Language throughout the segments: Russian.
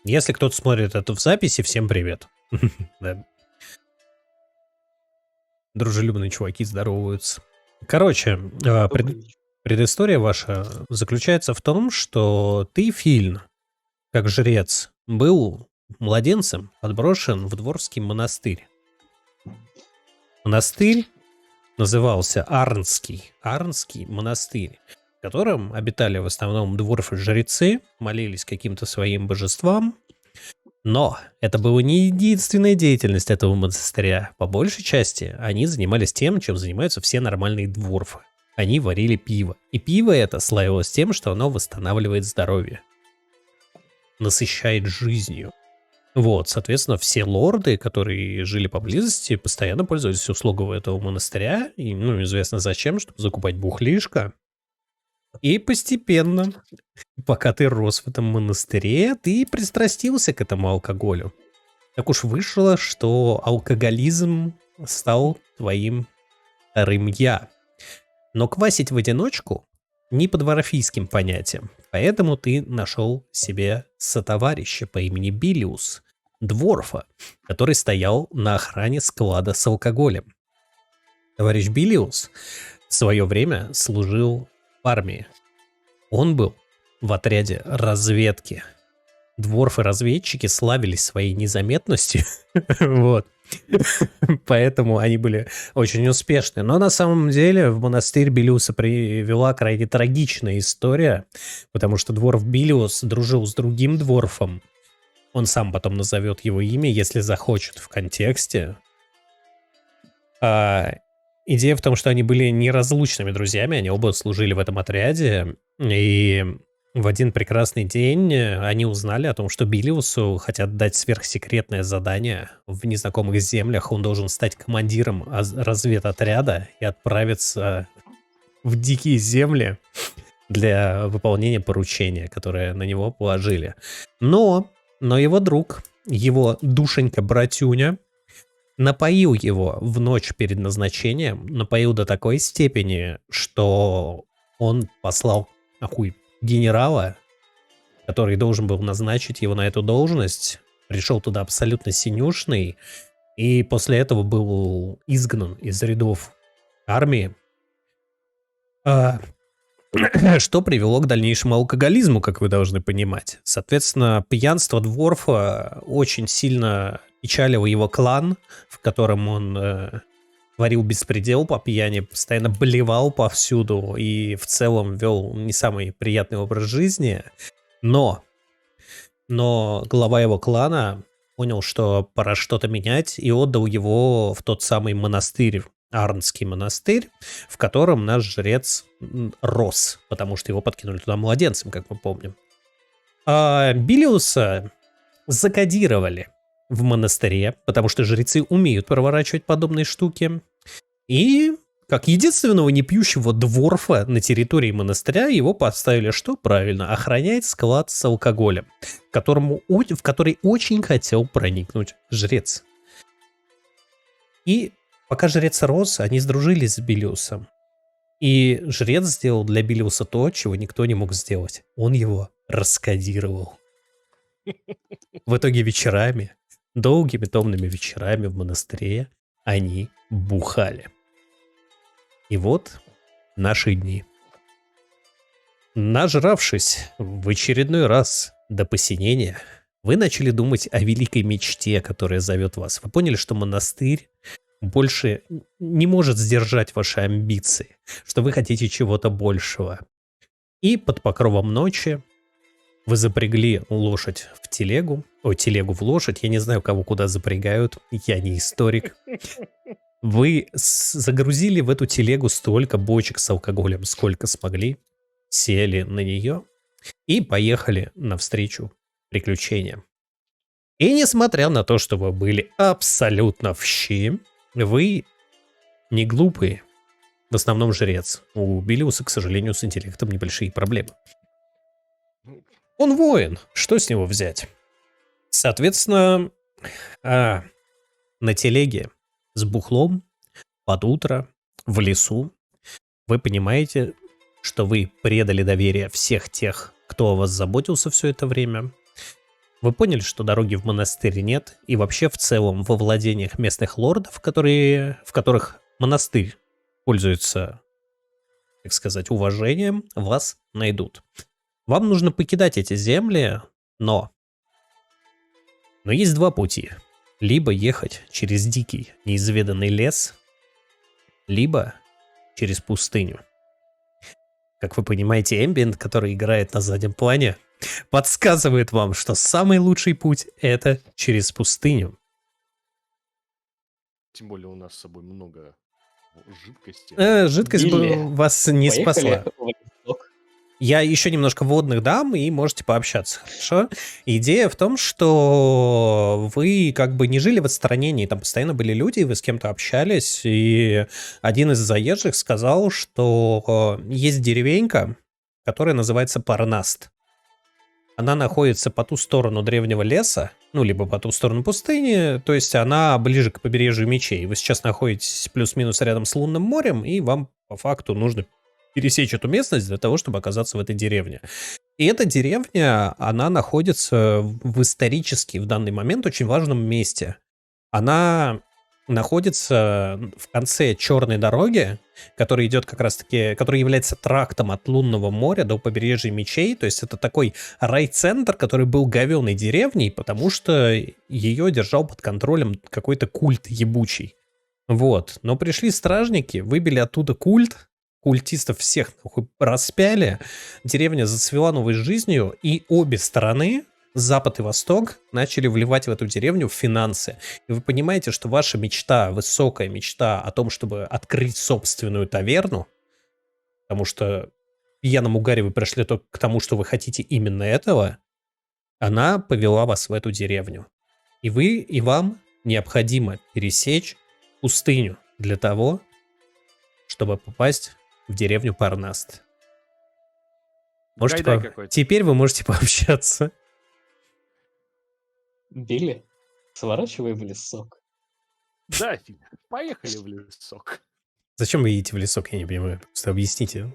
Если кто-то смотрит это в записи, всем привет. Да, дружелюбные чуваки здороваются. Короче, Добрый вечер. предыстория ваша заключается в том, что ты, Фильн, как жрец, был младенцем подброшен в Дворский монастырь. Монастырь назывался Арнский монастырь, в котором обитали в основном дворфы-жрецы, молились каким-то своим божествам. Но это была не единственная деятельность этого монастыря. По большей части они занимались тем, чем занимаются все нормальные дворфы. Они варили пиво. И пиво это славилось тем, что оно восстанавливает здоровье, насыщает жизнью. Вот, соответственно, все лорды, которые жили поблизости, постоянно пользовались услугой этого монастыря. И, известно зачем, чтобы закупать бухлишко. И постепенно, пока ты рос в этом монастыре, ты пристрастился к этому алкоголю. Так уж вышло, что алкоголизм стал твоим вторым «я». Но квасить в одиночку не по дворфийским понятиям. Поэтому ты нашел себе сотоварища по имени Билиус, дворфа, который стоял на охране склада с алкоголем. Товарищ Билиус в свое время служил в армии. Он был в отряде разведки. Дворфы-разведчики славились своей незаметностью, вот. Поэтому они были очень успешны. Но на самом деле в монастырь Билиуса привела крайне трагичная история, потому что дворф Билиус дружил с другим дворфом. Он сам потом назовет его имя, если захочет в контексте. Идея в том, что они были неразлучными друзьями, они оба служили в этом отряде, и в один прекрасный день они узнали о том, что Билиусу хотят дать сверхсекретное задание в незнакомых землях. Он должен стать командиром разведотряда и отправиться в дикие земли для выполнения поручения, которое на него положили. Но его друг, его душенька-братюня, напоил его в ночь перед назначением, напоил до такой степени, что он послал генерала, который должен был назначить его на эту должность, пришел туда абсолютно синюшный, и после этого был изгнан из рядов армии, что привело к дальнейшему алкоголизму, как вы должны понимать. Соответственно, пьянство дворфа очень сильно печалил его клан, в котором он творил беспредел по пьяни, постоянно блевал повсюду и в целом вел не самый приятный образ жизни. Но глава его клана понял, что пора что-то менять, и отдал его в тот самый монастырь, Арнский монастырь, в котором наш жрец рос, потому что его подкинули туда младенцем, как мы помним. А Билиуса закодировали в монастыре, потому что жрецы умеют проворачивать подобные штуки. И как единственного непьющего дворфа на территории монастыря его поставили, что правильно, охранять склад с алкоголем, в который очень хотел проникнуть жрец. И пока жрец рос, они сдружились с Билиусом. И жрец сделал для Билиуса то, чего никто не мог сделать. Он его раскодировал. В итоге вечерами, долгими томными вечерами в монастыре они бухали. И вот наши дни. Нажравшись в очередной раз до посинения, вы начали думать о великой мечте, которая зовет вас. Вы поняли, что монастырь больше не может сдержать ваши амбиции, что вы хотите чего-то большего. И под покровом ночи вы запрягли лошадь в телегу, телегу в лошадь, я не знаю, кого куда запрягают, я не историк. Вы загрузили в эту телегу столько бочек с алкоголем, сколько смогли, сели на нее и поехали навстречу приключениям. И несмотря на то, что вы были абсолютно вщи, вы не глупые, в основном жрец. У Билиуса, к сожалению, с интеллектом небольшие проблемы. Он воин, что с него взять? Соответственно, на телеге с бухлом под утро в лесу вы понимаете, что вы предали доверие всех тех, кто о вас заботился все это время. Вы поняли, что дороги в монастырь нет, и вообще в целом во владениях местных лордов, в которых монастырь пользуется, так сказать, уважением, вас найдут. Вам нужно покидать эти земли, но есть два пути. Либо ехать через дикий, неизведанный лес, либо через пустыню. Как вы понимаете, эмбиент, который играет на заднем плане, подсказывает вам, что самый лучший путь — это через пустыню. Тем более у нас с собой много жидкости. Жидкость бы Билли, вас не спасла. поехали в лесок. Я еще немножко водных дам, и можете пообщаться, хорошо? Идея в том, что вы как бы не жили в отстранении, там постоянно были люди, и вы с кем-то общались, и один из заезжих сказал, что есть деревенька, которая называется Парнаст. Она находится по ту сторону древнего леса, ну, либо по ту сторону пустыни, то есть она ближе к побережью мечей. Вы сейчас находитесь плюс-минус рядом с лунным морем, и вам по факту нужно пересечь эту местность для того, чтобы оказаться в этой деревне. И эта деревня, она находится в исторически в данный момент очень важном месте. Она находится в конце черной дороги, которая идет как раз-таки, которая является трактом от лунного моря до побережья мечей. То есть это такой райцентр, который был говёной деревней, потому что ее держал под контролем какой-то культ ебучий. Вот. Но пришли стражники, выбили оттуда культ, культистов всех нахуй распяли, деревня зацвела новой жизнью, и обе стороны, Запад и Восток, начали вливать в эту деревню финансы. И вы понимаете, что ваша мечта, высокая мечта о том, чтобы открыть собственную таверну, потому что в пьяном угаре вы пришли только к тому, что вы хотите именно этого, она повела вас в эту деревню. И вам необходимо пересечь пустыню для того, чтобы попасть в деревню Парнаст. Гайдай какой-то. Теперь вы можете пообщаться. Билли, сворачивай в лесок. Да, Филя, поехали в лесок. Зачем вы едете в лесок, я не понимаю. Просто объясните.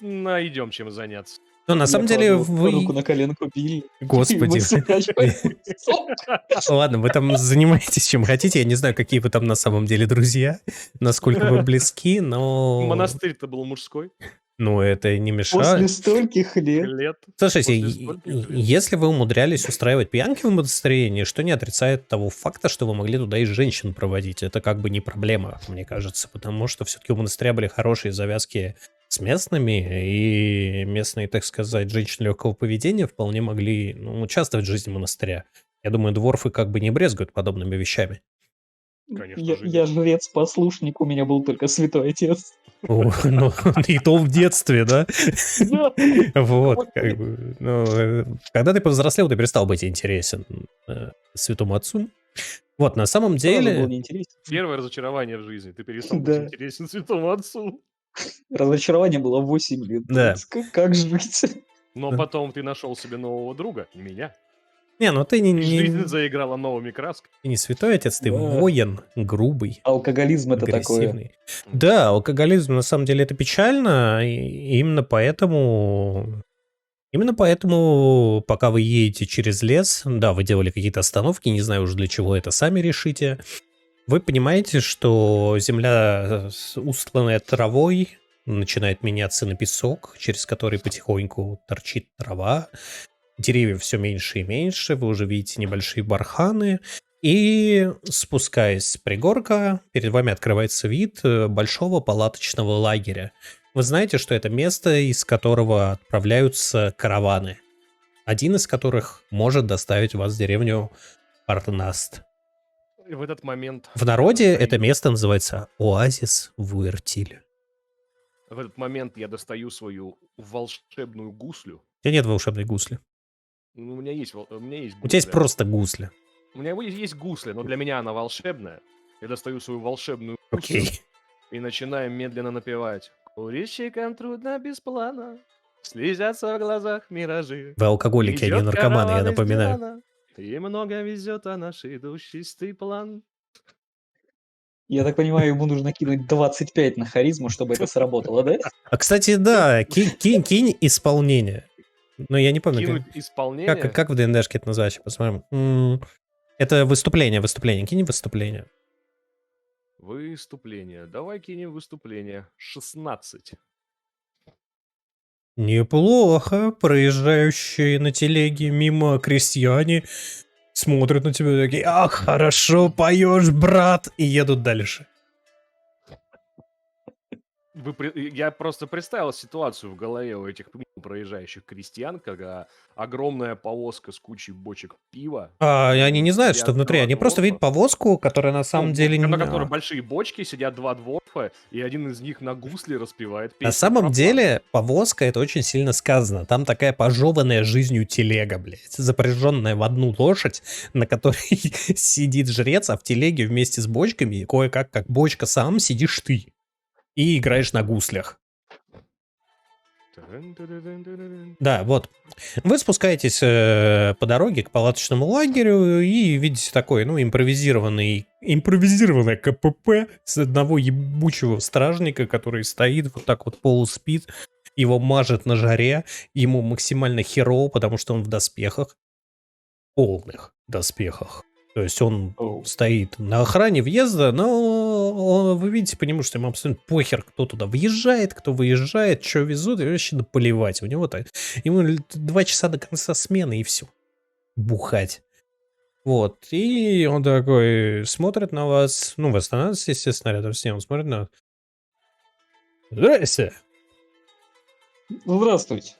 Найдем чем заняться. Но на самом деле вы... Руку на коленку Билли. Господи. Мы сворачиваем в лесок. Ладно, вы там занимаетесь чем хотите. Я не знаю, какие вы там на самом деле друзья, насколько вы близки, но... Монастырь-то был мужской. Ну, это не После мешает. стольких лет. Лет. Слушайте, После стольких лет. если вы умудрялись устраивать пьянки в монастыре, ничто не отрицает того факта, что вы могли туда и женщин проводить. Это как бы не проблема, мне кажется, потому что все-таки у монастыря были хорошие завязки с местными, и местные, так сказать, женщины легкого поведения вполне могли участвовать в жизни монастыря. Я думаю, дворфы как бы не брезгуют подобными вещами. Конечно, Я жрец-послушник, у меня был только святой отец. Ну, и то в детстве, да? Да. Вот, как бы. Когда ты повзрослел, ты перестал быть интересен святому отцу. Вот, на самом Сразу было деле... неинтересно. Первое разочарование в жизни. Ты перестал Да. быть интересен святому отцу. Разочарование было 8 лет. Да. Как жить? Но Да. потом ты нашел себе нового друга, меня. Не, ну ты И жизнь не заиграла новыми красками. святой отец, ты Да. воин, грубый, Алкоголизм это такое. агрессивный. Да, алкоголизм на самом деле это печально, и именно поэтому, пока вы едете через лес, да, вы делали какие-то остановки, не знаю уже для чего это, сами решите. Вы понимаете, что земля, устланная травой, начинает меняться на песок, через который потихоньку торчит трава. Деревьев все меньше и меньше, вы уже видите небольшие барханы. И спускаясь с пригорка, перед вами открывается вид большого палаточного лагеря. Вы знаете, что это место, из которого отправляются караваны. Один из которых может доставить вас в деревню Парнаст. И в этот момент... В народе это место называется Оазис Вуэртиль. В этот момент я достаю свою волшебную гуслю. У тебя нет волшебной гусли. Ну, у меня есть У тебя есть гусля. просто гусля. У меня есть гусля, но для меня она волшебная. Я достаю свою волшебную гуслю Окей. и начинаю медленно напевать. Курильщикам трудно без плана, слезятся в глазах миражи. Вы алкоголики, а не Идет наркоманы, я караван из напоминаю. дивана, и много везет наш идущий план. Я так понимаю, ему нужно кинуть 25 на харизму, чтобы это сработало, да? А, кстати, да, кинь исполнение. Но я не помню, Кинуть исполнение. как в ДНДшке это называется, посмотрим. Это выступление. Кинь выступление. Выступление. Давай кинем выступление. 16. Неплохо. Проезжающие на телеге мимо крестьяне смотрят на тебя такие: ах, хорошо поешь, брат, и едут дальше. Я просто представил ситуацию в голове у этих проезжающих крестьян, когда огромная повозка с кучей бочек пива. А они не знают, сидят что внутри. два Они просто дворфа. видят повозку, которая на самом деле... На которой большие бочки, сидят два дворфа, и один из них на гусле распевает песню. На самом про деле, повозка — это очень сильно сказано. Там такая пожеванная жизнью телега, блядь, запряженная в одну лошадь, на которой сидит жрец, а в телеге вместе с бочками, кое-как, как бочка сам, сидишь ты. И играешь на гуслях. план. Да, вот. Вы спускаетесь по дороге к палаточному лагерю и видите такой, ну, импровизированное КПП с одного ебучего стражника, который стоит вот так вот полуспит, его мажет на жаре, ему максимально херово, потому что он в доспехах, полных доспехах. То есть он стоит на охране въезда, но вы видите по нему, что ему абсолютно похер, кто туда въезжает, кто выезжает, что везут, и вообще наплевать. У него так, ему 2 часа до конца смены и все. Бухать. Вот. И он такой смотрит на вас. Ну, вы останавливаетесь, естественно, рядом с ним. Он смотрит на вас. Здрасте. Здравствуйте.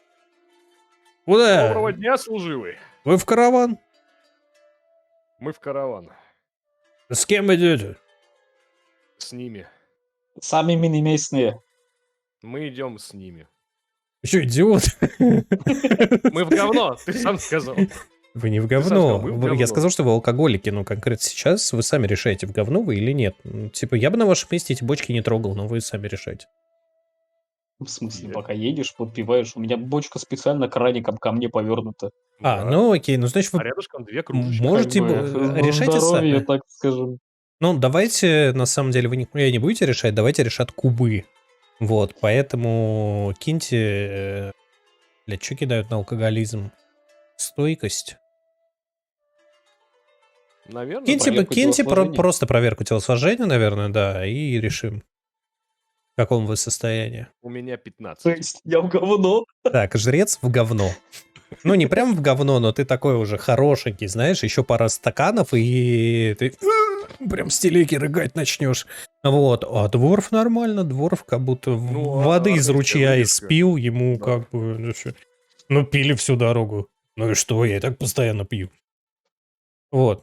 Куда? Доброго дня, служивый. Вы в караван? Мы в караван. С кем идете? С ними. Сами местные. Мы идем с ними. Что, идиот? Мы в говно, ты сам сказал. Вы не в сам говно. сказал, мы в говно. Я сказал, что вы алкоголики, но конкретно сейчас вы сами решаете, в говно вы или нет. Типа, я бы на вашем месте эти бочки не трогал, но вы сами решаете. В смысле, Нет. пока едешь, подпиваешь. У меня бочка специально краником ко мне повернута. А, Да. ну окей, ну значит А вы рядышком 2 кружечки. можете Как бы, решайте здоровье, сами. так скажем. Ну, давайте, на самом деле, вы не будете решать, давайте решат кубы. Вот, поэтому киньте... Блядь, что кидают на алкоголизм? Стойкость. Наверное, проверку Киньте телосложения. просто проверку телосложения, наверное, да, и решим, в каком вы состоянии. у меня То 15. есть я в говно. Так, жрец в говно. Ну, не прям в говно, но ты такой уже хорошенький, знаешь, еще пара стаканов, и ты прям с телеги рыгать начнешь. Вот, а дворф нормально, дворф как будто Ну, воды из армейская ручья выдержка. испил, ему Да. как бы... Ну, пили всю дорогу. Ну и что, я и так постоянно пью. Вот.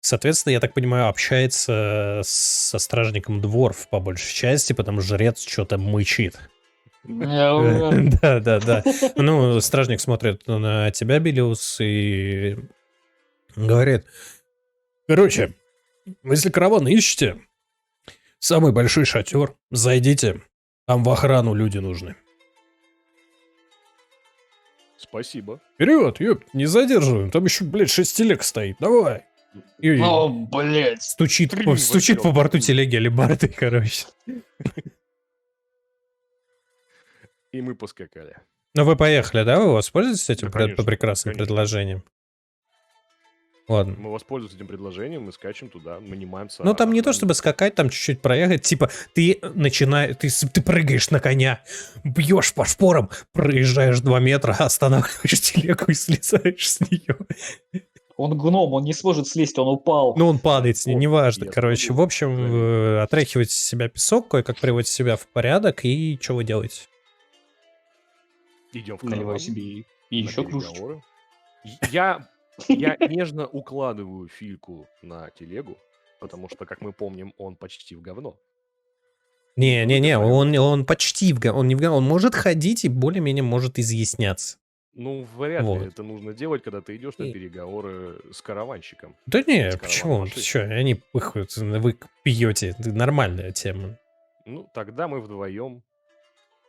Соответственно, я так понимаю, общается со стражником дворф по большей части, потому что жрец что-то мычит. Да. Ну, стражник смотрит на тебя, Белиус, и говорит: короче, если караван ищете, самый большой шатер, зайдите, там в охрану люди нужны. Спасибо. Вперед, ёпт, не задерживаем, там еще, блядь, 6 телег стоит, давай. И О, блядь. стучит Блин, по возьмём. борту телеги алебарды, короче. И мы поскакали. Ну, вы поехали, да? Вы воспользуетесь этим Да, конечно, прекрасным конечно. предложением? Ладно. Мы воспользуемся этим предложением, мы скачем туда, нанимаемся. Ну, там не то чтобы скакать, там чуть-чуть проехать. Типа, ты прыгаешь на коня, бьешь по шпорам, проезжаешь 2 метра, останавливаешь телегу и слезаешь с нее. Он гном, он не сможет слезть, он упал. Ну, он падает с ней, Вот, неважно. я Короче, смогу в общем, проверить. отряхиваете с себя песок, кое-как приводите себя в порядок, и что вы делаете? Идем в Наливаю караван. себе и на еще кружечку. переговоры. Я нежно укладываю Фильку на телегу, потому что, как мы помним, он почти в говно. Не-не-не, порядок. он почти он не в говно, он может ходить и более-менее может изъясняться. Ну, вряд Вот. ли это нужно делать, когда ты идешь на И- переговоры с караванщиком. Да не, С почему? караваном Ты что, они пыхают, вы пьете, это нормальная тема. Ну, тогда мы вдвоем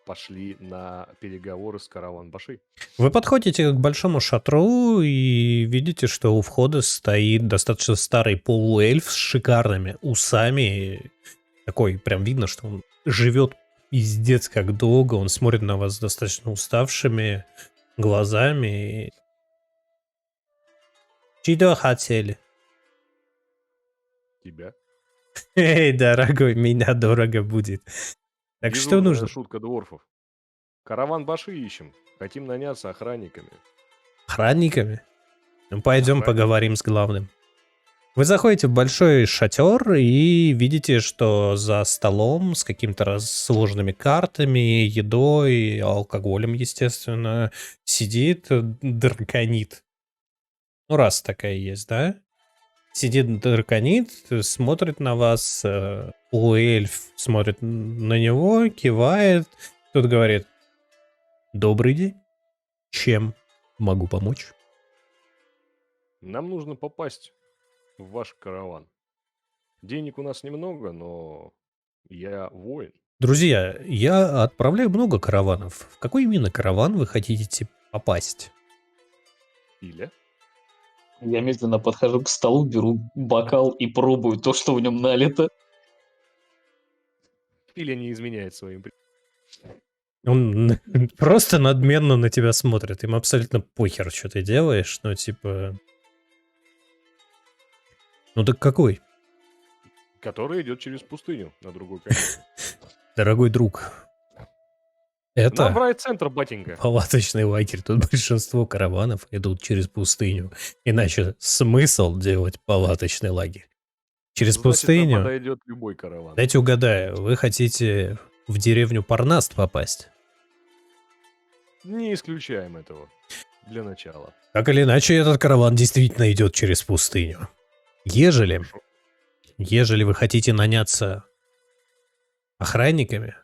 пошли на переговоры с караван-башей. Вы подходите к большому шатру и видите, что у входа стоит достаточно старый полуэльф с шикарными усами. Такой, прям видно, что он живет пиздец как долго, он смотрит на вас достаточно уставшими глазами. Чего хотели? Тебя. Эй, дорогой, меня дорого будет. Так что Дежурная нужно? шутка дворфов. Караван баши ищем. Хотим наняться охранниками. Охранниками? Ну, пойдем Охранник. поговорим с главным. Вы заходите в большой шатер и видите, что за столом с какими-то сложными картами, едой, алкоголем, естественно, сидит драконит. Ну, раз такая есть, да? Сидит драконит, смотрит на вас, полуэльф смотрит на него, кивает. Тут говорит: добрый день. Чем могу помочь? Нам нужно попасть в ваш караван. Денег у нас немного, но я воин. Друзья, я отправляю много караванов. В какой именно караван вы хотите попасть? Или? Я медленно подхожу к столу, беру бокал и пробую то, что в нем налито. Или не изменяет своим... Он просто надменно на тебя смотрит. Им абсолютно похер, что ты делаешь. Ну, типа... Ну так какой? Который идет через пустыню на другой конец. Дорогой друг, На это брайт-центр, батенька. палаточный лагерь. Тут большинство караванов идут через пустыню. Иначе смысл делать палаточный лагерь? Через Значит, нам пустыню? подойдет любой караван. Дайте угадаю, вы хотите в деревню Парнаст попасть? Не исключаем этого. Для начала. Так или иначе, этот караван действительно идет через пустыню. Ежели вы хотите наняться охранниками,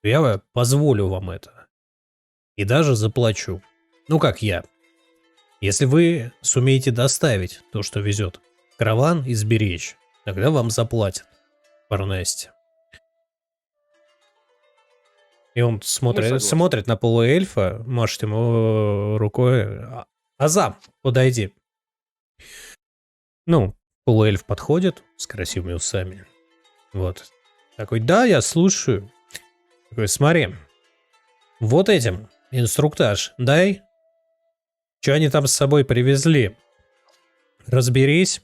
то я позволю вам это. И даже заплачу. Ну, как я. Если вы сумеете доставить то, что везет караван, и сберечь, тогда вам заплатят в Парнасте. И он согласны. смотрит на полуэльфа, машет ему рукой. Азам, подойди. Ну, полуэльф подходит с красивыми усами. Вот. Такой: да, я слушаю. Такой: смотри, вот этим инструктаж дай. Что они там с собой привезли? Разберись.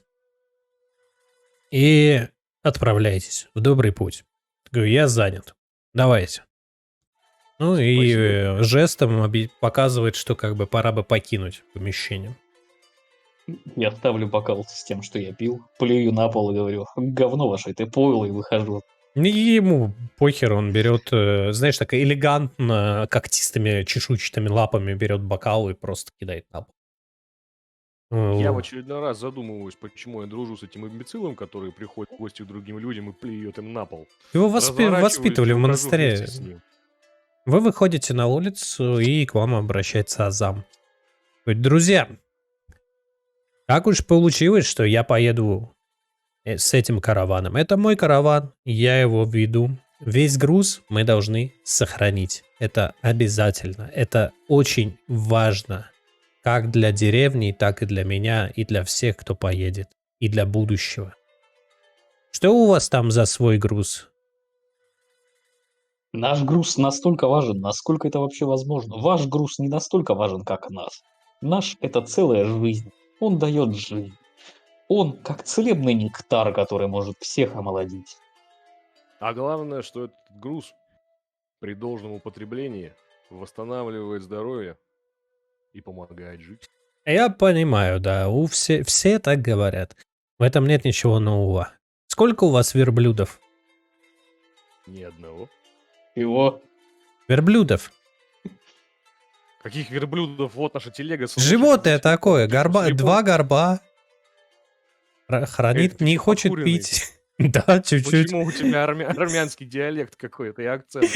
И отправляйтесь в добрый путь. Говорю: я занят. Давайте. Ну и Спасибо. жестом показывает, что как бы пора бы покинуть помещение. Я ставлю бокал с тем, что я пил, плюю на пол и говорю: говно ваше, это пойло, и выхожу. И ему похер, он берет, знаешь, так элегантно, когтистыми чешуйчатыми лапами берет бокал и просто кидает на пол. Я в очередной раз задумываюсь, почему я дружу с этим имбецилом, который приходит в гости к другим людям и плюет им на пол. Его Разворачиваюсь воспитывали и в ухожу монастыре. вместе с ним. Вы выходите на улицу, и к вам обращается Азам. Говорит: друзья, так уж получилось, что я поеду с этим караваном. Это мой караван, я его веду. Весь груз мы должны сохранить. Это обязательно. Это очень важно. Как для деревни, так и для меня, и для всех, кто поедет. И для будущего. Что у вас там за свой груз? Наш груз настолько важен, насколько это вообще возможно. Ваш груз не настолько важен, как наш. Наш – это целая жизнь. Он дает жизнь. Он как целебный нектар, который может всех омолодить. А главное, что этот груз при должном употреблении восстанавливает здоровье и помогает жить. Я понимаю, да, все так говорят. В этом нет ничего нового. Сколько у вас верблюдов? Ни одного. Его Верблюдов. Каких верблюдов? Вот наша телега. с Животное лошадью, такое, слепой. два горба. Хранит, Ты не типа хочет подкуренный. пить. Да, чуть-чуть. Почему у тебя армянский диалект какой-то и акцент?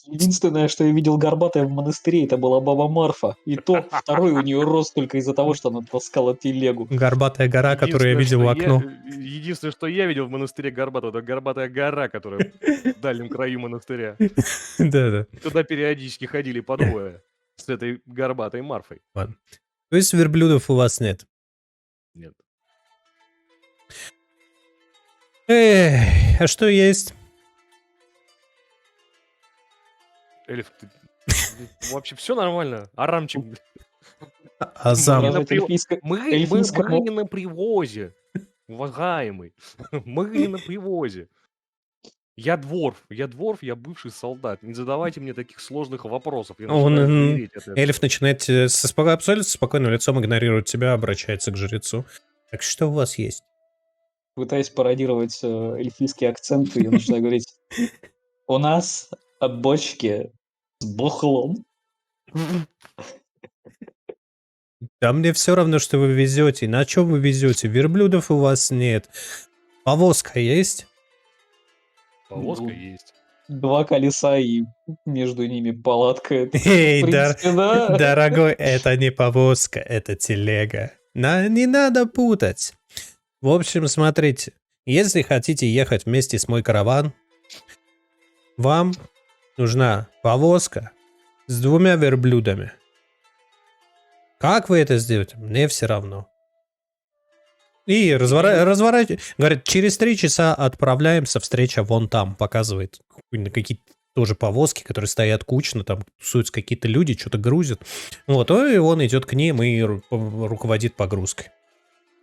единственное, что я видел горбатая в монастыре, это была баба Марфа. И то второй у нее рост только из-за того, что она таскала телегу. Горбатая гора, которую я видел в окно. Единственное, что я видел в монастыре Горбатого, это горбатая гора, которая в дальнем краю монастыря. Да-да. Туда периодически ходили по двое с этой горбатой Марфой. Ладно. То есть верблюдов у вас нет? Нет. А что есть? Эльф, ты Вообще все нормально. Арамчик, блядь. Азам. на Выражать прив- эльфийско- Мы эльфийскому- не на привозе, уважаемый. Мы не на привозе. Я дворф, я бывший солдат. Не задавайте мне таких сложных вопросов. Я Он, начинаю звереть от этого. эльф начинает абсолютно спокойным лицом игнорировать тебя, обращается к жрецу. Так что у вас есть? Пытаясь пародировать эльфийские акценты, я начинаю говорить: у нас бочки с бухлом. Да мне все равно, что вы везете. На чем вы везете? Верблюдов у вас нет. Повозка есть? Повозка Ну, есть. 2 колеса и между ними палатка. Это, Эй, в принципе, да. дорогой, это не повозка, это телега. Не надо путать. В общем, смотрите. Если хотите ехать вместе с мой караван, вам нужна повозка с 2 верблюдами. Как вы это сделаете? Мне все равно. И разворачивать. Говорит, через 3 часа отправляемся, встреча вон там. Показывает какие-то тоже повозки, которые стоят кучно, там тусуются какие-то люди, что-то грузят. Вот, и он идет к ним и руководит погрузкой.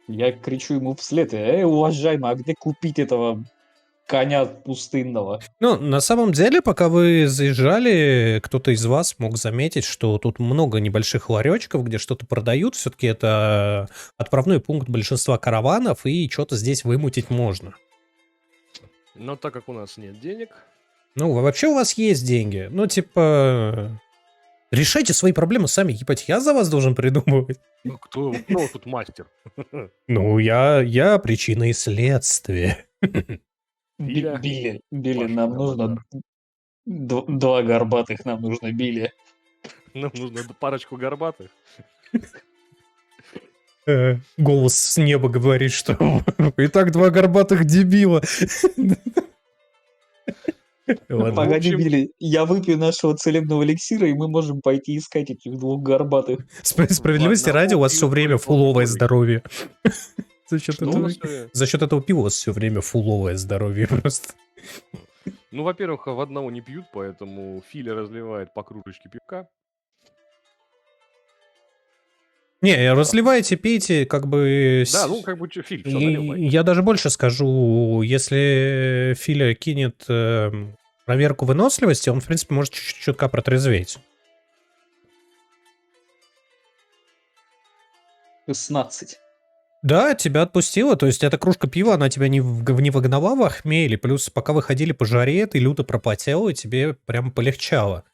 Я кричу ему вслед: уважаемый, а где купить этого коня пустынного? Ну, на самом деле, пока вы заезжали, кто-то из вас мог заметить, что тут много небольших ларечков, где что-то продают. Все-таки это отправной пункт большинства караванов, и что-то здесь вымутить можно. Но так как у нас нет денег, Ну, вообще у вас есть деньги. Ну, типа, решайте свои проблемы сами, ебать, я за вас должен придумывать. ну, кто тут мастер? Ну, я причина и следствие. Биля, Билли, пошли нам на нужно базар. 2 горбатых, нам нужно Билли. Нам нужно парочку горбатых. Голос с неба говорит, что итак 2 горбатых дебила. Ладно. Погоди, В общем- Билли, я выпью нашего целебного эликсира, и мы можем пойти искать этих 2 горбатых. Справедливости Ладно, ради, у вас все пьют время только фуловое алкоголь. здоровье. За счет Что? этого- За счет этого пива у вас все время фуловое здоровье просто. Ну, во-первых, в одного не пьют, поэтому Филя разливает по кружечке пивка. Не, разливайте, пейте, как бы... Да, ну, как бы, что, Филь, все, И наливай. я даже больше скажу, если Филя кинет проверку выносливости, он, в принципе, может чуть-чуть чутка протрезветь. 16. Да, тебя отпустила, то есть эта кружка пива, она тебя не вогнала в охмеле, плюс пока вы ходили по жаре, ты люто пропотел, и тебе прям полегчало.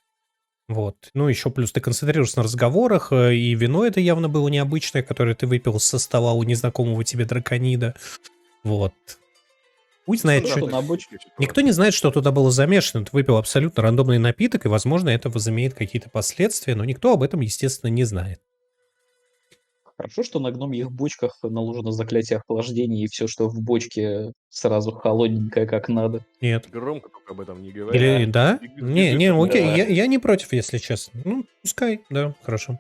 Вот. Ну, еще плюс ты концентрируешься на разговорах, и вино это явно было необычное, которое ты выпил со стола у незнакомого тебе драконида. Вот. Пусть знает, Ну, что... да, на бочке. Никто не знает, что туда было замешано. Ты выпил абсолютно рандомный напиток, и, возможно, это возымеет какие-то последствия, но никто об этом, естественно, не знает. Хорошо, что на гномьих бочках наложено заклятие охлаждения, и все, что в бочке, сразу холодненькое, как надо. Нет. Громко только об этом не говори. Или да? И- Не, да. окей, я не против, если честно. Ну, пускай, да, хорошо.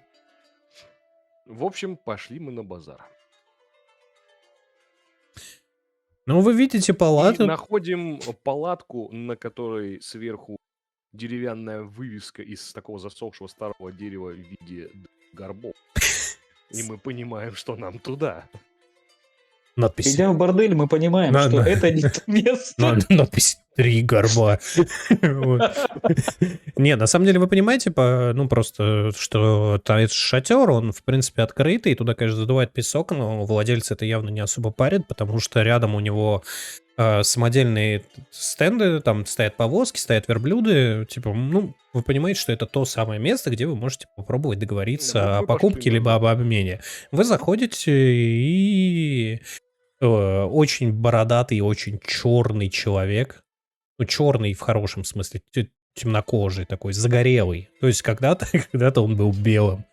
В общем, пошли мы на базар. Ну, вы видите И палату. находим палатку, на которой сверху деревянная вывеска из такого засохшего старого дерева в виде горбов. И мы понимаем, что нам туда. Надпись. Идя в бордель, мы понимаем, На- что на- это не то место. Надпись 3 горба. Вот. Не, на самом деле вы понимаете, ну просто, что этот шатер, он в принципе открытый, и туда, конечно, задувает песок, но владельцы это явно не особо парят, потому что рядом у него самодельные стенды, там стоят повозки, стоят верблюды, типа, ну, вы понимаете, что это то самое место, где вы можете попробовать договориться Да, о мы покупке пошли, либо да. об обмене. Вы заходите и очень бородатый, очень черный человек, ну, черный в хорошем смысле, темнокожий такой, загорелый. То есть когда-то он был белым.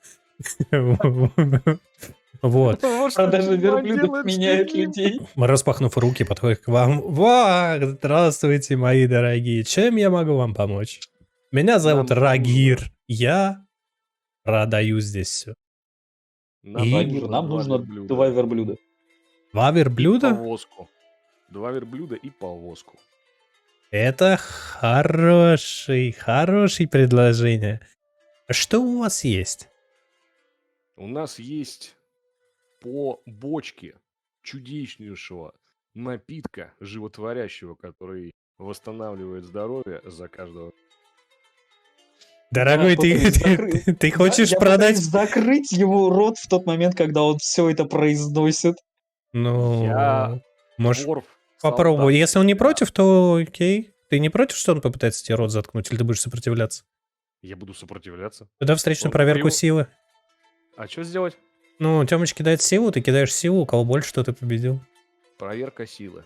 Вот. Продажа верблюдов меняет людей. Распахнув руки, подходит к вам. Ва, здравствуйте, мои дорогие. Чем я могу вам помочь? Меня зовут Нам Рагир. Я продаю здесь все. Рагир, нам нужно 2 верблюда. 2 верблюда? Повозку. 2 верблюда и повозку. Это хорошее предложение. Что у вас есть? У нас есть по бочке чудеснейшего напитка животворящего, который восстанавливает здоровье за каждого. Дорогой, Я пытаюсь ты хочешь я продать... пытаюсь закрыть ему рот в тот момент, когда он все это произносит. Ну, Я можешь Дворф, попробовать. солдат. Если он не Да. против, то окей. Ты не против, что он попытается тебе рот заткнуть, или ты будешь сопротивляться? Я буду сопротивляться. Тогда встречную Он проверку его- силы. А что сделать? Ну, Тёмыч кидает силу, ты кидаешь силу, у кого больше, тот и победил. Проверка силы.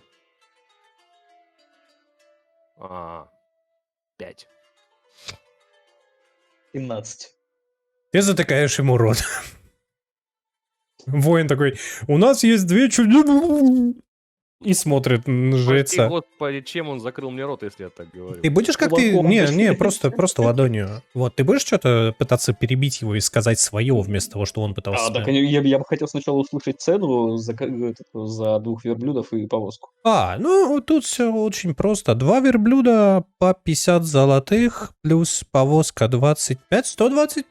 5. 17. Ты затыкаешь ему рот. Воин такой, у нас есть 2 чудо... И смотрит на Прости, жреца. господи, чем он закрыл мне рот, если я так говорю? Ты будешь как ты... Кулаком, Не, точнее. просто ладонью. Вот, ты будешь что-то пытаться перебить его и сказать свое, вместо того, что он пытался... Так я бы хотел сначала услышать цену за 2 верблюдов и повозку. Ну, тут все очень просто. 2 верблюда по 50 золотых, плюс повозка 25, 125.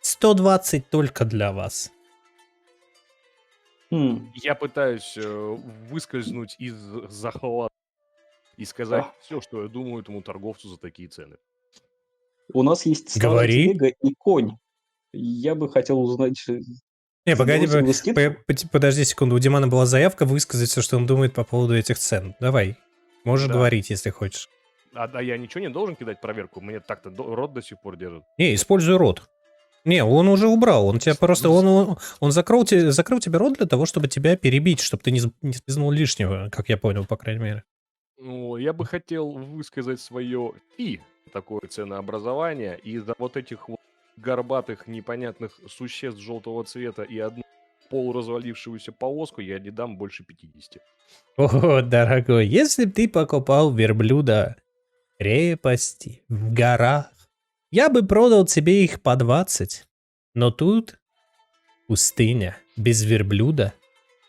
120 только для вас. Я пытаюсь выскользнуть из захвата и сказать все, что я думаю этому торговцу за такие цены. У нас есть старая Говори. телега и конь. Я бы хотел узнать... Не, погоди, сделать ему скидку. подожди секунду. У Димана была заявка высказать все, что он думает по поводу этих цен. Давай. Можешь Да. говорить, если хочешь. А я ничего не должен кидать проверку? Мне так-то рот до сих пор держит. Не, используй рот. Не, он уже убрал. Он тебя просто... Он закрыл тебе рот для того, чтобы тебя перебить, чтобы ты не спизнул лишнего, как я понял, по крайней мере. Ну, я бы хотел высказать свое такое ценообразование, и за вот этих вот горбатых непонятных существ желтого цвета и одну полуразвалившуюся повозку я не дам больше 50. О, дорогой, если бы ты покупал верблюда крепости в горах, я бы продал тебе их по 20. Но тут пустыня без верблюда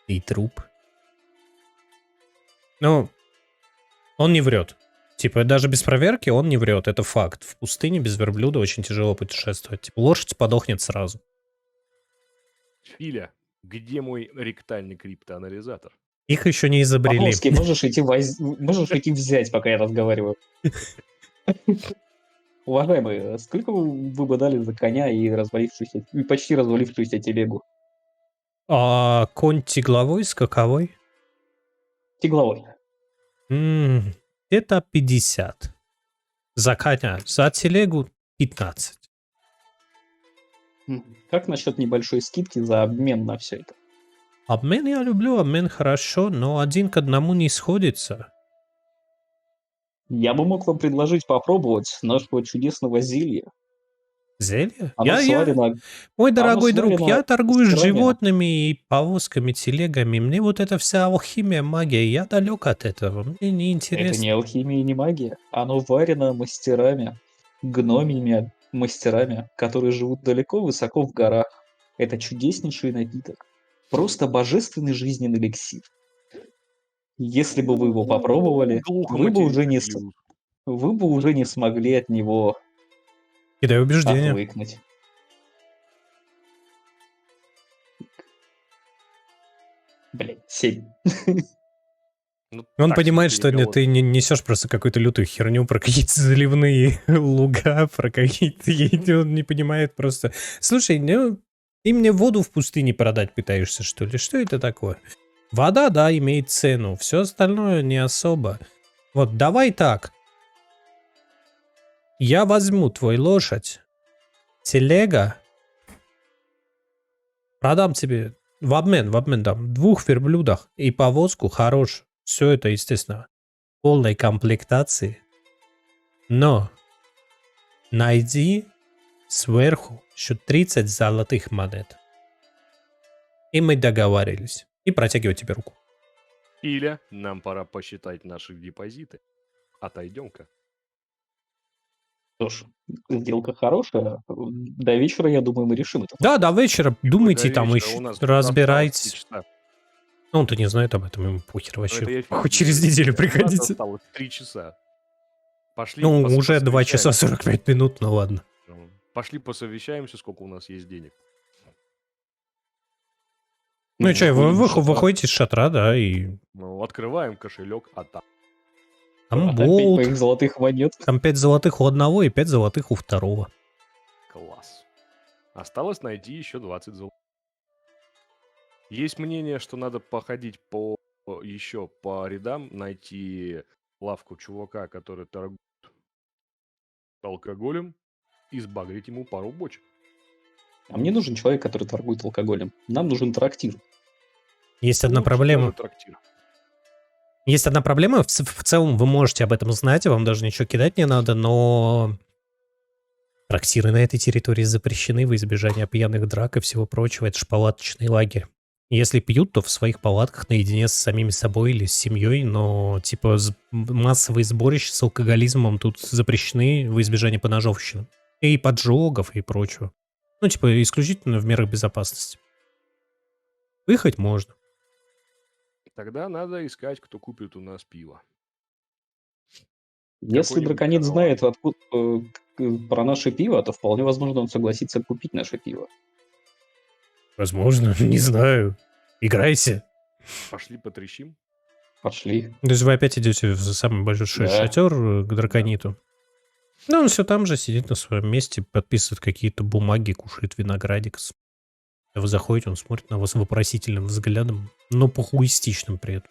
и труп. Ну, он не врет. Типа, даже без проверки он не врет, это факт. В пустыне без верблюда очень тяжело путешествовать. Типа, лошадь подохнет сразу. Филя, где мой ректальный криптоанализатор? Их еще не изобрели. Павловский, можешь идти взять, пока я разговариваю. Уважаемые, сколько вы бы дали за коня и почти развалившуюся телегу? А конь тягловой, скаковой? Тягловой. Где-то 50. За коня. За телегу 15. Как насчет небольшой скидки за обмен на все это? Обмен я люблю, обмен хорошо, но 1 к 1 не сходится. Я бы мог вам предложить попробовать нашего чудесного зелья. Зелье? Оно сварено... Мой дорогой оно друг, сварено я торгую с из керамина. животными и повозками, телегами. Мне вот эта вся алхимия, магия, я далек от этого. Мне не Это интересно. не алхимия и не магия. Оно варено мастерами, гномиями, мастерами, которые живут далеко, высоко в горах. Это чудеснейший напиток. Просто божественный жизненный эликсир. Если бы вы его попробовали, вы бы уже не смогли от него Кидай убеждение. отвыкнуть. Блин, 7. Он понимает, что ты не несешь просто какую-то лютую херню про какие-то заливные луга, про какие-то... Он не понимает просто... Слушай, ты мне воду в пустыне продать пытаешься, что ли? Что это такое? Вода, да, имеет цену. Все остальное не особо. Вот, давай так. Я возьму твою лошадь, телега, продам тебе в обмен дам 2 верблюдах и повозку хорош. Все это, естественно, в полной комплектации. Но найди сверху еще 30 золотых монет. И мы договорились. И протягиваю тебе руку. Или нам пора посчитать наши депозиты. Отойдем-ка. Что ж, сделка хорошая. До вечера, я думаю, мы решим это. Да, до вечера думайте До там вечера еще, у нас разбирайтесь. осталось 3 часа. Ну, он-то не знает об этом, ему похер Это вообще. я Хоть фиг через знаю. неделю У нас приходите. осталось 3 часа. Пошли. Ну, уже 2 посвящаем. часа 45 минут, ну ладно. Ну, Пошли посовещаемся, сколько у нас есть денег. Ну и что, вы выходим из шатра. выходите из шатра, да, и Ну, открываем кошелек, а там там А там 5 болт, моих золотых монет. там 5 золотых у одного и 5 золотых у второго. класс. Осталось найти еще 20 золотых. Есть мнение, что надо походить еще по рядам, найти лавку чувака, который торгует алкоголем, и сбагрить ему пару бочек. А мне нужен человек, который торгует алкоголем. Нам нужен трактир. Есть одна Лучше проблема. даже трактир. Есть одна проблема. В целом вы можете об этом знать, и вам даже ничего кидать не надо, но трактиры на этой территории запрещены во избежание пьяных драк и всего прочего. Это же палаточный лагерь. Если пьют, то в своих палатках наедине с самими собой или с семьей, но типа массовые сборища с алкоголизмом тут запрещены во избежание поножовщины. И поджогов, и прочего. Ну, типа, исключительно в мерах безопасности. Выехать можно. Тогда надо искать, кто купит у нас пиво. Если Какой-нибудь драконит караван. знает откуда, про наше пиво, то вполне возможно он согласится купить наше пиво. Возможно, не знаю. Играйте. Пошли потрещим. Пошли. То есть вы опять идете в самый большой Да. шатер к дракониту. Ну, он все там же сидит на своем месте, подписывает какие-то бумаги, кушает виноградик. Вы заходите, он смотрит на вас вопросительным взглядом, но похуистичным при этом.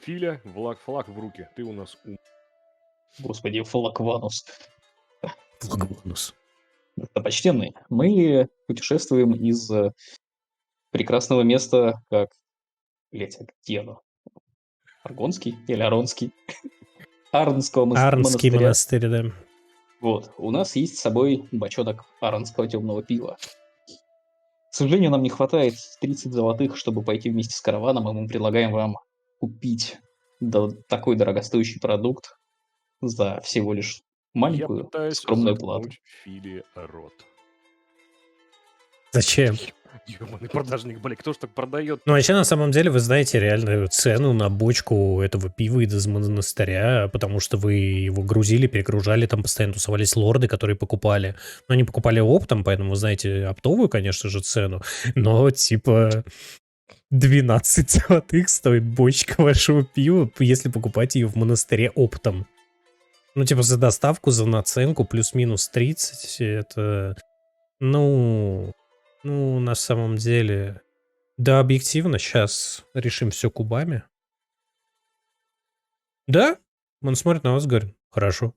Филя, флаг в руки. Ты у нас ум. Господи, Флакванус. Флагбонус. Достопочтенный, мы путешествуем из прекрасного места, как... Блять, а где оно? Аргонский или Аронский? Арнского Арнский монастыря. монастырь, да. Вот, у нас есть с собой бочонок арнского темного пива. К сожалению, нам не хватает 30 золотых, чтобы пойти вместе с караваном, и мы предлагаем вам купить такой дорогостоящий продукт за всего лишь Я маленькую, пытаюсь скромную плату. заткнуть Филе рот. Зачем? Ёбаный продажник, блин, кто ж так продает? Ну, вообще, на самом деле, вы знаете реальную цену на бочку этого пива из монастыря, потому что вы его грузили, перегружали, там постоянно тусовались лорды, которые покупали. Но они покупали оптом, поэтому вы знаете оптовую, конечно же, цену. Но, типа, 12 золотых стоит бочка вашего пива, если покупать ее в монастыре оптом. Ну, типа, за доставку, за наценку, плюс-минус 30, это... Ну, на самом деле... Да, объективно, сейчас решим все кубами. Да? Он смотрит на вас, говорит, хорошо.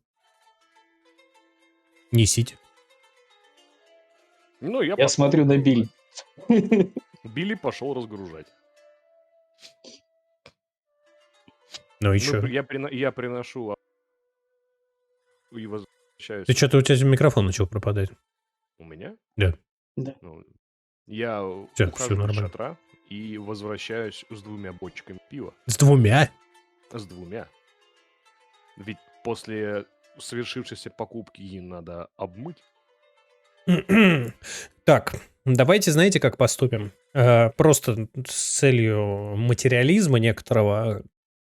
Несите. Ну, я Я пошел смотрю на разгружать. Билли. Билли пошел разгружать. Ну и Мы чё? при- я, прино- я приношу и возвращаюсь. Ты что-то у тебя микрофон начал пропадать. У меня? Да. Да. Ну, я Всё, ухожу всё из нормально. шатра и возвращаюсь с 2 бочками пива. С 2? С 2. Ведь после совершившейся покупки их надо обмыть. Так, давайте, знаете, как поступим? Просто с целью материализма некоторого.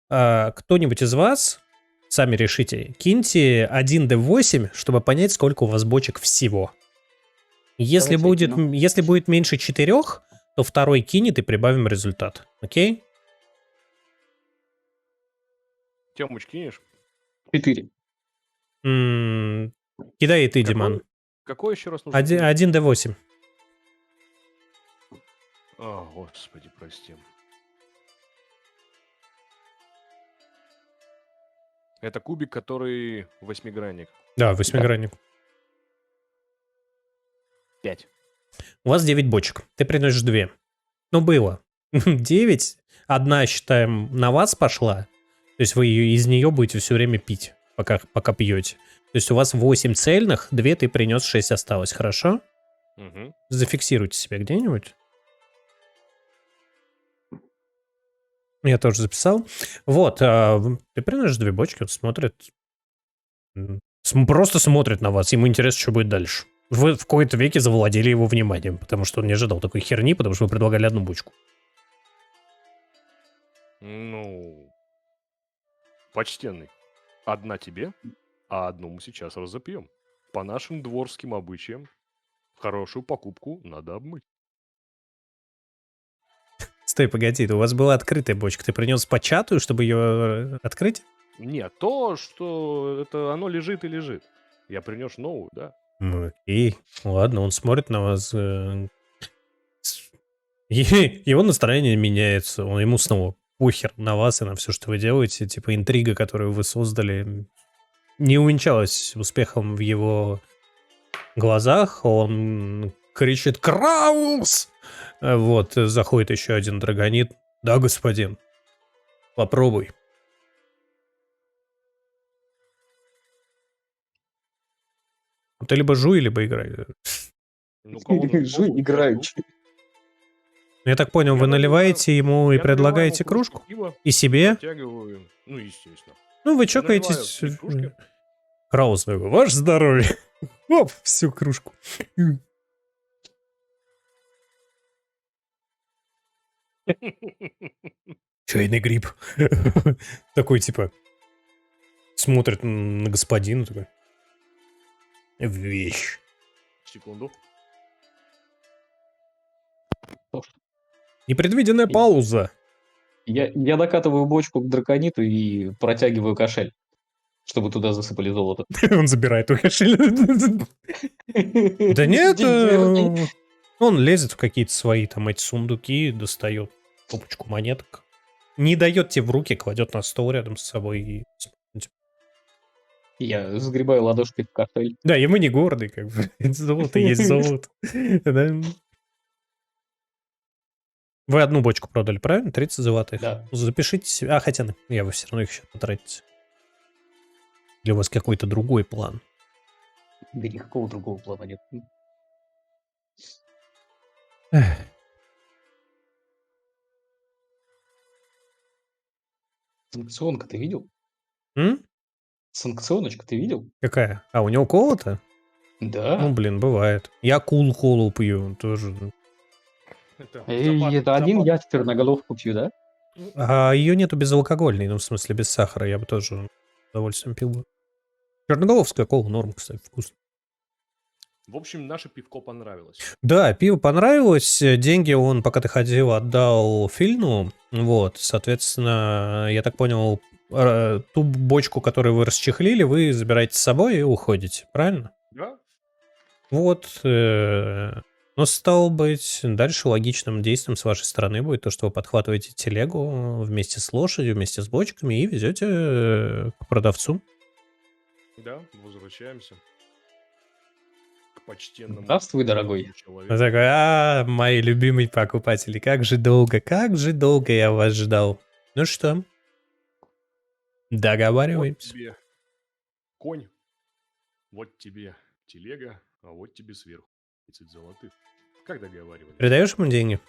Кто-нибудь из вас, сами решите, киньте 1d8, чтобы понять, сколько у вас бочек всего. Если Давайте я будет, если будет меньше 4, то второй кинет и прибавим результат. Окей? Тёмыч, кинешь? 4. Кидай и ты, Какой? Диман. Какой еще раз нужно? 1d8. О, господи, прости. Это кубик, который восьмигранник. Да, восьмигранник. 5. У вас 9 бочек. Ты приносишь 2. Ну, было. 9. Одна, считаем, на вас пошла. То есть вы из нее будете все время пить, пока пьете. То есть у вас 8 цельных, 2 ты принес, 6 осталось. Хорошо? Угу. Зафиксируйте себя где-нибудь. Я тоже записал. Вот, ты приносишь 2 бочки, он смотрит. Просто смотрит на вас. Ему интересно, что будет дальше. Вы в кои-то веке завладели его вниманием, потому что он не ожидал такой херни, потому что вы предлагали одну бочку. Ну, почтенный. Одна тебе, а одну мы сейчас разопьем. По нашим дворским обычаям, хорошую покупку надо обмыть. Стой, погоди, у вас была открытая бочка. Ты принес початую, чтобы ее открыть? Нет, то, что это оно лежит и лежит. Я принес новую, да. Ну, окей. Ладно, он смотрит на вас. Его настроение меняется. Ему снова похер на вас и на все, что вы делаете. Типа интрига, которую вы создали, не увенчалась успехом в его глазах. Он кричит «Краус!» Вот, заходит еще один драгонит. «Да, господин, попробуй». Ты либо жуй, либо играй. Ну, кого надо Жуй попробовать, я играючи. Я так понял, Я вы наливаю- наливаете ему и Я наливаю предлагаете ему кружку кружку? пива, И себе? протягиваю, ну, естественно. Ну, вы Наливаю чокаетесь. 3 кружки. Краус, ваше здоровье. Оп, всю кружку. Чайный гриб. Такой, типа, смотрит на господина, такой. Вещь. Секунду. Непредвиденная пауза. Я накатываю бочку к дракониту и протягиваю кошель, чтобы туда засыпали золото. Он забирает у кошель. Да нет, Деньги верни. он лезет в какие-то свои там эти сундуки, достает копочку монеток. Не дает тебе в руки, кладет на стол рядом с собой. Я сгребаю ладошкой в кошель. Да, и мы не гордые, как бы. Золото есть золото. Да. Вы одну бочку продали, правильно? 30 золотых. Да. Запишите себе. А, хотя я вы все равно их еще потратите. Или у вас какой-то другой план? Да никакого другого плана нет. Санкционка ты видел? М? Санкционочка ты видел? Какая? А, у него колото? Ну, Да. блин, бывает. Я колу пью тоже. Это Это один ястер на головку пью, да? А ее нету безалкогольной, ну, в смысле, без сахара. Я бы тоже с удовольствием пил бы. Черноголовская кола норм, кстати, вкусно. В общем, наше пивко понравилось. Да, пиво понравилось. Деньги он, пока ты ходил, отдал Фильну. Вот, соответственно, я так понял, ту бочку, которую вы расчехлили, вы забираете с собой и уходите, правильно? Да? Вот. Но, стало быть, дальше логичным действием с вашей стороны будет то, что вы подхватываете телегу вместе с лошадью, вместе с бочками и везете к продавцу. Да, возвращаемся к почтенному Здравствуй, дорогой. человеку. Он такой, мои любимые покупатели, как же долго я вас ждал. Ну что, Вот договариваемся. тебе конь, вот тебе телега, а вот тебе сверху 30 золотых. Как договаривались? Передаешь ему деньги?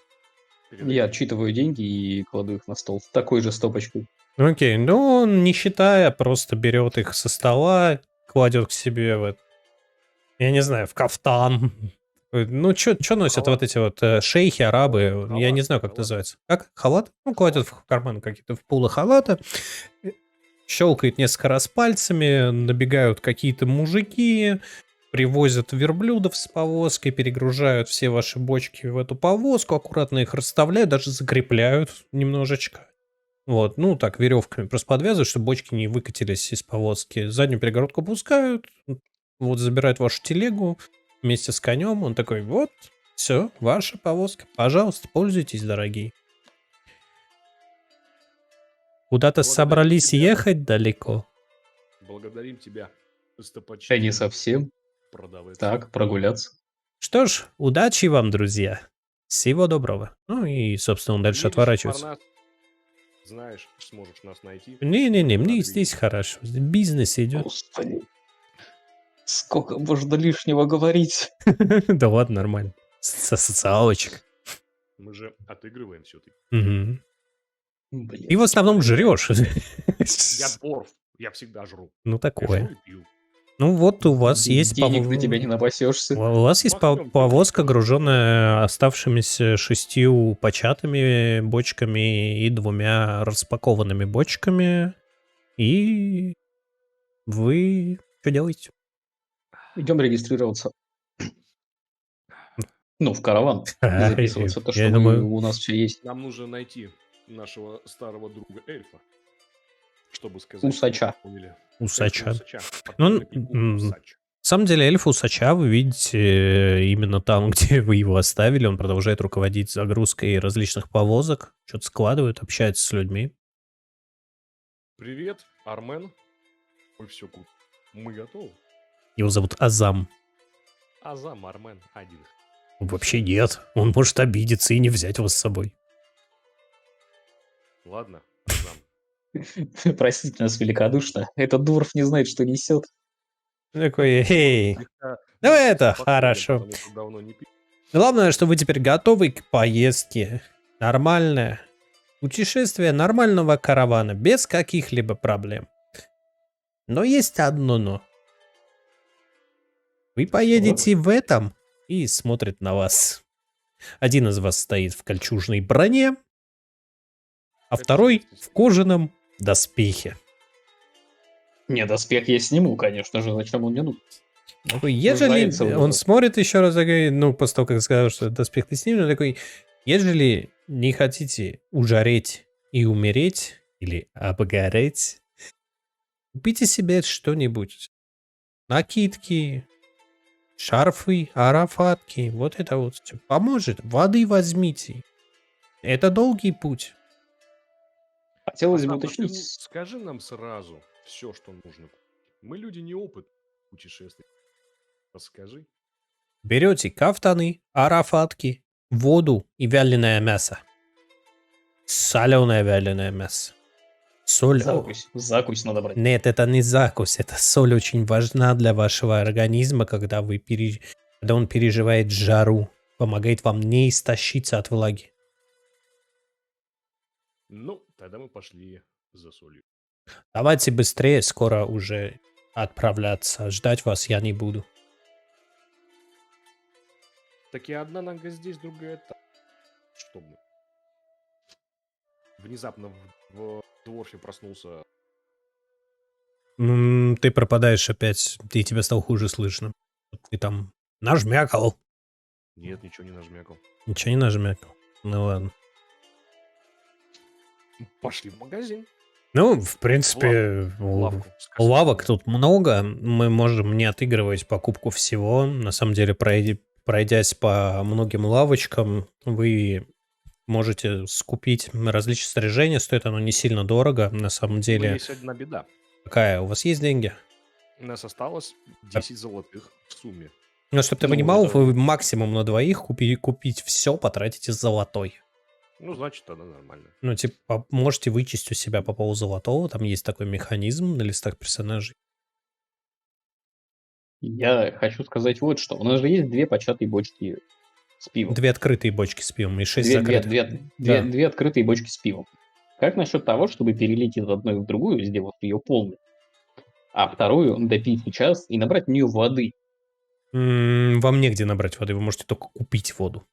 Передай. Я отчитываю деньги и кладу их на стол. Такой же стопочкой. Окей, ну он, не считая, просто берет их со стола, кладет к себе я не знаю, в кафтан. Ну, что носят Халат. вот эти вот шейхи, арабы, я Халат, не знаю, как халат. называется. Как? Халат? Ну, кладет в карман какие-то в полы халата, щелкает несколько раз пальцами, набегают какие-то мужики, привозят верблюдов с повозкой, перегружают все ваши бочки в эту повозку, аккуратно их расставляют, даже закрепляют немножечко. Вот, ну так, веревками просто подвязывают, чтобы бочки не выкатились из повозки. Заднюю перегородку пускают, вот забирают вашу телегу вместе с конем. Он такой, вот, все, ваша повозка, пожалуйста, пользуйтесь, дорогие. Куда-то Благодарю собрались тебя. ехать далеко. Благодарим тебя, Да не достопочтенный совсем. продавец. Так, прогуляться. Что ж, удачи вам, друзья. Всего доброго. Ну и, собственно, он дальше Едешь в отворачивается. Парнас, знаешь, сможешь нас найти. Не-не-не, мне Надо здесь видеть. хорошо. Бизнес идет. Господи. Сколько можно лишнего говорить? Да ладно, нормально. Социалочек. Мы же отыгрываем все-таки. Мгм. Блин. Ты в основном жрешь. Я дворф, я всегда жру. Ну, Я жру такое. и пью. Ну, вот у вас есть Денег на тебя не напасешься. У вас есть Махнем повозка, пивом. груженная оставшимися 6 початыми бочками и 2 распакованными бочками. И вы что делаете? Идем регистрироваться. Ну, в караван. И Я записываться, то, что мы, думаю, у нас все есть. Нам нужно найти нашего старого друга эльфа, чтобы сказать, что мы Усача. поняли. усача. Эльфа-усача. Ну, Подпольный на усач. самом деле, эльфа усача вы видите именно там, где вы его оставили. Он продолжает руководить загрузкой различных повозок, что-то складывает, общается с людьми. Привет, Армен. Мы все купим. Мы готовы. Его зовут Азам. Азам Армен один. Вообще нет, он может обидеться и не взять вас с собой. Ладно, Азам. Простите нас великодушно. Этот дворф не знает, что несет. Такой, эй, Слегка ну это спокойно, хорошо. потому что давно не пил. Главное, что вы теперь готовы к поездке. Нормальное путешествие нормального каравана, без каких-либо проблем. Но есть одно но. Вы поедете в этом и смотрит на вас. Один из вас стоит в кольчужной броне, а Это второй естественно. в кожаном доспехе. Не, доспех я сниму, конечно же. Зачем он мне нужен? Такой, ежели Нуждается в он этом. смотрит еще раз, такой, ну, после того, как сказал, что доспех ты снимешь, он такой, ежели не хотите ужареть и умереть, или обгореть, купите себе что-нибудь. Накидки, шарфы, арафатки, вот это вот всё. Поможет. Воды возьмите. Это долгий путь. Хотелось бы Азам, а ты уточнить. скажи нам сразу все, что нужно купить. Мы люди не опыт путешествий. Расскажи. Берете кафтаны, арафатки, воду и вяленое мясо. Соленое вяленое мясо. Соль. Закусь надо брать. Нет, это не закусь. Это соль очень важна для вашего организма, когда когда он переживает жару. Помогает вам не истощиться от влаги. Ну, тогда мы пошли за солью. Давайте быстрее, скоро уже отправляться. Ждать вас я не буду. Так и одна нога здесь, другая там. Что мы? Внезапно в дворфе проснулся. Ты пропадаешь опять, и тебя стало хуже слышно. Ты там нажмякал. Нет, ничего не нажмякал. Ничего не нажмякал. Ну ладно. Пошли в магазин. Ну, в принципе, Лавку. лавок тут много. Мы можем не отыгрывать покупку всего. На самом деле, пройдясь по многим лавочкам, вы можете скупить различные снаряжения. Стоит оно не сильно дорого. На самом Но деле, есть одна беда. какая? У вас есть деньги? У нас осталось 10 золотых в сумме. Ну, чтобы ты Ну, понимал, это- вы максимум на двоих купить все потратите золотой. Ну, значит, тогда нормально. Ну, типа, можете вычесть у себя по полу золотого. Там есть такой механизм на листах персонажей. Я хочу сказать вот что. У нас же есть 2 початые бочки с пивом. 2 открытые бочки с пивом и 6 Две закрытых. Да. две открытые бочки с пивом. Как насчет того, чтобы перелить из одной в другую, сделав ее полной, а вторую допить сейчас и набрать в нее воды? Вам негде набрать воды, вы можете только купить воду.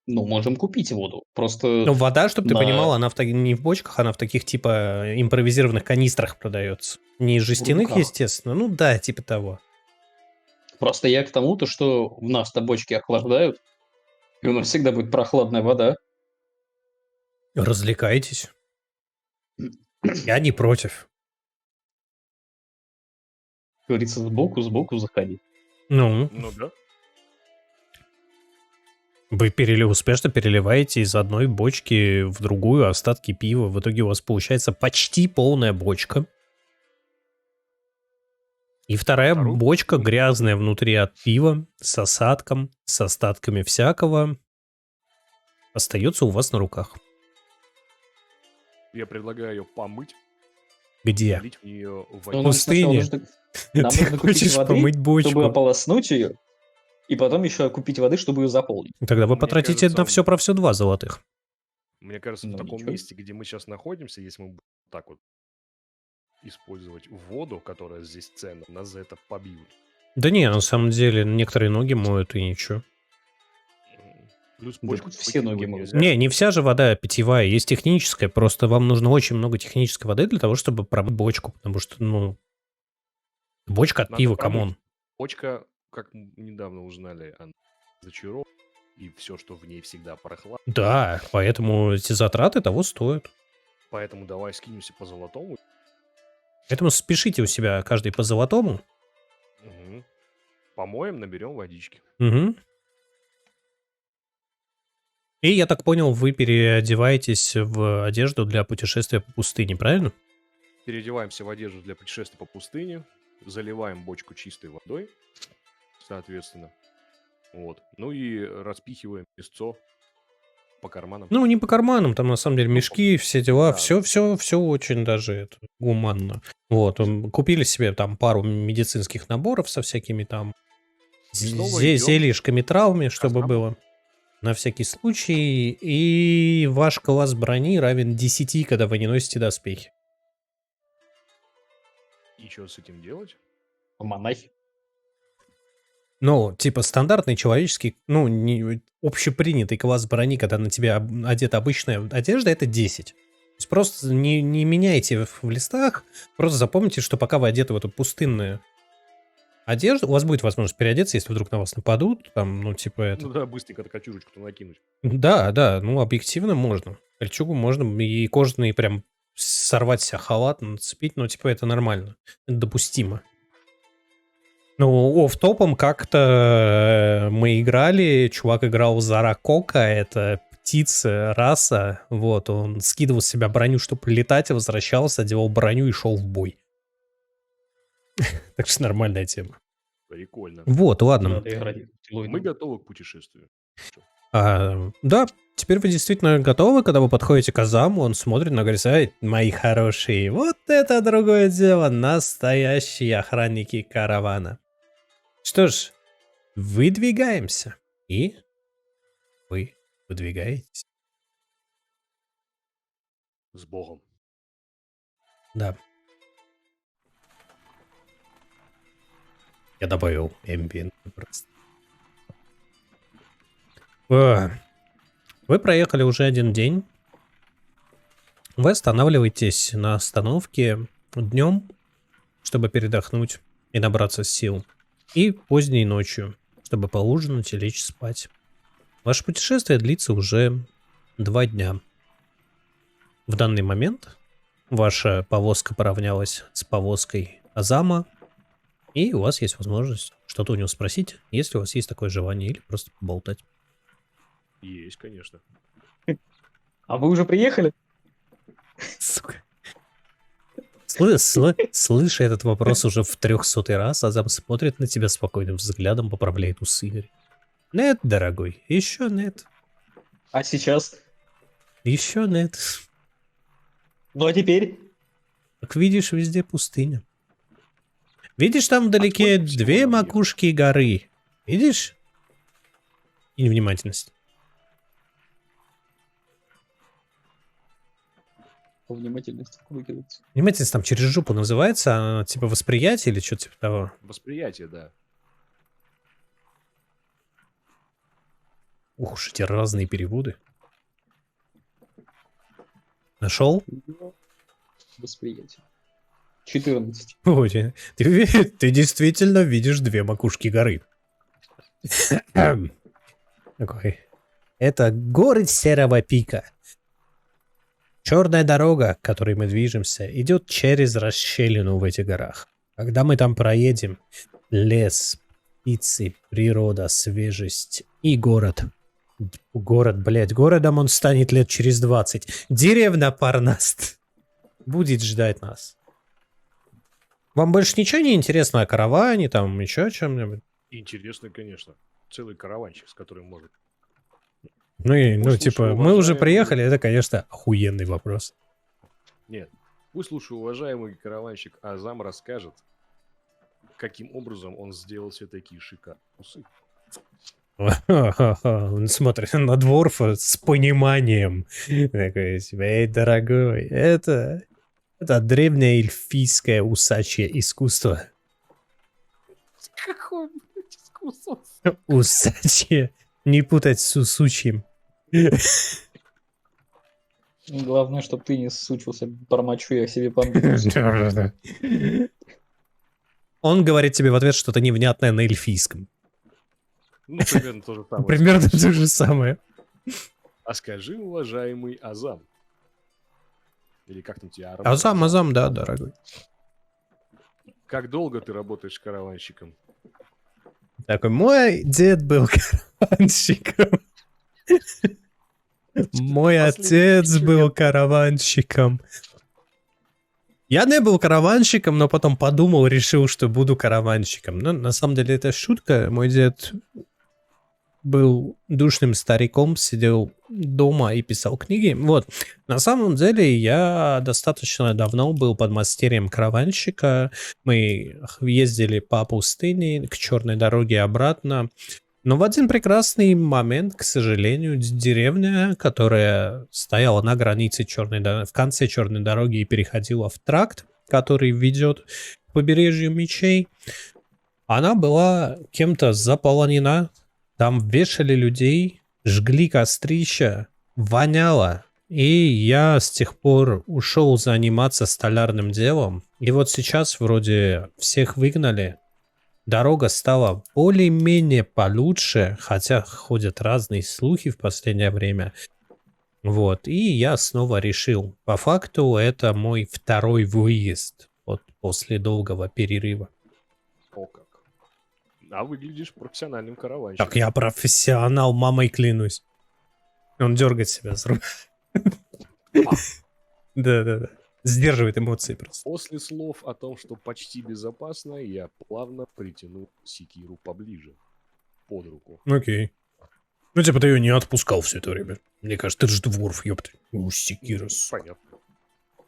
Ну, можем купить воду. Просто Но вода, чтобы ты на- понимал, она не в бочках, она в таких типа импровизированных канистрах продается. Не из жестяных, руках. естественно. Ну да, типа того. Просто я к тому-то, что в нас-то бочки охлаждают, и у нас всегда будет прохладная вода. Развлекайтесь. Я не против. Как говорится, сбоку заходи. Ну, Ну да. вы успешно переливаете из одной бочки в другую остатки пива. В итоге у вас получается почти полная бочка. И вторая Вторую бочка бочку. грязная внутри от пива, с осадком, с остатками всякого, остается у вас на руках. Я предлагаю ее помыть, Где? влить в нее Но воду. нам сначала пустыне. нужно- нам Ты нужно купить хочешь воды, помыть бочку? чтобы ополоснуть ее, и потом еще купить воды, чтобы ее заполнить. Тогда вы Мне потратите кажется, на все про все 2 золотых. Мне кажется, в Ну, таком ничего. месте, где мы сейчас находимся, если мы будем так вот использовать воду, которая здесь ценна, нас за это побьют. Да не, на самом деле, некоторые ноги моют и ничего. Плюс Да бочку тут все ноги выкидывать моют. нельзя. Не вся же вода питьевая, есть техническая, просто вам нужно очень много технической воды для того, чтобы промыть бочку, потому что, ну, бочка от Надо пива, промыть. камон. Бочка как недавно узнали, она зачарована, и все, что в ней всегда прохладно. Да, поэтому эти затраты того стоят. Поэтому давай скинемся по золотому. Поэтому спешите у себя каждый по золотому. Мгм. Помоем, наберем водички. Мгм. И я так понял, вы переодеваетесь в одежду для путешествия по пустыне, правильно? Переодеваемся в одежду для путешествия по пустыне, заливаем бочку чистой водой, соответственно. Вот. Ну и распихиваем песцо по карманам. Ну, не по карманам, там на самом деле мешки, все дела, да. все очень даже это, гуманно. Вот, купили себе там пару медицинских наборов со всякими там снова идем зельишками, травами, чтобы Казаму. было. На всякий случай. И ваш класс брони равен 10, когда вы не носите доспехи. И что с этим делать? Монахи. Ну, типа стандартный человеческий, ну, не, общепринятый класс брони, когда на тебя одета обычная одежда, это 10. То есть просто не меняйте в листах, просто запомните, что пока вы одеты в эту пустынную одежду, у вас будет возможность переодеться, если вдруг на вас нападут, там, ну, типа это. Ну да, быстренько кочурочку-то накинуть. Да, ну, объективно можно. Кольчугу можно и кожаный прям сорвать себя халат, нацепить, но, типа, это нормально, это допустимо. Ну, офф-топом как-то мы играли, чувак играл за Ракока, это птица, раса, вот, он скидывал с себя броню, чтобы летать, возвращался, одевал броню и шел в бой. Так что нормальная тема. Прикольно. Вот, ладно. Надо играть. Мы готовы к путешествию. Да, теперь вы действительно готовы, когда вы подходите к Азаму, он смотрит на говорит: «Эй, мои хорошие, вот это другое дело, настоящие охранники каравана». Что ж, выдвигаемся. И вы выдвигаетесь. С Богом. Да. Я добавил ambient просто. Вы проехали уже один день. Вы останавливаетесь на остановке днем, чтобы передохнуть и набраться сил. И поздней ночью, чтобы поужинать и лечь спать. Ваше путешествие длится уже 2 дня. В данный момент ваша повозка поравнялась с повозкой Азама, и у вас есть возможность что-то у него спросить, если у вас есть такое желание, или просто поболтать. Есть, конечно. А вы уже приехали? Сука. Слыша этот вопрос уже в 300-й раз, Азам смотрит на тебя спокойным взглядом, поправляет усы. Нет, дорогой, еще нет. А сейчас? Еще нет. Ну а теперь? Как видишь, везде пустыня. Видишь, там вдалеке сколько всего 2 нам макушки горы. Видишь? И невнимательность. Внимательность выкидывается. Внимательность там через жопу называется, она типа восприятие или что-то типа того. Восприятие, да. Ух уж эти разные переводы. Нашел? Восприятие. 14. Ой, ты действительно видишь 2 макушки горы. Такой. Это горы Серого Пика. Черная дорога, которой мы движемся, идет через расщелину в этих горах. Когда мы там проедем, лес, птицы, природа, свежесть и город. Город, блядь, городом он станет лет через 20. Деревня Парнаст будет ждать нас. Вам больше ничего не интересно о караване, там, еще о чем-нибудь? Интересно, конечно. Целый караванчик, с которым можно. Ну, и, ну, Слушай, типа, мы уже уважаемый- приехали, это, конечно, охуенный вопрос. Нет. Выслушай, уважаемый караванщик, Азам расскажет, каким образом он сделал себе такие шикарные усы. Он смотрит на Дворфа с пониманием. Такой себе: эй, дорогой, это древнее эльфийское усачье искусство. Какое, блядь, искусство? Усачье. Не путать с усучьим. Главное, чтобы ты не сучился, бормочу я себе под нос. Он говорит тебе в ответ что-то невнятное на эльфийском. Ну, примерно то же самое. Примерно то же самое. А скажи, уважаемый Азам. Или как там тебя? Азам, да, дорогой. Как долго ты работаешь караванщиком? Такой, мой дед был караванщиком. Мой отец был караванщиком. Я не был караванщиком, но потом подумал, решил, что буду караванщиком. Но на самом деле это шутка. Мой дед был душным стариком, сидел дома и писал книги. Вот. На самом деле я достаточно давно был подмастерьем караванщика. Мы ездили по пустыне к Черной дороге обратно. Но в один прекрасный момент, к сожалению, деревня, которая стояла на границе в конце Черной дороги и переходила в тракт, который ведет к побережью мечей, она была кем-то заполонена. Там вешали людей, жгли кострища, воняло. И я с тех пор ушел заниматься столярным делом. И вот сейчас вроде всех выгнали. Дорога стала более-менее получше, хотя ходят разные слухи в последнее время. Вот, и я снова решил. По факту это мой второй выезд вот после долгого перерыва. О как. А выглядишь профессиональным караванщиком. Так я профессионал, мамой клянусь. Он дергает себя с рук. Да. Сдерживает эмоции просто. После слов о том, что почти безопасно, я плавно притянул секиру поближе. Под руку. Окей. Ну, типа, ты ее не отпускал все это время. Мне кажется, ты же дворф, ёпта. Секира. Понятно.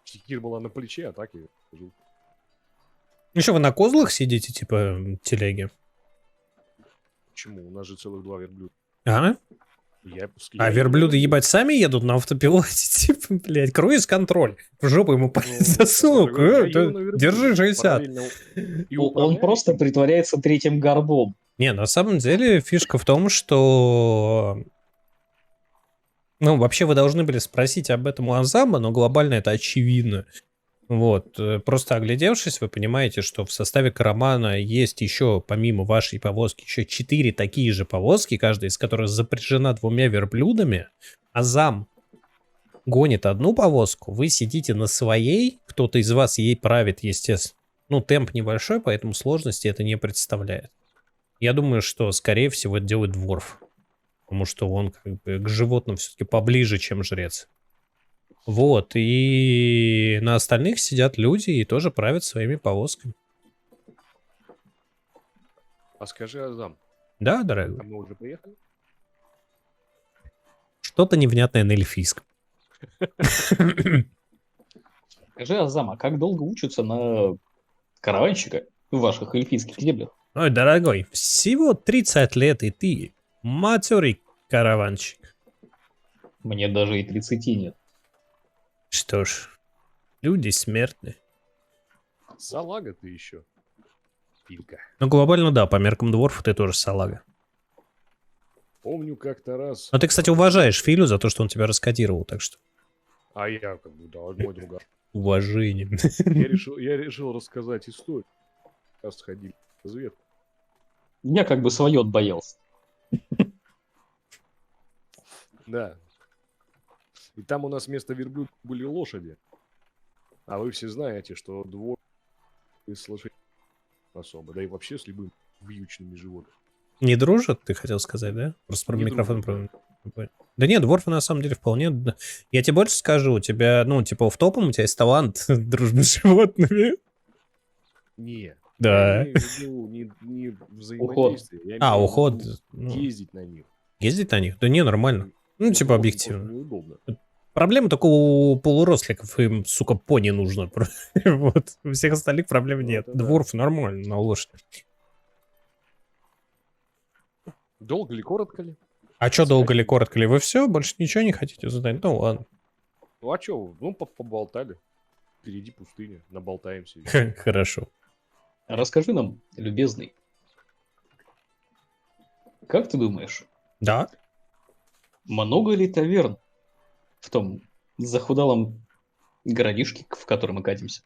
Секира была на плече, а так и... Ну что, вы на козлах сидите, типа, телеги? Почему? У нас же целых 2 верблюда. А? А верблюды, ебать, сами едут на автопилоте? Типа, блядь, круиз-контроль. В жопу ему палец засунул. Держи 60. Он просто притворяется третьим горбом. Не, на самом деле фишка в том, что... Ну, вообще вы должны были спросить об этом у Азама, но глобально это очевидно. Вот, просто оглядевшись, вы понимаете, что в составе каравана есть еще, помимо вашей повозки, еще 4 такие же повозки, каждая из которых запряжена 2 верблюдами. Азам гонит одну повозку, вы сидите на своей, кто-то из вас ей правит, естественно. Ну, темп небольшой, поэтому сложности это не представляет. Я думаю, что, скорее всего, это делает дворф. Потому что он как бы к животным все-таки поближе, чем жрец. Вот, и на остальных сидят люди и тоже правят своими повозками. А скажи, Азам. Да, дорогой? А мы уже приехали? Что-то невнятное на эльфийском. Скажи, Азам, а как долго учатся на караванщика в ваших эльфийских землях? Ой, дорогой, всего 30 лет, и ты матерый караванщик. Мне даже и 30 нет. Что ж, люди смертны. Салага ты еще. Пилька. Ну, глобально, да, по меркам дворфа ты тоже салага. Помню как-то раз... Но ты, кстати, уважаешь Филю за то, что он тебя раскодировал, так что... А я как бы, да, мой другар. Уважение. Я решил рассказать историю. Раз сходили в разведку. Я как бы свое отбоялся. Да. И там у нас вместо верблюдов были лошади. А вы все знаете, что двор с лошадьми особо. Да и вообще с любым вьючными животными. Не дружат, ты хотел сказать, да? Просто про Не микрофон. дружат, Да нет, дворфы на самом деле вполне... Я тебе больше скажу, у тебя, ну, типа, в топом у тебя есть талант дружбы с животными. Не. Да. Я имею в виду не взаимодействие. Я имею в виду уход. Ну, ездить на них. ездить на них? Да не, нормально. Ну, типа, просто объективно. неудобно. Проблема только у полуросликов, им, сука, пони нужно. Вот. У всех остальных проблем нет. это да. Дворф нормально на лошади. Долго ли, коротко ли? А что долго ли, коротко ли? Вы все? Больше ничего не хотите задать? Ну, ладно. Ну а что? Ну, поболтали. Впереди пустыня. Наболтаемся. Хорошо. Расскажи нам, любезный, как ты думаешь, Да? много ли таверн в том захудалом городишке, в который мы катимся?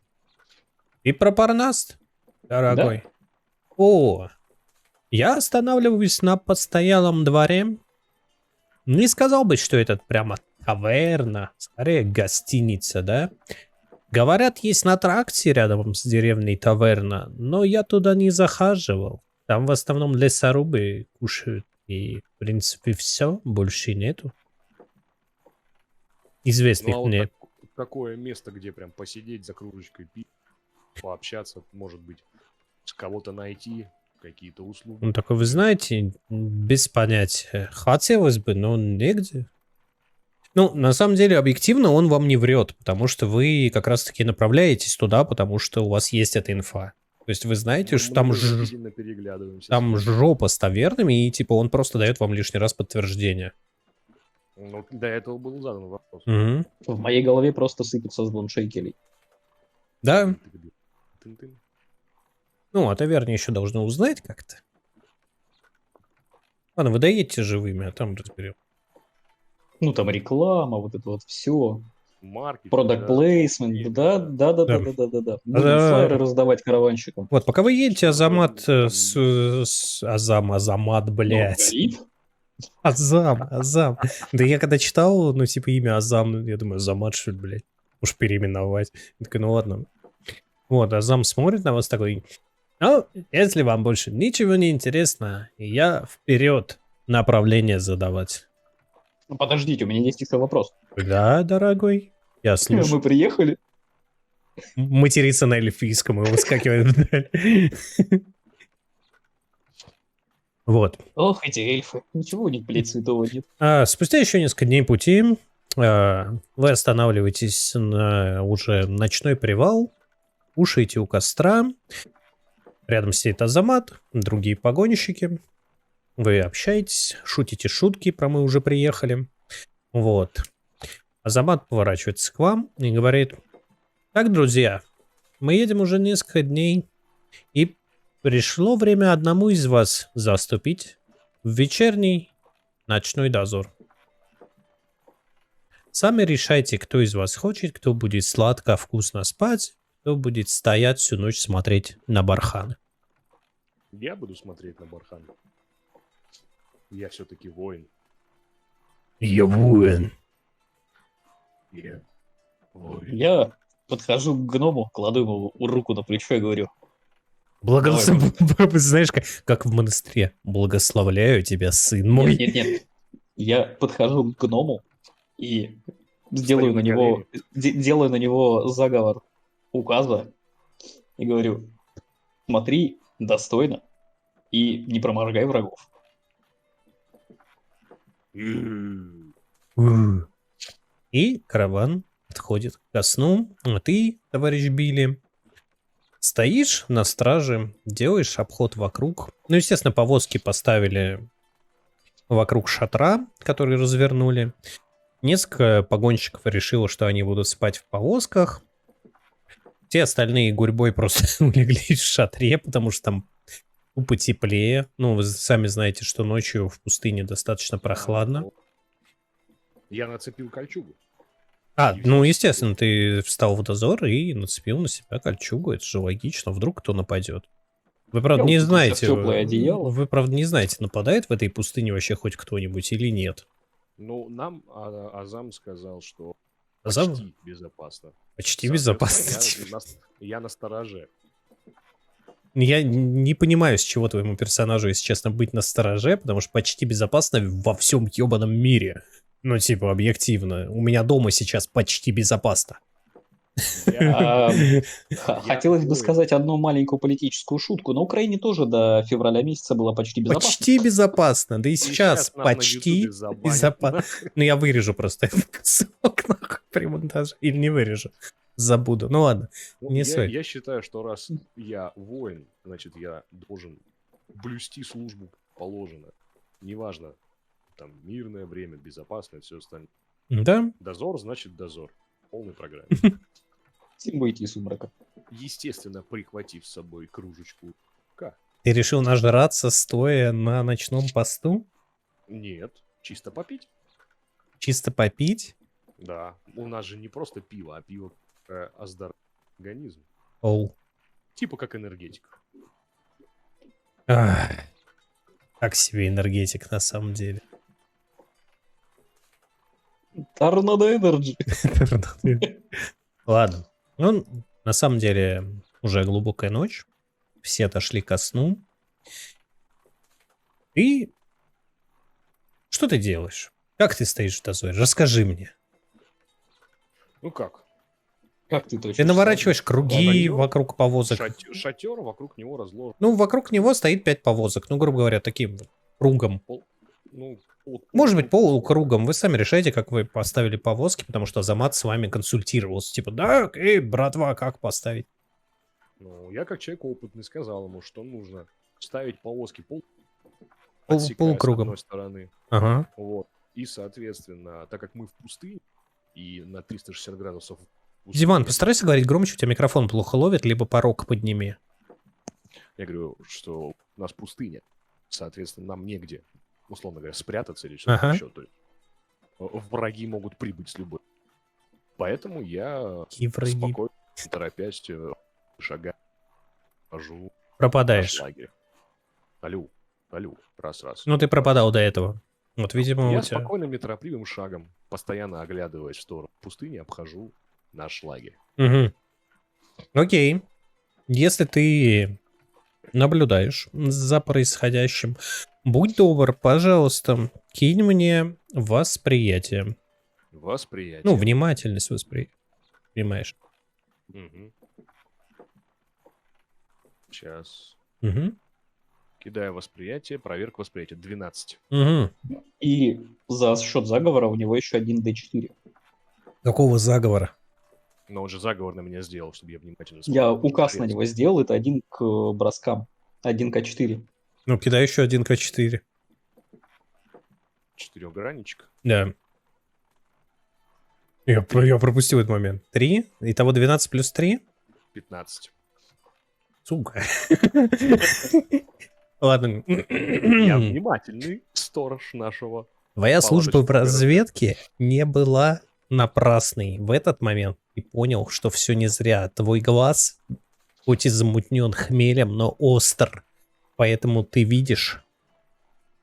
И про Парнаст, дорогой. О, я останавливаюсь на постоялом дворе. Не сказал бы, что это прямо таверна, скорее гостиница, да? Говорят, есть на тракте рядом с деревней таверна, но я туда не захаживал. Там в основном лесорубы кушают, и, в принципе, все, больше нету. Известных Ну, а вот мне. такое место, где прям посидеть за кружечкой пить, пообщаться, может быть, с кого-то найти, какие-то услуги. Ну, такой, вы знаете, без понятия. Хотелось бы, но негде. Ну, на самом деле, объективно он вам не врет, потому что вы как раз-таки направляетесь туда, потому что у вас есть эта инфа. То есть вы знаете, что там, Мы уже сильно переглядываемся. там жопа с тавернами, и типа он просто дает вам лишний раз подтверждение. Ну, до этого был задан вопрос. Мгм. В моей голове просто сыпется звон шейкелей. Да, Тын-тын. ну, о таверне еще должны узнать как-то. Ладно, вы доедете живыми, а там разберем. Ну, там реклама, вот это вот все. Маркетинг, Продакт да. плейсмент, Есть, да, да. да, да, Да. да, да, да, да. Да. Будем флайеры раздавать караванщикам. Вот, пока вы едете, Что Азамат, там- Азамат, Ну, блядь. Галип? Азам. Да я когда читал, ну, типа, имя Азам, я думаю, Азамат, что ли, блядь. Уж переименовать. Я такой, ну ладно. Вот, Азам смотрит на вас такой, ну, если вам больше ничего не интересно, я вперед направление задавать. Ну, подождите, у меня есть еще вопрос. Да, дорогой, я слушаю. Мы приехали. Материться на эльфийском и выскакивает вдаль. Вот. Ох, эти эльфы. Ничего у них, блядь, святого нет. Спустя еще несколько дней пути вы останавливаетесь на уже ночной привал, кушаете у костра, рядом сидит Азамат, другие погонщики, вы общаетесь, шутите шутки про «мы уже приехали». Вот. Азамат поворачивается к вам и говорит: так, друзья, мы едем уже несколько дней, и пришло время одному из вас заступить в вечерний ночной дозор. Сами решайте, кто из вас хочет, кто будет сладко, вкусно спать, кто будет стоять всю ночь смотреть на барханы. Я буду смотреть на бархан. Я все-таки воин. Я воин. Я воин. Я подхожу к гному, кладу ему руку на плечо и говорю: Знаешь, как в монастыре. Благословляю тебя, сын мой. нет. Я подхожу к гному и Встаю на делаю на него заговор указа и говорю: смотри достойно и не проморгай врагов. И караван отходит ко сну. А ты, товарищ Билли, стоишь на страже, делаешь обход вокруг. Ну, естественно, повозки поставили вокруг шатра, который развернули. Несколько погонщиков решило, что они будут спать в повозках. Те остальные гурьбой просто улеглись в шатре, потому что там тупо теплее. Ну, вы сами знаете, что ночью в пустыне достаточно прохладно. Я нацепил кольчугу. Ну, естественно, ты встал в дозор и нацепил на себя кольчугу. Это же логично. Вдруг кто нападет. Вы, правда, Я не укутался в знаете, тёплое одеяло. вы, правда, не знаете, нападает в этой пустыне вообще хоть кто-нибудь или нет. Ну, нам Азам сказал, что Азам? почти безопасно. Почти безопасно. Соответственно, Я на стороже. Я не понимаю, с чего твоему персонажу, если честно, быть настороже, потому что почти безопасно во всем ебаном мире. Ну, типа, объективно. У меня дома сейчас почти безопасно. Хотелось бы сказать одну маленькую политическую шутку. На Украине тоже до февраля месяца было почти безопасно. Почти безопасно. Да и сейчас нас на почти Ютубе забанят, безопасно. Ну, я вырежу просто этот кусок, нахуй, при монтаже. Или не вырежу. Забуду. Ну, ладно. Ну, Не суть. я считаю, что раз я воин, значит, я должен блюсти службу положено. Неважно, там, мирное время, безопасное, все остальное. Да? Дозор, значит, дозор. Полной программе. Всем выйти из сумрака. Естественно, прихватив с собой кружечку. Ты решил нажраться, стоя на ночном посту? Нет, чисто попить. Чисто попить? Да, у нас же не просто пиво, а пиво оздоровит организм. Оу. Типа как энергетик. Ах, так себе энергетик на самом деле. Торнадо Энерджи. Ладно. Ну, на самом деле, уже глубокая ночь. Все отошли ко сну. И что ты делаешь? Как ты стоишь в дозоре? Расскажи мне. Ну как? Как ты точно? Ты наворачиваешь круги Шатер? вокруг повозок. Шатер, вокруг него разложен. Ну, вокруг него стоит 5 повозок. Ну, грубо говоря, таким вот кругом. Ну, Может быть, полукругом. Вы сами решаете, как вы поставили повозки, потому что Азамат с вами консультировался. Типа, да, братва, как поставить? Ну, я как человек опытный сказал ему, что нужно ставить повозки Полукругом. с одной стороны. Ага. Вот. И, соответственно, так как мы в пустыне, и на 360 градусов... в пустыне, Диман, постарайся говорить громче, у тебя микрофон плохо ловит, либо порог подними. Я говорю, что у нас пустыня. Соответственно, нам негде, условно говоря, спрятаться или что-то Ага. еще. То есть, враги могут прибыть с любой. Поэтому я И враги. спокойно, не торопясь, шагаю, хожу в наш Пропадаешь. лагерь. Алло, раз. Ну, ты пропадал до этого. Вот, видимо, Я у тебя... спокойным, неторопливым шагом, постоянно оглядываясь в сторону пустыни, обхожу наш лагерь. Угу. Окей. Если ты наблюдаешь за происходящим, будь добр, пожалуйста, кинь мне восприятие. Восприятие. Ну, внимательность восприятия. Понимаешь? Мгм. Сейчас. Угу. Кидаю восприятие, проверка восприятия. 12. Угу. И за счет заговора у него еще один D4. Какого заговора? Но он же заговор на меня сделал, чтобы я внимательно Я смотрел. указ на него сделал, это 1 к броскам. 1К4. Ну, кидай еще один К4. Четырехгранничек. Да. Я пропустил этот момент. 3. Итого 12 плюс 3. 15. Сука. Ладно. Я внимательный сторож нашего. Твоя служба в палаточного разведке не была напрасной. В этот момент ты понял, что все не зря. Твой глаз, хоть и замутнен хмелем, но остр. Поэтому ты видишь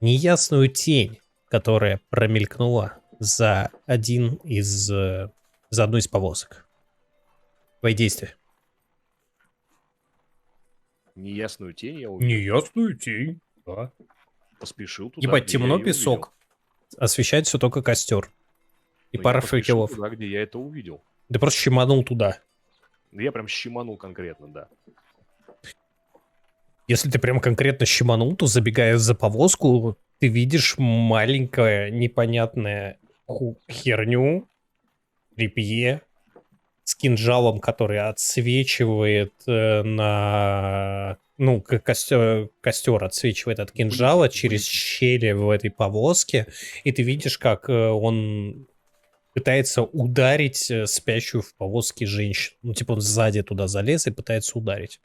неясную тень, которая промелькнула за одну из повозок. Твои действия. Неясную тень я увидел. Неясную тень, да. Поспешил туда, Ебать, где я темно, её песок. Освещает все только костер. И увидел. Но пара я поспешил факелов. туда, где я это увидел. Ты просто щеманул туда. Я прям щеманул конкретно, да. Если ты прям конкретно щеманул, то забегая за повозку, ты видишь маленькое непонятное херню, репье с кинжалом, который отсвечивает на... Ну, костер отсвечивает от кинжала Блин, через блин. щели в этой повозке, и ты видишь, как он пытается ударить спящую в повозке женщину. Ну, типа он сзади туда залез и пытается ударить.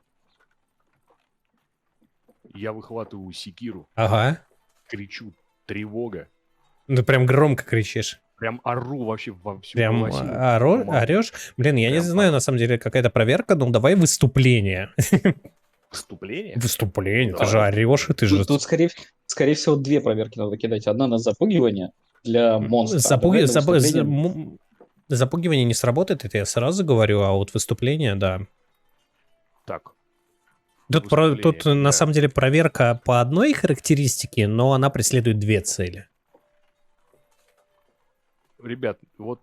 Я выхватываю секиру, Ага. кричу «Тревога!». Ну, прям громко кричишь. Прям ору вообще во всю Прям голосину, как могу. орешь? Блин, я не Прям знаю, на самом деле, какая-то проверка, но давай выступление. Вступление? Выступление, Ну, ты же давай. орешь, и ты же... Тут, скорее всего, 2 проверки надо кидать. Одна на запугивание для монстра. а другая на выступление. Запугивание не сработает, это я сразу говорю, а вот выступление, да. Так, Тут Выступление, на да. самом деле проверка по одной характеристике, но она преследует 2 цели. ребят, вот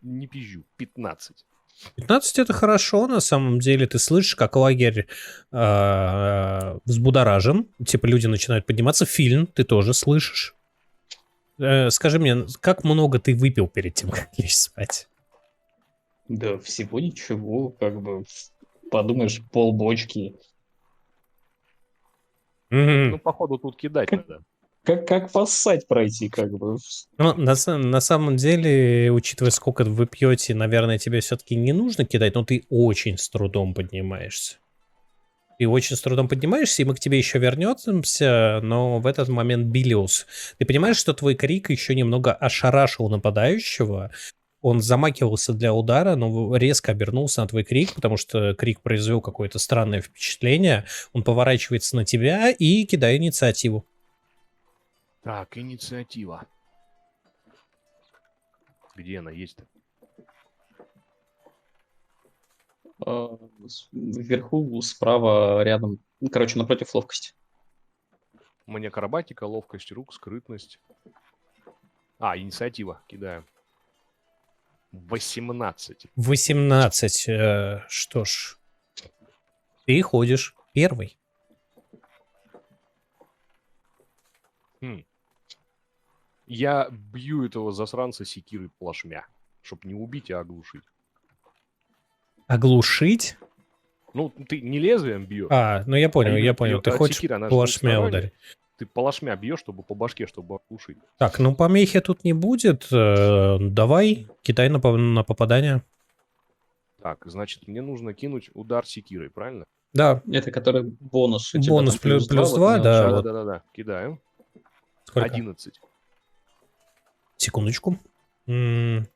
не пизжу, 15. 15 это хорошо, на самом деле. Ты слышишь, как лагерь взбудоражен. Типа люди начинают подниматься. Фильм ты тоже слышишь. Скажи мне, как много ты выпил перед тем, как лечь спать? Да всего ничего, как бы, подумаешь, полбочки. Ну, походу, тут кидать надо. Как поссать пройти, как бы. Ну, на самом деле, учитывая, сколько вы пьете, наверное, тебе все-таки не нужно кидать, но ты очень с трудом поднимаешься. Ты очень с трудом поднимаешься, и мы к тебе еще вернемся, но в этот момент Билиус. Ты понимаешь, что твой крик еще немного ошарашил нападающего, он замахивался для удара, но резко обернулся на твой крик, потому что крик произвел какое-то странное впечатление. Он поворачивается на тебя и кидает инициативу. Так, инициатива. Где она есть-то? Вверху, справа, рядом. Ну, короче, напротив ловкости. У меня акробатика, ловкость рук, скрытность. А, инициатива. Кидаю. 18. 18. Что ж, ты ходишь первый. Я бью этого засранца секирой плашмя, чтобы не убить, а оглушить. Оглушить? Ну, ты не лезвием бьешь. А, ну я понял, именно я понял. бьё- Ты хочешь секира, она же плашмя двухсторонняя. ударить. Ты плашмя бьешь, чтобы по башке, чтобы оглушить. Так, ну помехи тут не будет. Давай, кидай на попадание. Так, значит, мне нужно кинуть удар секирой, правильно? Да, Это который бонус. У тебя бонус там плюс вот 2, это да. мелочь. вот. Да-да-да. Кидаю. Сколько? 11. Секундочку. Мгм.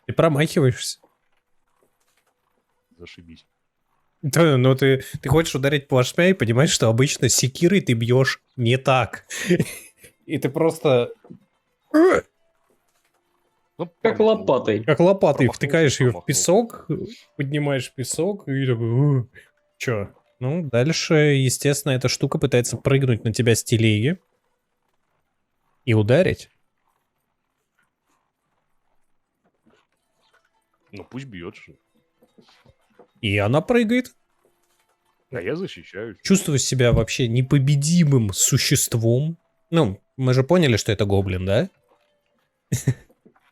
Ты промахиваешься. Зашибись. Да, но ты хочешь ударить плашмя и понимаешь, что обычно секирой ты бьешь не так. И ты просто Ну, Как промахнул. лопатой. как лопатой Промахнулся, втыкаешь ее в промахнулся. песок, поднимаешь песок и такой... Чё? Ну, дальше, естественно, эта штука пытается прыгнуть на тебя с телеги и ударить. Ну, пусть бьет же. И она прыгает. А я защищаюсь. Чувствую себя вообще непобедимым существом. Ну, мы же поняли, что это гоблин, да?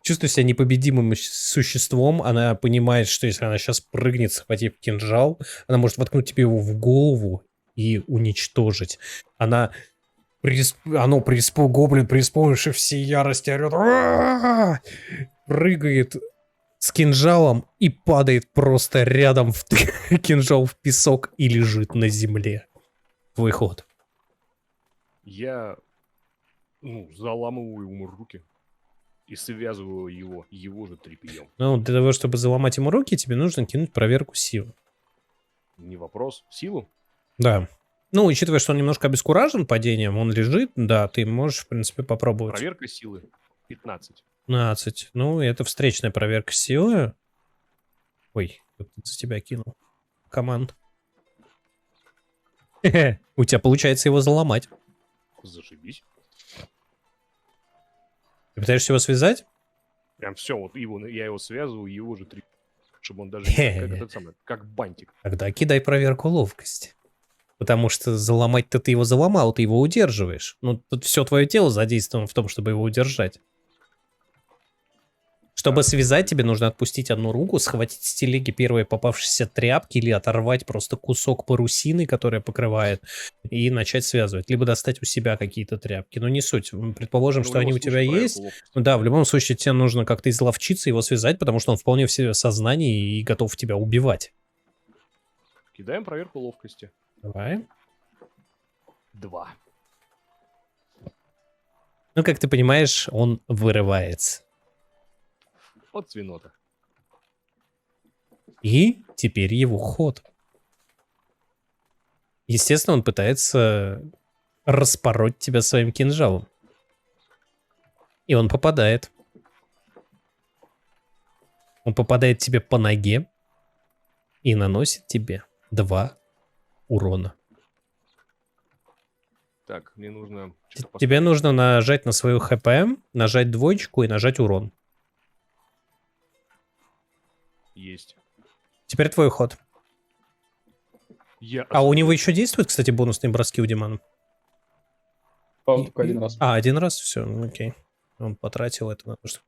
Чувствую себя непобедимым существом. Она понимает, что если она сейчас прыгнет, схватив кинжал, она может воткнуть тебе его в голову и уничтожить. Гоблин, преисполнивший всей ярости, орет, «А-а-а!», прыгает с кинжалом и падает просто рядом в кинжал в песок и лежит на земле. Твой ход. Я, заламываю ему руки и связываю его же тряпьем. Ну, для того, чтобы заломать ему руки, тебе нужно кинуть проверку силы. Не вопрос. Силу? Да. Ну, учитывая, что он немножко обескуражен падением, он лежит, да, ты можешь, в принципе, попробовать. Проверка силы. 15. 15. Ну, это встречная проверка силы. Ой, кто-то за тебя кинул. Команд. У тебя получается его заломать. Зашибись. Ты пытаешься его связать? Прям все, вот я его связываю, его же тряпьем. Чтобы он даже не как бантик. Тогда кидай проверку ловкости. Потому что заломать-то ты его заломал, ты его удерживаешь. Ну, тут все твое тело задействовано в том, чтобы его удержать. Чтобы связать, тебе нужно отпустить одну руку, схватить с телеги первые попавшиеся тряпки или оторвать просто кусок парусины, которая покрывает, и начать связывать. Либо достать у себя какие-то тряпки. Но не суть. Предположим, что они у тебя есть. Да, в любом случае тебе нужно как-то изловчиться, его связать, потому что он вполне в себе сознании и готов тебя убивать. Кидаем проверку ловкости. Давай. 2. Ну, как ты понимаешь, он вырывается. От свинота. И теперь его ход. Естественно, он пытается распороть тебя своим кинжалом. И он попадает. Он попадает тебе по ноге и наносит тебе 2 урона. Так, мне нужно... Тебе нужно нажать на свою ХП, нажать двоечку и нажать урон. Есть. Теперь твой ход. А у него еще действуют, кстати, бонусные броски у Димана? По-моему, только один раз. А, один раз? Все, окей. Он потратил это на то, что...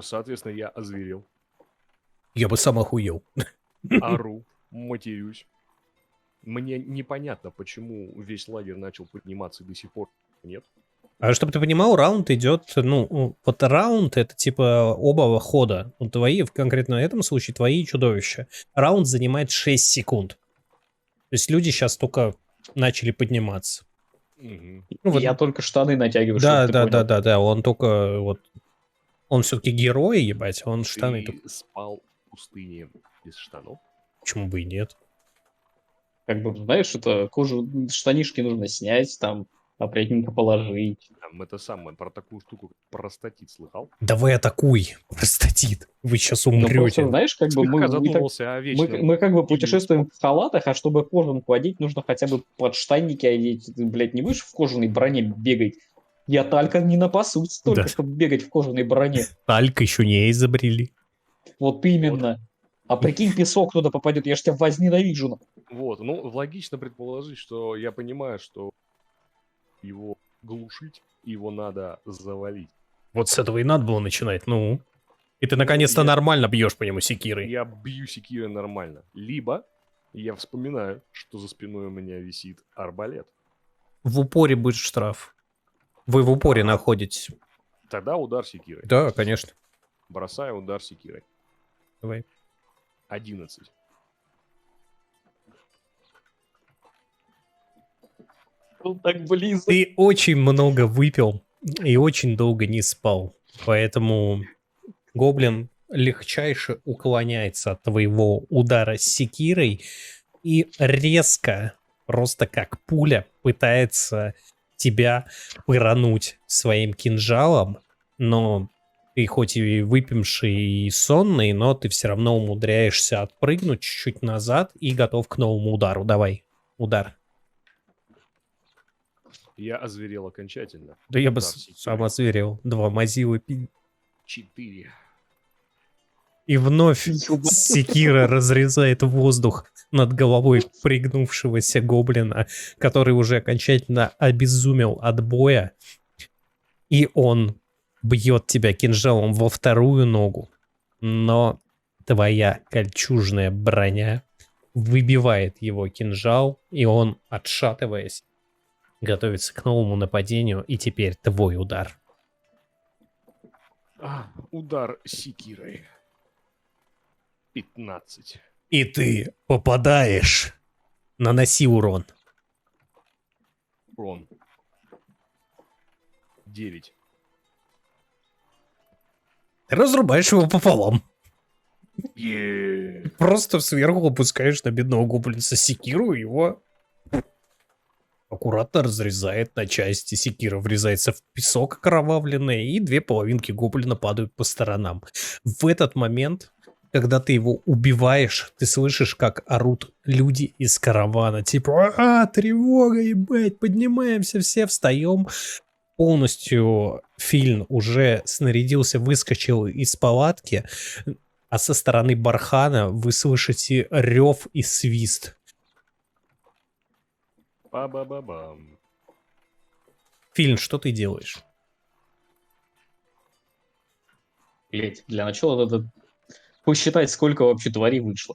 Соответственно, я озверел. Я бы сам охуел. Ору, матерюсь. Мне непонятно, почему весь лагерь начал подниматься и до сих пор нет. А чтобы ты понимал, раунд идет, ну, вот раунд это типа оба хода. Ну, твои, в конкретно этом случае, твои чудовища. Раунд занимает 6 секунд. То есть люди сейчас только начали подниматься. Мгм. Ну, вот, Я только штаны натягиваю, да, чтобы ты да, понял. да, да, да, он только вот, он все-таки герой, ебать, он штаны только, Ты спал в пустыне без штанов? почему бы и нет? Как бы, знаешь, это кожу, штанишки нужно снять, там, опрятненько положить. Там это самое, про такую штуку, как простатит слыхал? Давай атакуй, простатит, вы сейчас Ну, просто, умрете. знаешь, как бы Слегка мы так задумался о мы, вечном мы как бы стиле путешествуем в халатах, а чтобы кожанку одеть, нужно хотя бы подштанники одеть. Ты, блядь, не будешь в кожаной броне бегать? Я только не напасусь Да, столько, чтобы бегать в кожаной броне. тальк еще не изобрели. Вот Вот, именно. А прикинь, песок туда попадет, я ж тебя возненавижу. вот. Ну, логично предположить, что я понимаю, что его глушить, его надо завалить. Вот с этого и надо было начинать, ну. И ты Ну, наконец-то я- нормально бьешь по нему секирой. Я бью секирой нормально. Либо я вспоминаю, что за спиной у меня висит арбалет. В упоре будет штраф. Вы в упоре Ага. находитесь. Тогда удар секирой. Да, конечно. Бросаю удар секирой. Давай. 11. Он так близко. Ты очень много выпил и очень долго не спал. Поэтому гоблин легчайше уклоняется от твоего удара с секирой и резко, просто как пуля, пытается тебя пырануть своим кинжалом, но ты хоть и выпивший и сонный, но ты все равно умудряешься отпрыгнуть чуть-чуть назад и готов к новому удару. Давай, удар. Я озверел окончательно. Да я бы Удар секирой. сам озверел. 2 мазилы. 4. И вновь секира разрезает воздух над головой пригнувшегося гоблина, который уже окончательно обезумел от боя. И он бьет тебя кинжалом во вторую ногу. Но твоя кольчужная броня выбивает его кинжал, и он, отшатываясь, готовится к новому нападению, и теперь твой удар. Удар секирой. 15. И ты попадаешь. Наноси урон. Урон. 9. Ты разрубаешь его пополам. Е. Просто сверху опускаешь на бедного гоблинца секиру, и его аккуратно разрезает на части. Секира врезается в песок окровавленный, и 2 половинки гоблина падают по сторонам. В этот момент, когда ты его убиваешь, ты слышишь, как орут люди из каравана. Типа, тревога, ебать, поднимаемся, все встаем. Полностью Фильн уже снарядился, выскочил из палатки, а со стороны бархана вы слышите рев и свист. Ба-ба-ба-бам. Фильн, что ты делаешь? Блять, для начала надо посчитать, сколько вообще тварей вышло.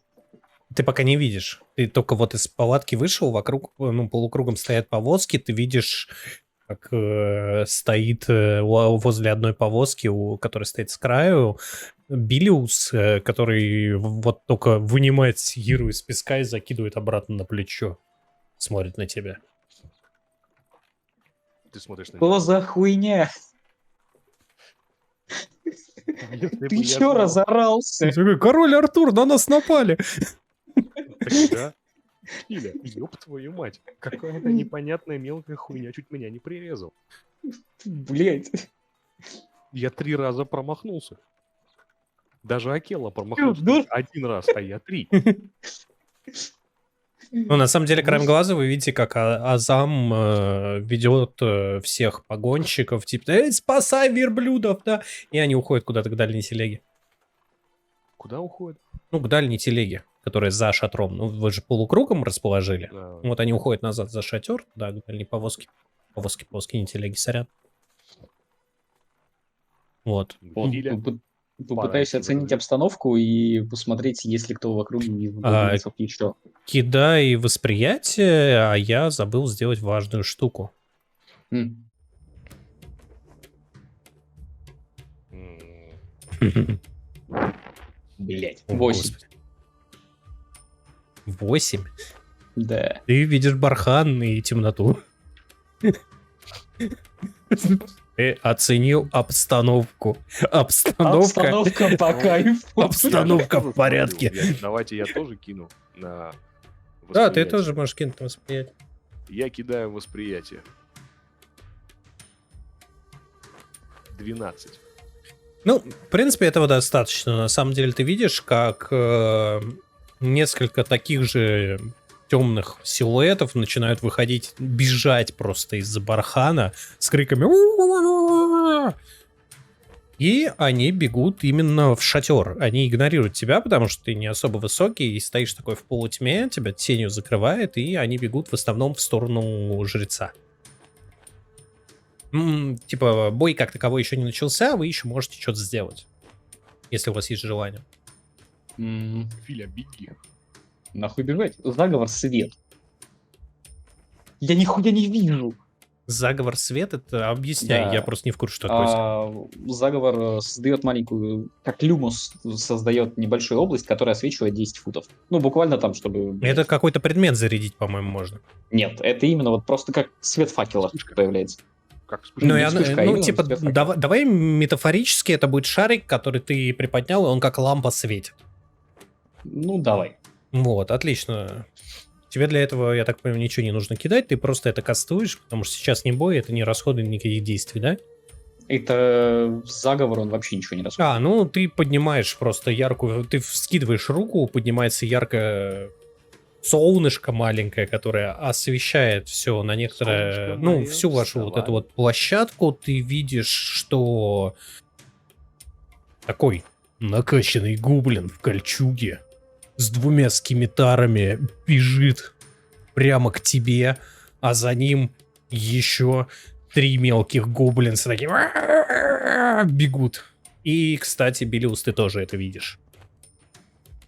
Ты пока не видишь. Ты только вот из палатки вышел, вокруг, ну, полукругом стоят повозки, ты видишь, как стоит возле одной повозки, которая стоит с краю, Билиус, который вот только вынимает секиру из песка и закидывает обратно на плечо. Смотрит на тебя. Ты смотришь на Что меня. за хуйня? Если бы Ты я чё знал. разорался? Король Артур, на нас напали! Тогда, Филя, ёб твою мать. Какая-то непонятная мелкая хуйня чуть меня не прирезал. Блять. Я 3 раза промахнулся. Даже Акела промахнулся Ну- 1 раз, а я 3. Ну, на самом деле, краем глаза вы видите, как Азам ведет всех погонщиков, типа, спасай верблюдов, да? И они уходят куда-то к дальней телеге. Куда уходит? Ну, к дальней телеге, которая за шатром. Ну, вы же полукругом расположили. А, Вот они уходят назад за шатер, да, к дальней повозке. Повозки, не телеги, сорян. Вот. Филя. Попытаюсь оценить обстановку и посмотреть, есть ли кто в округе из гоблинцев еще. Кидай восприятие, а я забыл сделать важную штуку. М. Блять. 8. 8? Да. Ты видишь бархан и темноту. Ты оценил обстановку. Обстановка по кайфу. Обстановка Я в тоже порядке. смотрю. Давайте я тоже кину на Да, ты восприятие. тоже можешь кинуть на восприятие. Я кидаю восприятие. 12. Ну, в принципе, этого достаточно. На самом деле, ты видишь, как несколько таких же темных силуэтов начинают выходить, бежать просто из-за бархана с криками «У-у-у-у-у-у!». И они бегут именно в шатер. Они игнорируют тебя, потому что ты не особо высокий и стоишь такой в полутьме, тебя тенью закрывает, и они бегут в основном в сторону жреца. Типа, бой как таковой еще не начался, вы еще можете что-то сделать, если у вас есть желание. Филя, беги. Нахуй бежать? Заговор свет. Я нихуя не вижу. Заговор свет, это объясняй, Да. я просто не в курсе, что такое. Заговор создает маленькую, как люмус создает небольшую область, которая освечивает 10 футов. Ну, буквально там, чтобы... Это какой-то предмет зарядить, по-моему, можно. Нет, это именно вот просто как свет факела Вспышка. появляется. Как вспышка. Ну, не и вспышка, а ну именно типа, свет факела. давай метафорически это будет шарик, который ты приподнял, и он как лампа светит. Ну, давай. Вот, отлично. Тебе для этого, я так понимаю, ничего не нужно кидать, ты просто это кастуешь, потому что сейчас не бой, это не расходы никаких действий, да? Это заговор, он вообще ничего не расходует. Ну ты поднимаешь просто яркую, ты вскидываешь руку, поднимается яркое солнышко маленькое, которое освещает все на некоторое, Солнышко ну, моё, всю вашу вот вставай. эту вот площадку, ты видишь, что такой накачанный гоблин в кольчуге с 2 скимитарами бежит прямо к тебе, а за ним еще 3 мелких гоблинса такие бегут. И, кстати, Белиус, ты тоже это видишь.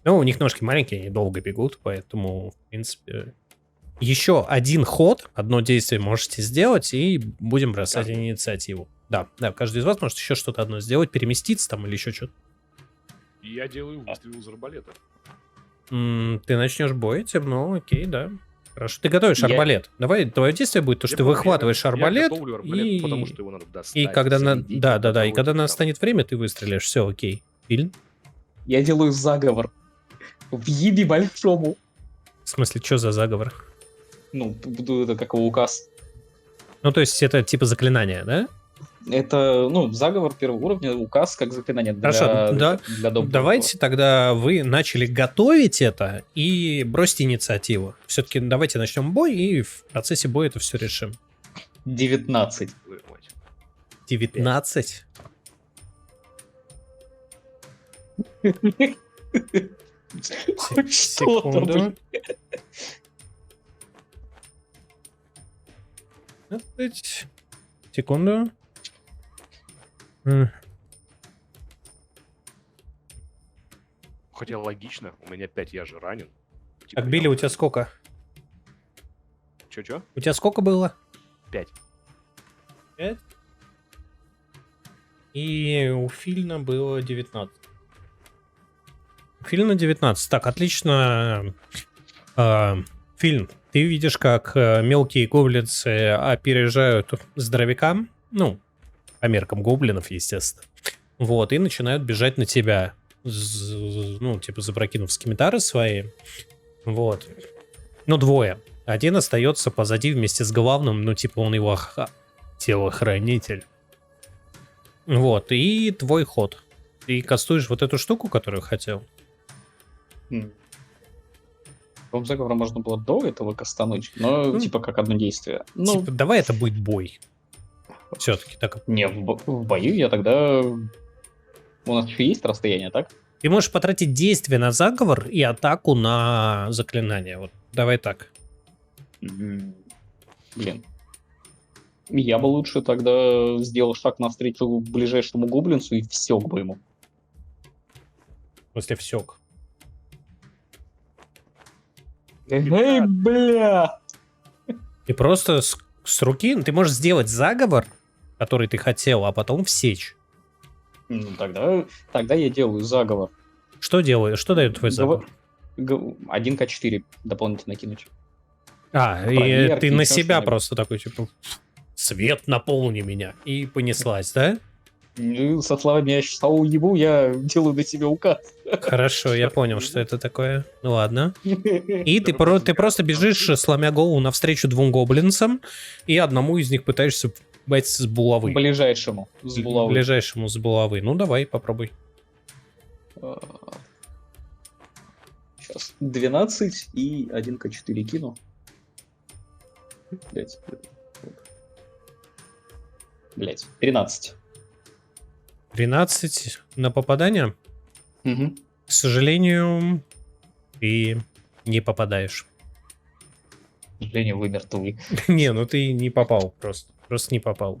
Ну, у них ножки маленькие, они долго бегут, поэтому, в принципе... Еще один ход, одно действие можете сделать, и будем бросать Каждый. инициативу. Да, каждый из вас может еще что-то одно сделать, переместиться там или еще что-то. И я делаю выстрел из арбалета. Ты начнешь бой, темно, окей, да. Хорошо, ты готовишь Я- арбалет. Давай, твое действие будет то, что Я ты понял, выхватываешь я арбалет, готовлю арбалет, и... потому что его надо достать. и когда зарядить, да, и когда попробовать там. настанет время, ты выстрелишь. Все, окей. Фильм? Я делаю заговор. Въеби большому. В смысле, что за заговор? Ну, это как его указ. Ну, то есть это типа заклинание, да? Это, ну, заговор первого уровня, указ как заклинание для, Хорошо, да. для доброго. Давайте тогда вы начали готовить это и бросьте инициативу. Все-таки давайте начнем бой, и в процессе боя это все решим. 19. Твою мать. 19? Хоть что-то, Секунду. блин. 15. Секунду. Хотя логично, у меня 5, я же ранен. Типа, Так, Билли, у тебя сколько? Чё? У тебя сколько было? 5. 5. И у Фильна было 19. У Фильна 19. Так, отлично. Фильм, ты видишь, как мелкие гоблинцы опережают здоровякам. Ну, по меркам гоблинов, естественно. Вот, и начинают бежать на тебя. Ну, типа, запрокинув скимитары свои. Вот. Ну, 2. Один остается позади вместе с главным, ну, типа, он его телохранитель. Вот, и твой ход. Ты кастуешь вот эту штуку, которую хотел. По-моему, заговора можно было до этого кастануть, но Ну, типа как одно действие. Ну, Типа, давай это будет бой. Все-таки так. не, в бою я тогда... У нас еще есть расстояние, так? Ты можешь потратить действие на заговор и атаку на заклинание. Вот, давай так. Блин. Я бы лучше тогда сделал шаг навстречу ближайшему гоблинцу и всек бы ему. После всек. Эй, бля! Ты просто с руки, ты можешь сделать заговор, который ты хотел, а потом всечь. Ну, тогда я делаю заговор. Что делаешь? Что дает твой заговор? 1К4 дополнительно кинуть. И проверки ты и на ещё себя что-нибудь. просто такой, типа, свет, наполни меня. И понеслась, да? Ну, со словами «я сейчас уебу», я делаю на себя указ. Хорошо, я Чёрт понял, возьми. что это такое. Ну ладно. И ты, Второй ты просто взгляд. бежишь, сломя голову, навстречу двум гоблинцам, и одному из них пытаешься бать с булавы. Ближайшему с булавы. Ближайшему с булавы. Ну, давай, попробуй. Сейчас 12 и 1К4 кину. Блять, 13. 13 на попадание. Угу. К сожалению, ты не попадаешь. К сожалению, вы мертвы. Не, ну ты не попал просто. Просто не попал.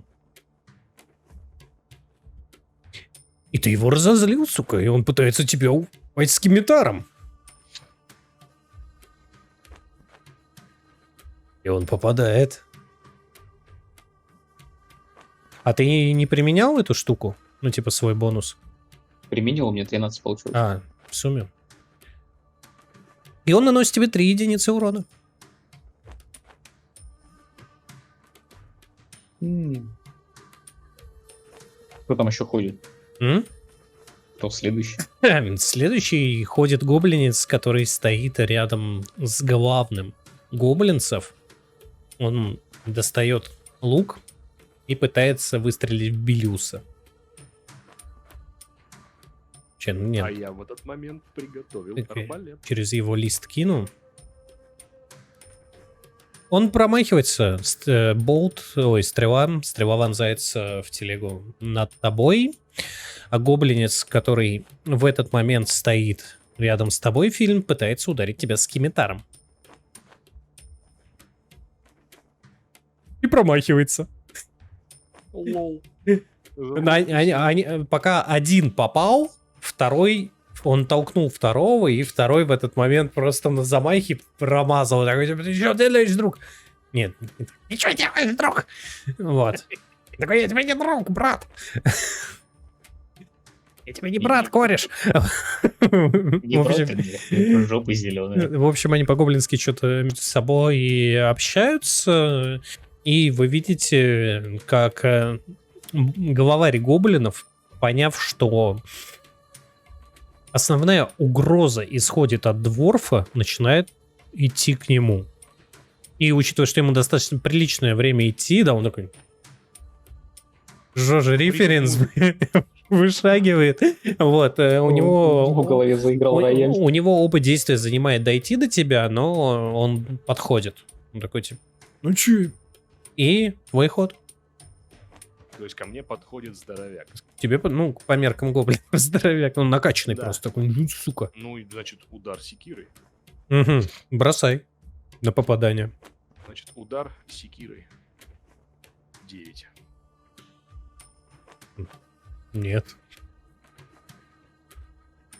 И ты его разозлил, сука, и он пытается тебя убить скимитаром. И он попадает. А ты не применял эту штуку? Ну, типа свой бонус. Применил, у меня 13 получилось. В сумме. И он наносит тебе 3 единицы урона. Кто там еще ходит? М? Кто следующий? Следующий ходит гоблинец, который стоит рядом с главным гоблинцев. Он достает лук и пытается выстрелить в Белюса. Ну нет, А я в этот момент приготовил Окей. арбалет. через его лист кину. Он промахивается. Стрела вонзается в телегу над тобой. А гоблинец, который в этот момент стоит рядом с тобой, фильм, пытается ударить тебя скимитаром. И промахивается. Лол. Пока один попал, второй, он толкнул второго, и второй в этот момент просто на замахе промазал. Такой, типа, ты что делаешь, друг? Нет, ты что делаешь, друг? Вот. Такой, я тебе не друг, брат. Я тебе не брат, кореш. Не В просто общем, мне, жопы зеленые. в общем, они по-гоблински что-то между собой и общаются. И вы видите, как главарь гоблинов, поняв, что основная угроза исходит от дворфа, начинает идти к нему. И учитывая, что ему достаточно приличное время идти, да, он такой... Жожа референс вышагивает. Вот, у него... В голове заиграл рояль. У него опыт действия занимает дойти до тебя, но он подходит. Он такой, типа, ну чё? И твой ход. То есть ко мне подходит здоровяк. Тебе, ну, по меркам гоблина, здоровяк, он накачанный Да. просто такой, ну, сука. Ну и, значит, удар секирой. Угу. Бросай на попадание. Значит, удар секирой. 9. Нет.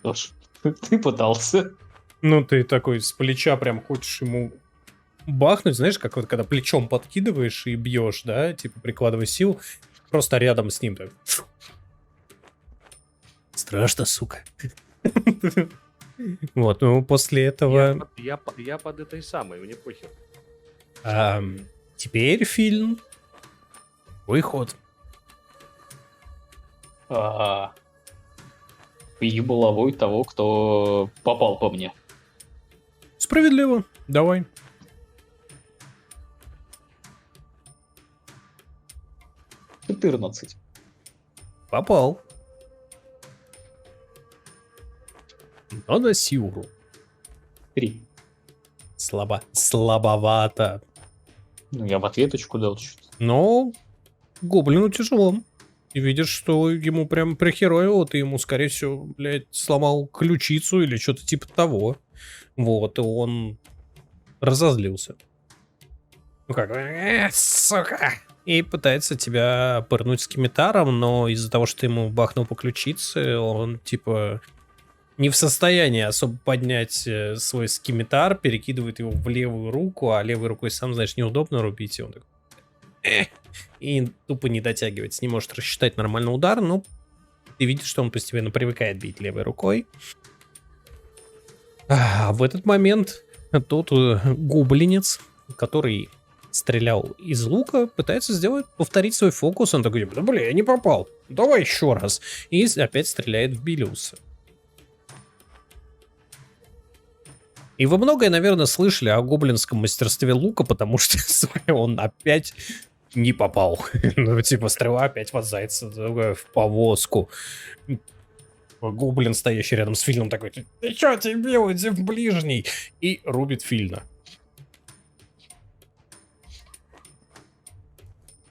Что ж, ты пытался. Ну, ты такой с плеча прям хочешь ему бахнуть, знаешь, как вот когда плечом подкидываешь и бьешь, да, типа прикладывая сил, просто рядом с ним так. Страшно, сука. Вот, ну, после этого... Я под этой самой, мне похер. Теперь фильм. Твой ход. И булавой того, кто попал по мне. Справедливо. Давай. — 14. Попал. Наноси урон. 3. Слабовато. Ну, я в ответочку дал чуть-чуть. Но гоблину тяжело. И видишь, что ему прям прихероило, ты ему, скорее всего, блядь, сломал ключицу или что-то типа того. Вот, и он разозлился. Ну как, сука! И пытается тебя пырнуть скимитаром, но из-за того, что ты ему бахнул по ключице, он, типа, не в состоянии особо поднять свой скимитар, перекидывает его в левую руку, а левой рукой, сам знаешь, неудобно рубить, и он такой... И тупо не дотягивается, не может рассчитать нормально удар, но ты видишь, что он постепенно привыкает бить левой рукой. А в этот момент тот гоблинец, который стрелял из лука, пытается повторить свой фокус. Он такой, да блин, я не попал. Давай еще раз. И опять стреляет в Билиуса. И вы многое, наверное, слышали о гоблинском мастерстве лука, потому что он опять не попал. Ну, типа, стрела опять вонзается в повозку. Гоблин, стоящий рядом с Фильном, такой, ты чё, тебе иди в ближний? И рубит Фильна.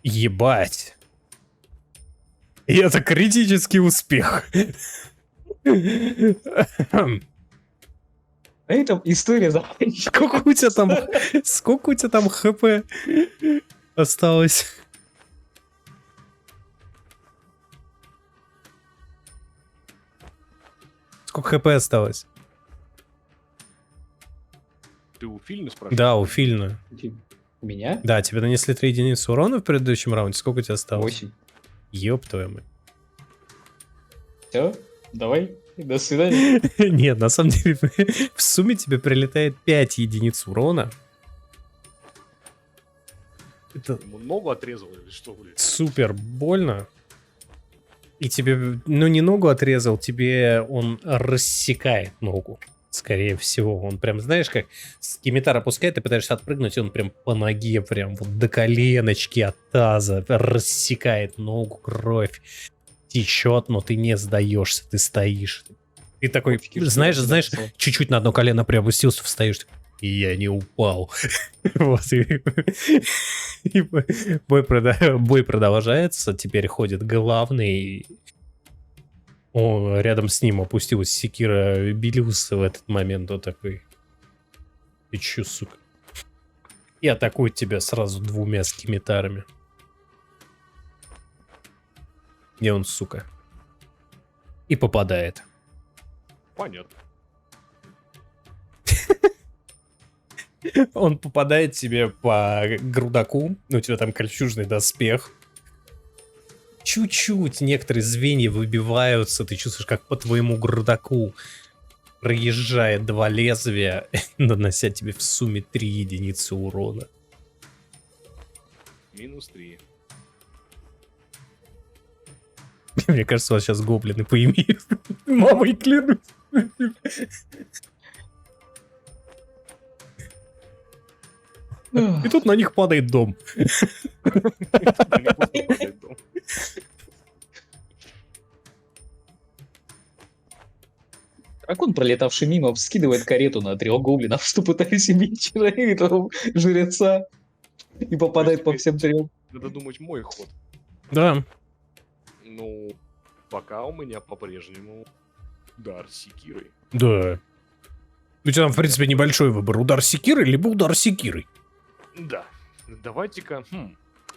Ебать. И это критический успех. На этом история заканчивается. Сколько у тебя там хп осталось? Сколько хп осталось? Ты у Фильна спрашиваешь? Да, у Фильна. У меня? Да, тебе нанесли 3 единицы урона в предыдущем раунде. Сколько у тебя осталось? 8. Ёб твою мать. Все, давай, до свидания. Нет, на самом деле, в сумме тебе прилетает 5 единиц урона. Это Ему ногу отрезал или что, блядь? супер больно. И тебе, ну не ногу отрезал, тебе он рассекает ногу. Скорее всего, он прям, знаешь, как скимитар опускает, ты пытаешься отпрыгнуть, и он прям по ноге, прям вот до коленочки от таза рассекает ногу, кровь течет, но ты не сдаешься, ты стоишь. Ты такой, знаешь, чуть-чуть на одно колено приопустился, встаешь, и я не упал. Вот, и бой продолжается, теперь ходит главный. О, рядом с ним опустилась секира Билиуса в этот момент. Он такой, ты чё, сука? И атакует тебя сразу 2 скимитарами. И он, сука. И попадает. Понятно. Он попадает тебе по грудаку. У тебя там кольчужный доспех. Чуть-чуть некоторые звенья выбиваются. Ты чувствуешь, как по твоему грудаку проезжает 2 лезвия, нанося тебе в сумме 3 единицы урона. -3. Мне кажется, у вас сейчас гоблины поимеют. Мамой клянусь. И тут на них падает дом. Дракон, пролетавший мимо, вскидывает карету на 3 гоблинов, что пытались убить этого жреца, и попадает по всем 3. Надо думать, мой ход. Да. Ну, пока у меня по-прежнему удар секирой. Да. У тебя там, в принципе, небольшой выбор. Удар секирой, либо удар секирой. Да. Давайте-ка,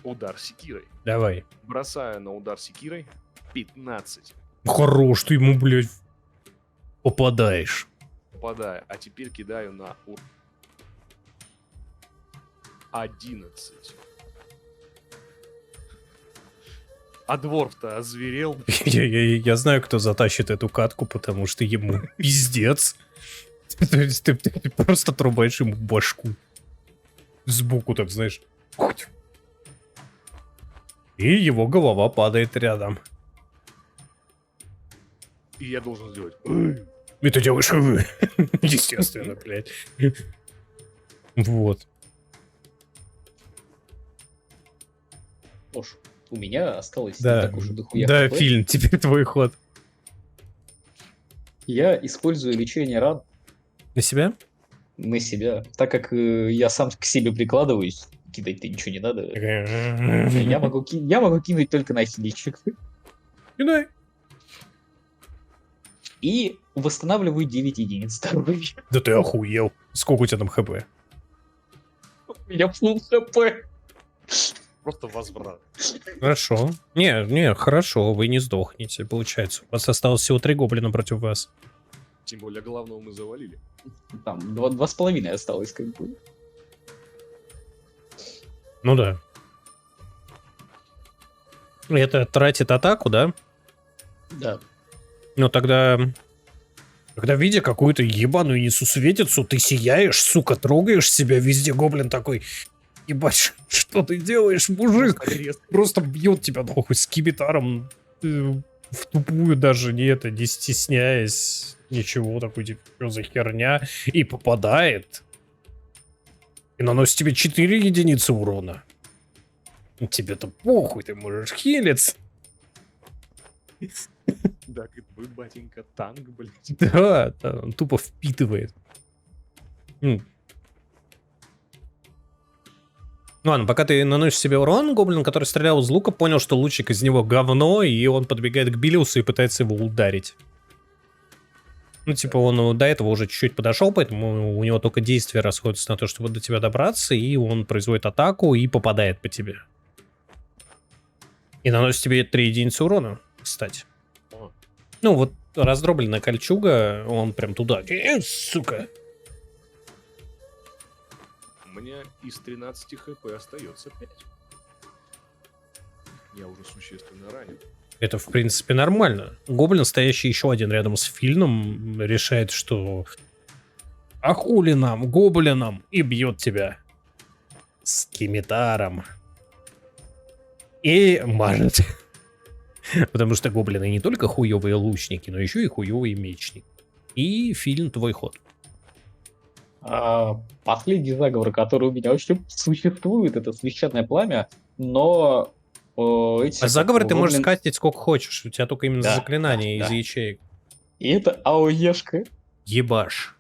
удар секирой. Давай. Бросаю на удар секирой 15. Хорош, ты ему, блядь, попадаешь. Попадаю. А теперь кидаю на 11. А дворф-то озверел. Я знаю, кто затащит эту катку, потому что ему пиздец. То есть ты просто отрубаешь ему башку. Сбоку, так знаешь. И его голова падает рядом. И я должен сделать. И ты делаешь... Естественно, блядь. Вот. У меня осталось не Да, так уж и дохуя да, хп. фильм, теперь твой ход. Я использую лечение ран На себя? на себя, так как я сам к себе прикладываюсь, кидать-то ничего не надо. Я могу кинуть только на хиличек. Кидай. И восстанавливаю 9 единиц здоровья. Да ты охуел. Сколько у тебя там хп? У меня фулл хп. Просто возврат. Хорошо. Не, хорошо, вы не сдохнете, получается. У вас осталось всего 3 гоблина против вас. Тем более главного мы завалили. Там 2,5 осталось, как бы. Ну да. Это тратит атаку, да? Да. Ну тогда Когда, видя какую-то ебаную несусветицу, ты сияешь, сука, трогаешь себя, везде гоблин такой, ебать, что ты делаешь, мужик? Просто бьет тебя нахуй с кибитаром в тупую даже, не стесняясь, ничего, такой, типа, что за херня, и попадает. И наносит тебе 4 единицы урона. Тебе-то похуй, ты можешь хилиться. Да, вы, батенька, танк, блядь. Да, он тупо впитывает. Ладно, пока ты наносишь себе урон, гоблин, который стрелял из лука, понял, что лучик из него говно, и он подбегает к Билиусу и пытается его ударить. Ну, типа, он до этого уже чуть-чуть подошел, поэтому у него только действия расходятся на то, чтобы до тебя добраться, и он производит атаку и попадает по тебе. И наносит тебе 3 единицы урона, кстати. О. Ну, вот раздробленная кольчуга, он прям туда. Сука. У меня из 13 хп остается 5. Я уже существенно ранен. Это, в принципе, нормально. Гоблин, стоящий еще один рядом с Фильном, решает, что а хули нам, гоблинам, и бьет тебя скимитаром. И мажет. Потому что гоблины не только хуевые лучники, но еще и хуевые мечники. И Фильм, твой ход. Последний заговор, который у меня вообще существует, это священное пламя, но Заговоры ты можешь гоблин- скастить сколько хочешь. У тебя только именно Да, заклинания да, из да. ячеек. И это АОЕшка. Ебаш.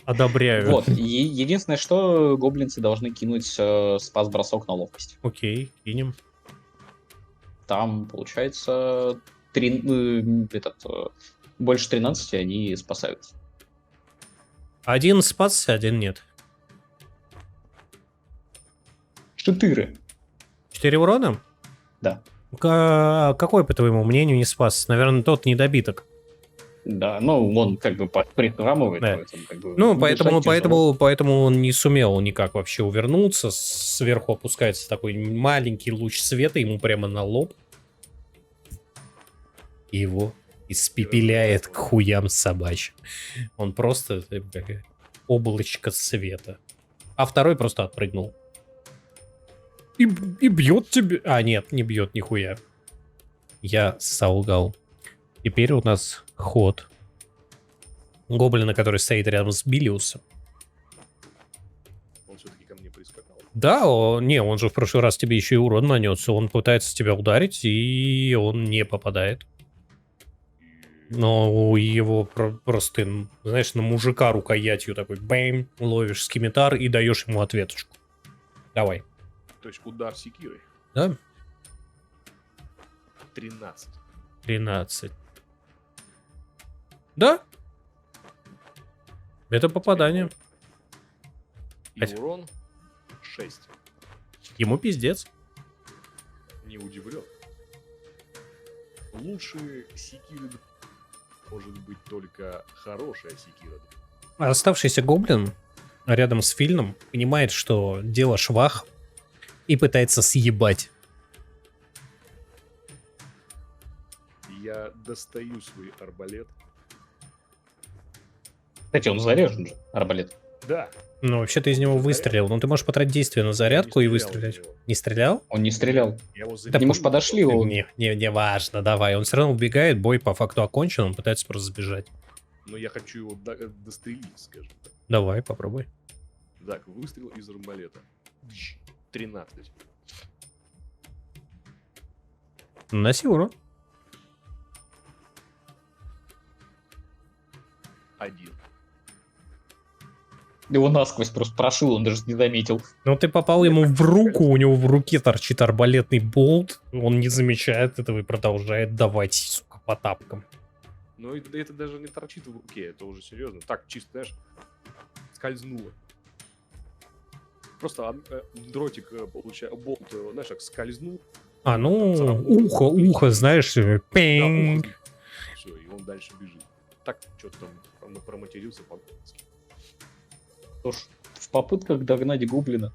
Одобряю. Вот, единственное, что гоблинцы должны кинуть спас-бросок на ловкость. Окей, кинем. Там, получается, больше 13 они спасаются. Один спасся, один нет. 4. 4 урона? Да. Какой, по твоему мнению, не спас? Наверное, тот недобиток. Да, ну, он как бы прихрамывает. Да. Поэтому, как бы, Ну, дышать тяжело. поэтому он не сумел никак вообще увернуться. Сверху опускается такой маленький луч света ему прямо на лоб. И его испепеляет к хуям собачьим. Он просто как облачко света. А второй просто отпрыгнул. И бьет тебе... А, нет, не бьет нихуя. Я солгал. Теперь у нас ход гоблина, который стоит рядом с Билиусом. Он все-таки ко мне прискакал. Да, он же в прошлый раз тебе еще и урон нанес. Он пытается тебя ударить, и он не попадает. Но у его просто, знаешь, на мужика рукоятью такой бэм, ловишь скимитар и даешь ему ответочку. Давай. То есть удар секирой. Да? 13. 13. Да? Это попадание. И Хотя- урон 6. Ему пиздец. Не удивлен. Лучше секиры может быть только хорошая секира. А оставшийся гоблин рядом с Фильном понимает, что дело швах, и пытается съебать. Я достаю свой арбалет. Кстати, он заряжен же, арбалет. Да. Ну, вообще ты из него выстрелил. Но ты можешь потратить действие на зарядку и выстрелять. Не стрелял? Он не стрелял. Я его К зарядил. нему ж подошли, он... Не важно, давай. Он все равно убегает, бой по факту окончен, он пытается просто сбежать. Но я хочу его дострелить, скажем так. Давай, попробуй. Так, выстрел из арбалета. 13. Наноси урон. 1. Его насквозь просто прошил, он даже не заметил. Ну, ты попал ему в руку, у него в руке торчит арбалетный болт, он не замечает этого и продолжает давать, сука, по тапкам. Но это даже не торчит в руке, это уже серьезно. Так, чисто, знаешь, скользнуло. Просто дротик, болт, знаешь, как скользнул. А, ну, ухо, знаешь, пинг. Все, и он дальше бежит. Так, что-то там проматерился по-английски. Что ж, в попытках догнать гоблина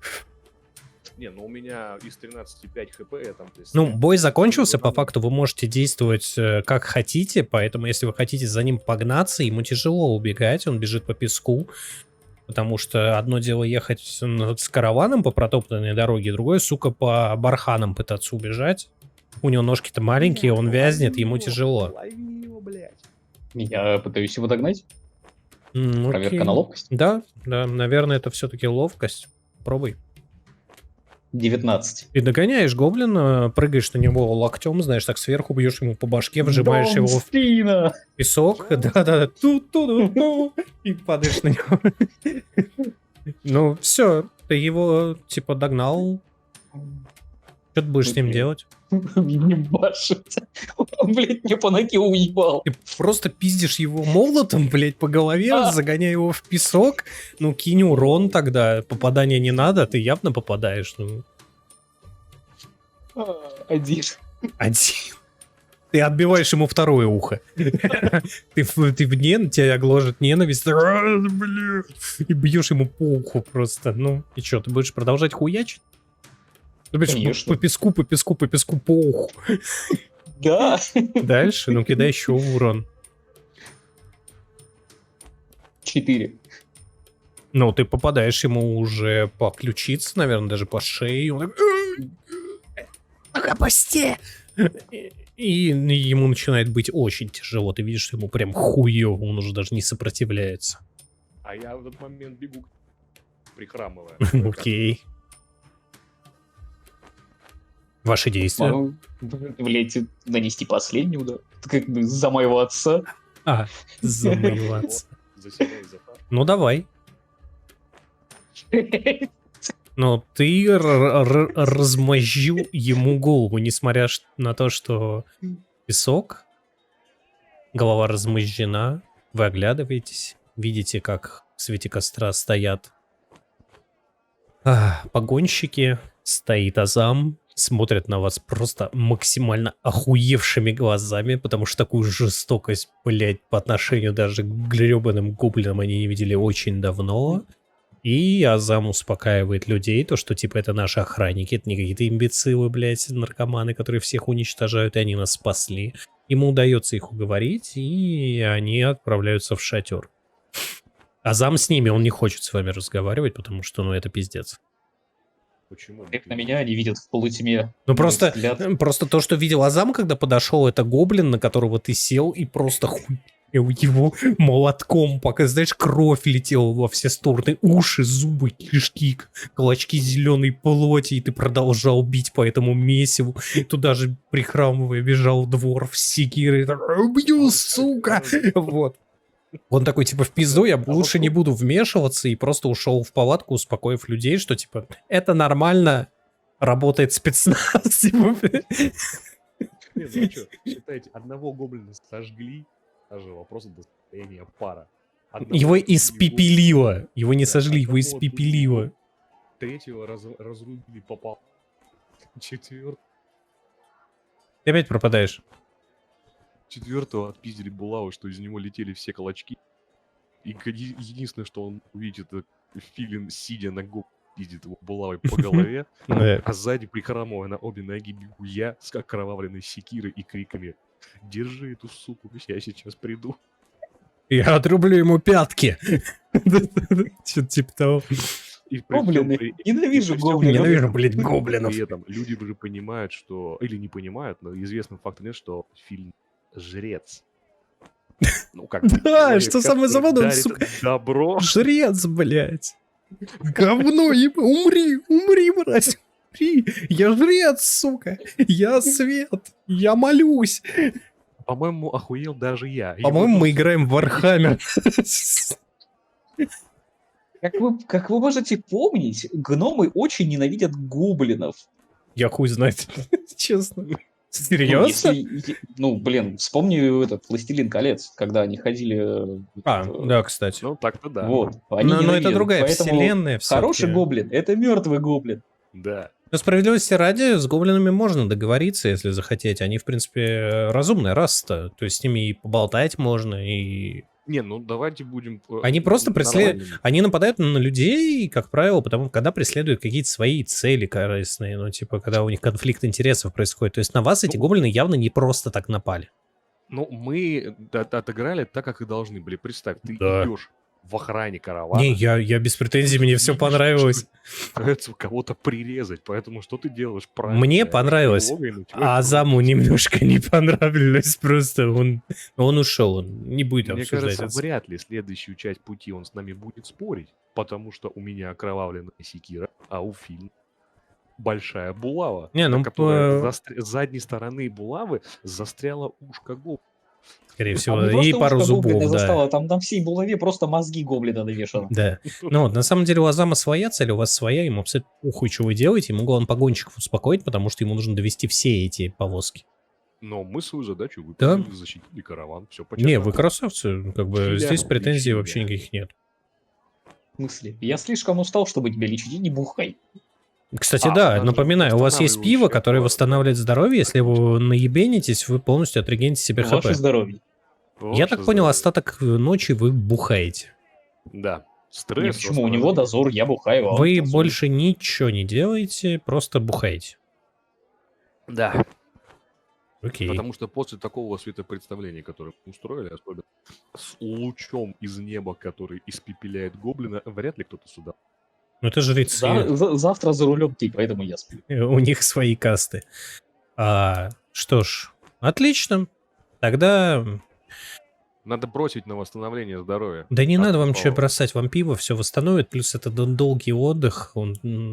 Не, ну у меня из 13,5 хп я там... то есть, Ну, бой закончился, по там- факту вы можете действовать как хотите, поэтому если вы хотите за ним погнаться, ему тяжело убегать, он бежит по песку, потому что одно дело ехать с караваном по протоптанной дороге, другое, сука, по барханам пытаться убежать. У него ножки-то маленькие, он вязнет, ему тяжело. Лови его, блядь. Я пытаюсь его догнать. Проверка Окей. на ловкость. Да, наверное, это все-таки ловкость. Пробуй. 19. Ты догоняешь гоблина, прыгаешь на него локтем, знаешь, так сверху бьешь ему по башке, вжимаешь его в Спина! песок, да-да-да, ту-ту-ту-ту, и падаешь на него. Ну, все, ты его, типа, догнал. Что ты будешь с ним Окей. делать? Ебашить. Он, блядь, мне по ноге уебал. Ты просто пиздишь его молотом, блядь, по голове, загоняя его в песок. Ну, кинь урон тогда, попадания не надо, ты явно попадаешь. Ну, Один. один. Ты отбиваешь ему второе ухо. Ты тебя гложет ненависть. Бля. И бьешь ему по уху просто. Ну, и что, ты будешь продолжать хуячить? Ты будешь Конечно. по песку, по уху. Да. Дальше, ну кидай еще урон. 4. Ну, ты попадаешь ему уже по ключице, наверное, даже по шее. Он такой... Опусти! И ему начинает быть очень тяжело. Ты видишь, что ему прям хуёво, он уже даже не сопротивляется. А я в этот момент бегу, прихрамывая. Окей. Ваши действия. Могу, блядь, нанести последний удар. Это как бы за моего отца. А, замоеваться. За себя и за пар. Ну, давай. Но ты размозжил ему голову, несмотря на то, что песок, голова размозжена, вы оглядываетесь, видите, как в свете костра стоят погонщики, стоит Азам, смотрят на вас просто максимально охуевшими глазами, потому что такую жестокость, блядь, по отношению даже к гребаным гоблинам они не видели очень давно. И Азам успокаивает людей, то, что, типа, это наши охранники, это не какие-то имбецилы, блядь, наркоманы, которые всех уничтожают, и они нас спасли. Ему удается их уговорить, и они отправляются в шатер. Азам с ними, он не хочет с вами разговаривать, потому что, ну, это пиздец. Почему? Как на меня они видят в полутьме. Ну, Мой просто взгляд. то, что видел Азам, когда подошел, это гоблин, на которого ты сел, и просто его молотком, пока, знаешь, кровь летела во все стороны, уши, зубы, кишки, клочки зеленой плоти, и ты продолжал бить по этому месиву. Туда же, прихрамывая, бежал двор в секиры, убью, сука! Вот. Он такой, типа, в пизду, я лучше не буду вмешиваться, и просто ушел в палатку, успокоив людей, что, типа, это нормально, работает спецназ. Типа. Не, ну что, считайте, одного гоблина сожгли, даже вопрос до состояния пара. Его испепелило. Его не Да, сожгли, его одного испепелило. Третьего разрубили попал. Ты опять пропадаешь. Четвертого отпиздили булавы, что из него летели все кулачки. И единственное, что он увидит, это филин, сидя на гоп, пиздит его булавой по голове, а сзади, прихрамывая на обе ноги, бегу я с окровавленной секирой и криками: «Держи эту суку, я сейчас приду». Я отрублю ему пятки. Что-то типа того. И при всем Гоблины. при- Ненавижу и при всем гоблинов. Ненавижу, блядь, гоблинов. При этом люди уже понимают, что... Или не понимают, но известным фактом нет, что фильм жрец. Ну, как бы Да, человек, что самое который забавное, он, дарит сука, добро. жрец, блядь. Говно, умри, мразь. Умри. Я жрец, сука. Я свет. Я молюсь. По-моему, охуел даже я. По-моему, мы играем в Warhammer. Как вы можете помнить, гномы очень ненавидят гоблинов. Я хуй знает. Честно. Ну, Серьезно? Ну, блин, вспомни этот «Властелин колец», когда они ходили... Да, кстати. Ну, так-то да. Вот. Они Но это ненавидят. другая Поэтому вселенная всё-таки. хороший гоблин — это мертвый гоблин. Да. Но справедливости ради, с гоблинами можно договориться, если захотеть. Они, в принципе, разумная раса-то. То есть с ними и поболтать можно, и Не, ну давайте будем Они просто нормальными. Они нападают на людей, как правило, когда преследуют какие-то свои цели корыстные, ну, типа, когда у них конфликт интересов происходит. То есть на вас эти Ну, гоблины явно не просто так напали. Ну, мы отыграли так, как и должны были. Представь, ты Да. идешь в охране Не, каравана, я без претензий, мне все видишь, понравилось. что пытаются кого-то прирезать, поэтому что ты делаешь правильно? Мне Орешь понравилось, тревогой, и начинаешь а Азаму крутить. немножко не понравилось просто. Он ушел, он не будет Мне обсуждать кажется, это. вряд ли следующую часть пути он с нами будет спорить, потому что у меня окровавленная секира, а у Фильма большая булава, Не, на ну, которой с задней стороны булавы застряло ушко гоблина. скорее Там всего, не и просто пару ушко гоблина зубов, да. застало, там на всей булаве просто мозги гоблина навешаны. Да. Ну вот, на самом деле у Азама своя цель, у вас своя, ему абсолютно похуй, что вы делаете, ему главное погонщиков успокоить, потому что ему нужно довести все эти повозки. Но мы свою задачу Да. выполнили, защитили караван, все по Не, честному. вы красавцы, как бы Чиля, здесь претензий чиля. вообще никаких нет. В смысле? Я слишком устал, чтобы тебя лечить, и не бухай. Кстати, А, да, там же напоминаю, у вас есть пиво, восстанавливающее которое было, восстанавливает здоровье, если конечно. вы наебенитесь, вы полностью отрегените себе хп. Ваше здоровье. Я так понял, остаток ночи вы бухаете. Да. Не, Стресс. почему? У него восстановление. дозор, я бухаю, а он Вы дозор. больше ничего не делаете, просто бухаете. Да. Окей. Потому что после такого светопредставления, которое мы устроили, особенно с лучом из неба, который испепеляет гоблина, вряд ли кто-то сюда. Ну это жрецы, Завтра за рулем ты, поэтому я сплю. у них свои касты. Что ж, отлично. Тогда, Надо бросить на восстановление здоровья. да не надо вам Одно что слово. бросать, вам пиво все восстановит, плюс это долгий отдых,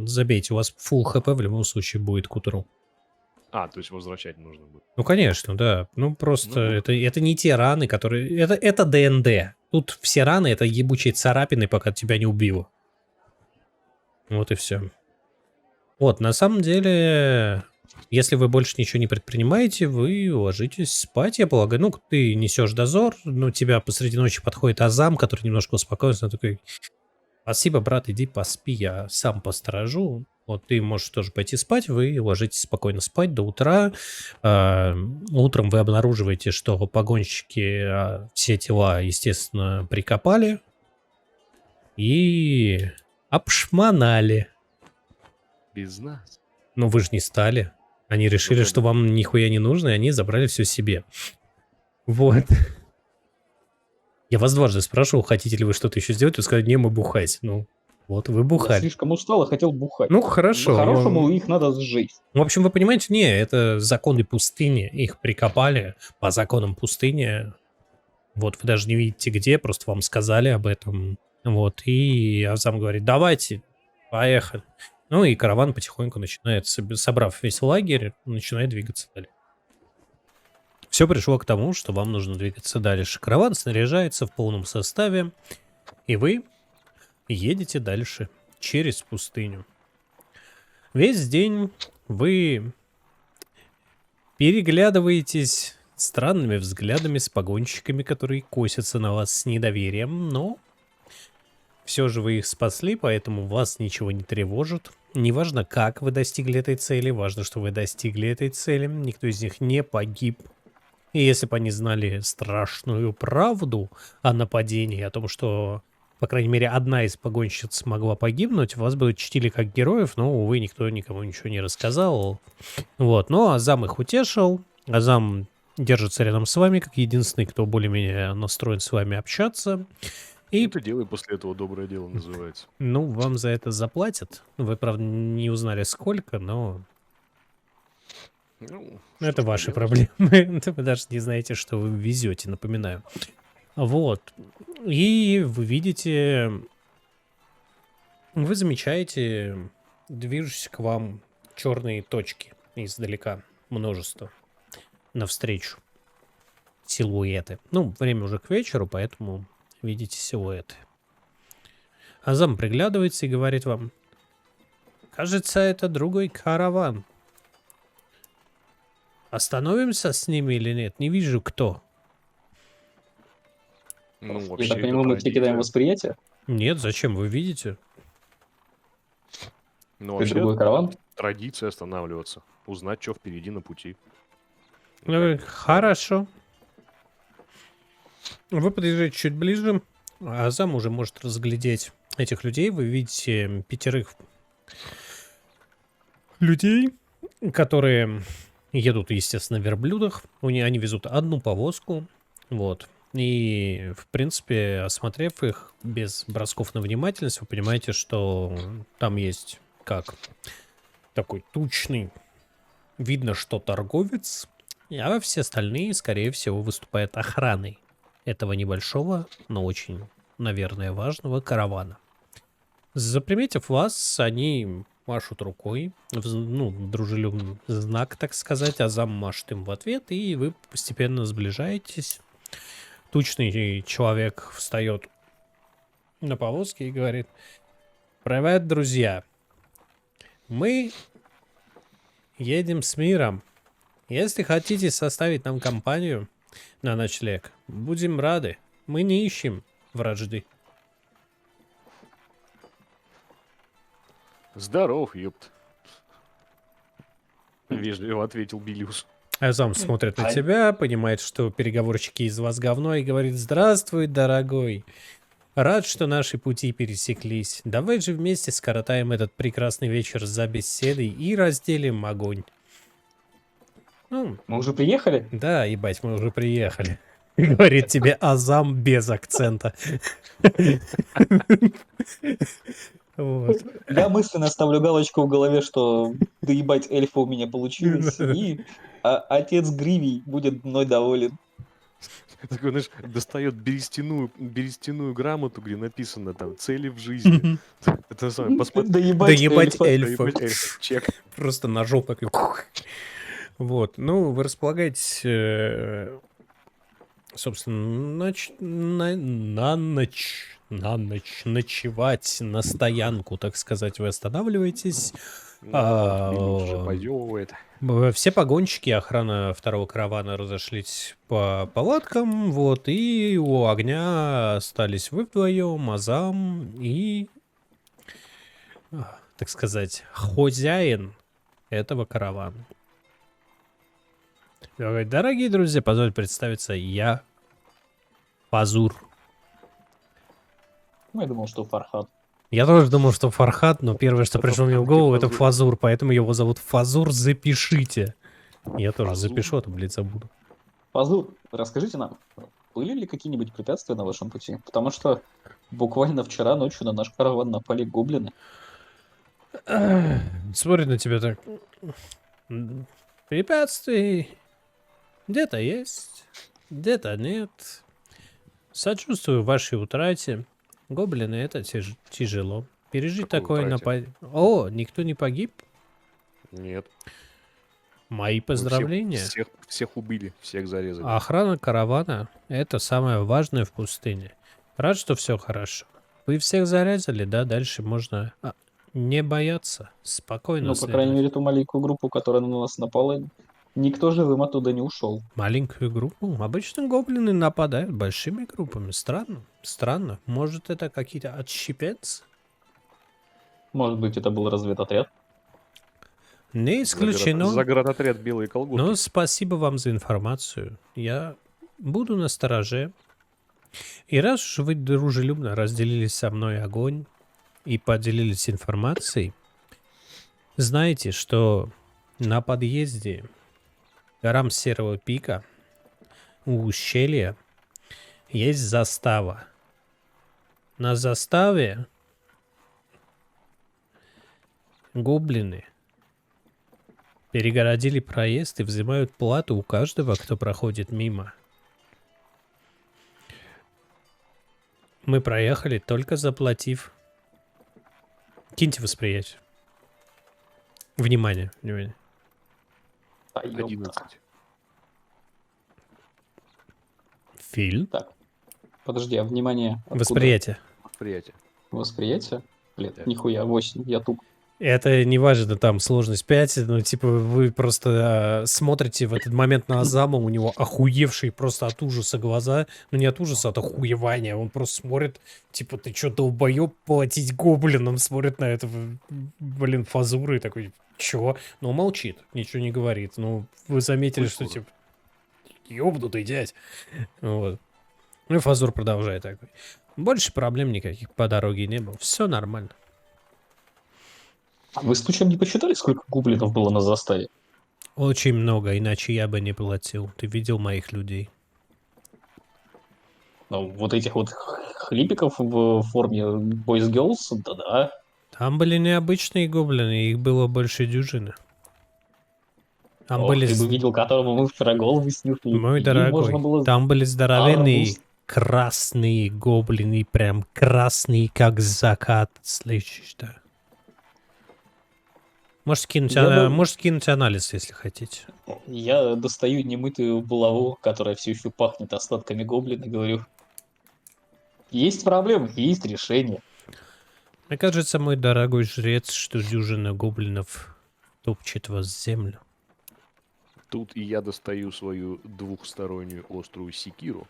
забейте, у вас full хп в любом случае будет к утру. А, то есть возвращать нужно будет. Ну, конечно, да. Ну, просто Ну, это не те раны, которые... Это ДНД. Тут все раны — это ебучие царапины, пока тебя не убило. Вот и все. Вот, на самом деле, если вы больше ничего не предпринимаете, вы ложитесь спать, я полагаю. Ну, ты несешь дозор, ну, тебя посреди ночи подходит Азам, который немножко успокоится, он такой: спасибо, брат, иди поспи, я сам посторожу. Вот ты можешь тоже пойти спать, вы ложитесь спокойно спать до утра. Утром вы обнаруживаете, что погонщики все тела, естественно, прикопали и обшмонали. без нас. Но вы же не стали. Они решили, это что да. вам нихуя не нужно, и они забрали все себе. Вот. Я вас дважды спрашивал, хотите ли вы что-то еще сделать, вы сказали: не, мы бухать. Ну, вот вы Я бухали. слишком устал и хотел бухать. Ну, хорошо. По-хорошему их надо сжечь. В общем, вы понимаете, не, это законы пустыни. Их прикопали по законам пустыни. Вот, вы даже не видите где, просто вам сказали об этом. Вот, и Азам говорит: давайте, поехали. Ну, и караван потихоньку начинает, собрав весь лагерь, начинает двигаться дальше. Все пришло к тому, что вам нужно двигаться дальше. Караван снаряжается в полном составе, и вы едете дальше через пустыню. Весь день вы переглядываетесь странными взглядами с погонщиками, которые косятся на вас с недоверием, но все же вы их спасли, поэтому вас ничего не тревожит. Неважно, как вы достигли этой цели, важно, что вы достигли этой цели. Никто из них не погиб. И если бы они знали страшную правду о нападении, о том, что, по крайней мере, одна из погонщиц могла погибнуть, вас бы чтили как героев, но, увы, никто никому ничего не рассказал. Вот, но Азам их утешил. Азам держится рядом с вами, как единственный, кто более-менее настроен с вами общаться. И, Ну, ты делай после этого доброе дело, называется. ну, вам за это заплатят. Вы, правда, не узнали сколько, но Ну, это что ж ваши поделать. проблемы. Вы даже не знаете, что вы везете, напоминаю. Вот. И вы видите, вы замечаете движущиеся к вам черные точки издалека. Множество. Навстречу. Силуэты. Ну, время уже к вечеру, поэтому видите силуэты. Азам приглядывается и говорит вам: кажется, это другой караван. Остановимся с ними или нет? Не вижу, кто. Ну, Я вообще, так это понимаю, мы перекидаем традиция. восприятие. Нет, зачем? Вы видите? Ну, Это вообще, другой караван. традиция останавливаться. Узнать, что впереди на пути. Ну, хорошо. Вы подъезжаете чуть ближе, а Азам уже может разглядеть этих людей. Вы видите 5 людей, которые едут, естественно, на верблюдах. Они везут одну повозку. Вот. И, в принципе, осмотрев их без бросков на внимательность, вы понимаете, что там есть как такой тучный, видно, что торговец, а все остальные, скорее всего, выступают охраной этого небольшого, но очень, наверное, важного каравана. Заприметив вас, они машут рукой, дружелюбный знак, так сказать, Азам машет им в ответ, и вы постепенно сближаетесь. Тучный человек встает на повозке и говорит: «Привет, друзья! Мы едем с миром. Если хотите составить нам компанию на ночлег, будем рады. Мы не ищем вражды». Здоров, ёпт. Вежливо ответил Билиус. Азам смотрит на тебя, понимает, что переговорщики из вас говно, и говорит: «Здравствуй, дорогой. Рад, что наши пути пересеклись. Давай же вместе скоротаем этот прекрасный вечер за беседой и разделим огонь». Ну, Мы уже приехали? да, ебать, мы уже приехали. Говорит тебе Азам без акцента. Вот. Я мысленно ставлю галочку в голове, что доебать эльфа у меня получилось, и отец Гривий будет мной доволен. Такой, знаешь, достает берестяную грамоту, где написано там «Цели в жизни». Это самое, посмотри. Доебать эльфа. Доебать эльфа. Чек. Просто ножом такой. Вот. Ну, вы располагаетесь, собственно, на ночь ночевать на стоянку, так сказать, вы останавливаетесь. Билиус уже позевывает. Все погонщики, охрана второго каравана разошлись по палаткам, вот, и у огня остались вы вдвоем, Азам и, так сказать, хозяин этого каравана. Дорогие друзья, позвольте представиться, я Фазур. Ну, я думал, что Фархад. Я тоже думал, что Фархад, но первое, что Это пришло мне в всё-таки голову, это Фазур. Фазур, поэтому его зовут Фазур, запишите. Я тоже Фазур. запишу, а то, блядь, забуду. Фазур, расскажите нам, были ли какие-нибудь препятствия на вашем пути? Потому что буквально вчера ночью на наш караван напали гоблины. Смотрит на тебя так. Препятствий где-то есть, где-то нет. Сочувствую вашей утрате. Гоблины — это тяжело. Пережить Какой такое утрате? нападение. О, никто не погиб? Нет. Мои Мы поздравления. Всех убили, всех зарезали. Охрана каравана — это самое важное в пустыне. Рад, что все хорошо. Вы всех зарезали, да? Дальше можно не бояться. Спокойно Ну, по крайней следовать. мере, ту маленькую группу, которая на нас напала, никто живым оттуда не ушел. Маленькую группу? Обычно гоблины нападают большими группами. Странно. Странно. Может, это какие-то отщепенцы? Может быть, это был разведотряд? Не исключено. Заградотряд «Белые колготки». Но спасибо вам за информацию. Я буду настороже. И раз уж вы дружелюбно разделили со мной огонь и поделились информацией, знайте, что на подъезде к горам Серого Пика у ущелья есть застава. На заставе гоблины перегородили проезд и взимают плату у каждого, кто проходит мимо. Мы проехали, только заплатив. Киньте восприятие. Внимание, внимание. Да, ёпта. 11. Фильм. Так, подожди, а внимание, откуда? Восприятие. Восприятие. Восприятие? Блин, Да. нихуя, 8, я туп. Это не важно, там сложность 5, ну, типа, вы просто смотрите в этот момент на Азама, у него охуевшие просто от ужаса глаза, ну, не от ужаса, а от охуевания, он просто смотрит, типа, ты чё, долбоёб, платить гоблинам, смотрит на этого, блин, Фазура и такой, чё? Ну, молчит, ничего не говорит, ну, вы заметили, что, Культура. типа, ёбнутый дядь, вот. Ну и Фазур продолжает такой. Больше проблем никаких по дороге не было. Все нормально. Вы случайом не посчитали, сколько гоблинов было на заставе? Очень много, иначе я бы не платил. Ты видел моих людей? Ну, вот этих вот хлипиков в форме Boys Girls, да-да. Там были необычные гоблины, их было больше дюжины. Там Ох, были, ты бы видел, которому мы вчера головы снесли. мой И можно дорогой, было там были здоровенные арбуз. красные гоблины, прям красные, как закат. Слышишь, да? Можете кинуть анализ, если хотите. Я достаю немытую булаву, которая все еще пахнет остатками гоблина, и говорю, есть проблемы, есть решение. Мне кажется, мой дорогой жрец, что дюжина гоблинов топчет вас в землю. Тут и я достаю свою двухстороннюю острую секиру,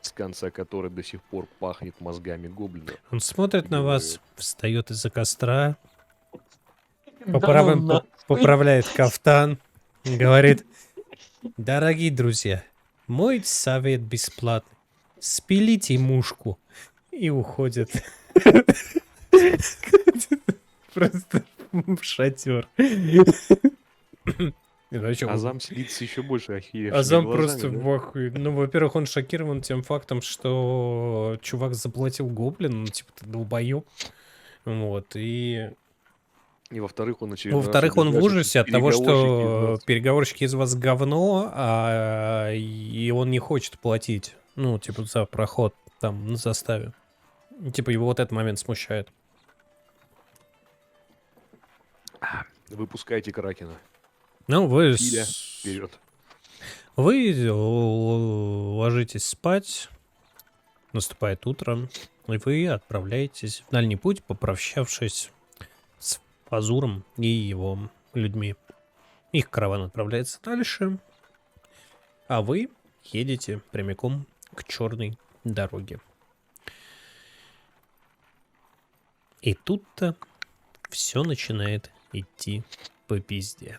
с конца которой до сих пор пахнет мозгами гоблина. Он смотрит на вас, Говорю. встает из-за костра, Да ну нахуй. поправляет кафтан, говорит: дорогие друзья, мой совет бесплатный. Спилите мушку и уходит. Просто в шатер. Азам сидит с еще больше охеревшими Азам глазами, просто да? в ахуе. Ну, во-первых, он шокирован тем фактом, что чувак заплатил гоблин, ну, типа, ты долбоёб. Вот, и... И во-вторых, он очередной раз Во-вторых, он в убеждается, ужасе от того, переговорщики из что нас- переговорщики из вас говно, и он не хочет платить, ну, типа, за проход там на заставе. Типа, его вот этот момент смущает. Выпускайте Кракена. Ну, вы... Филя, вперед. Вы ложитесь спать, наступает утро, и вы отправляетесь в дальний путь, попрощавшись с Фазуром и его людьми. Их караван отправляется дальше, а вы едете прямиком к черной дороге. И тут-то все начинает идти по пизде.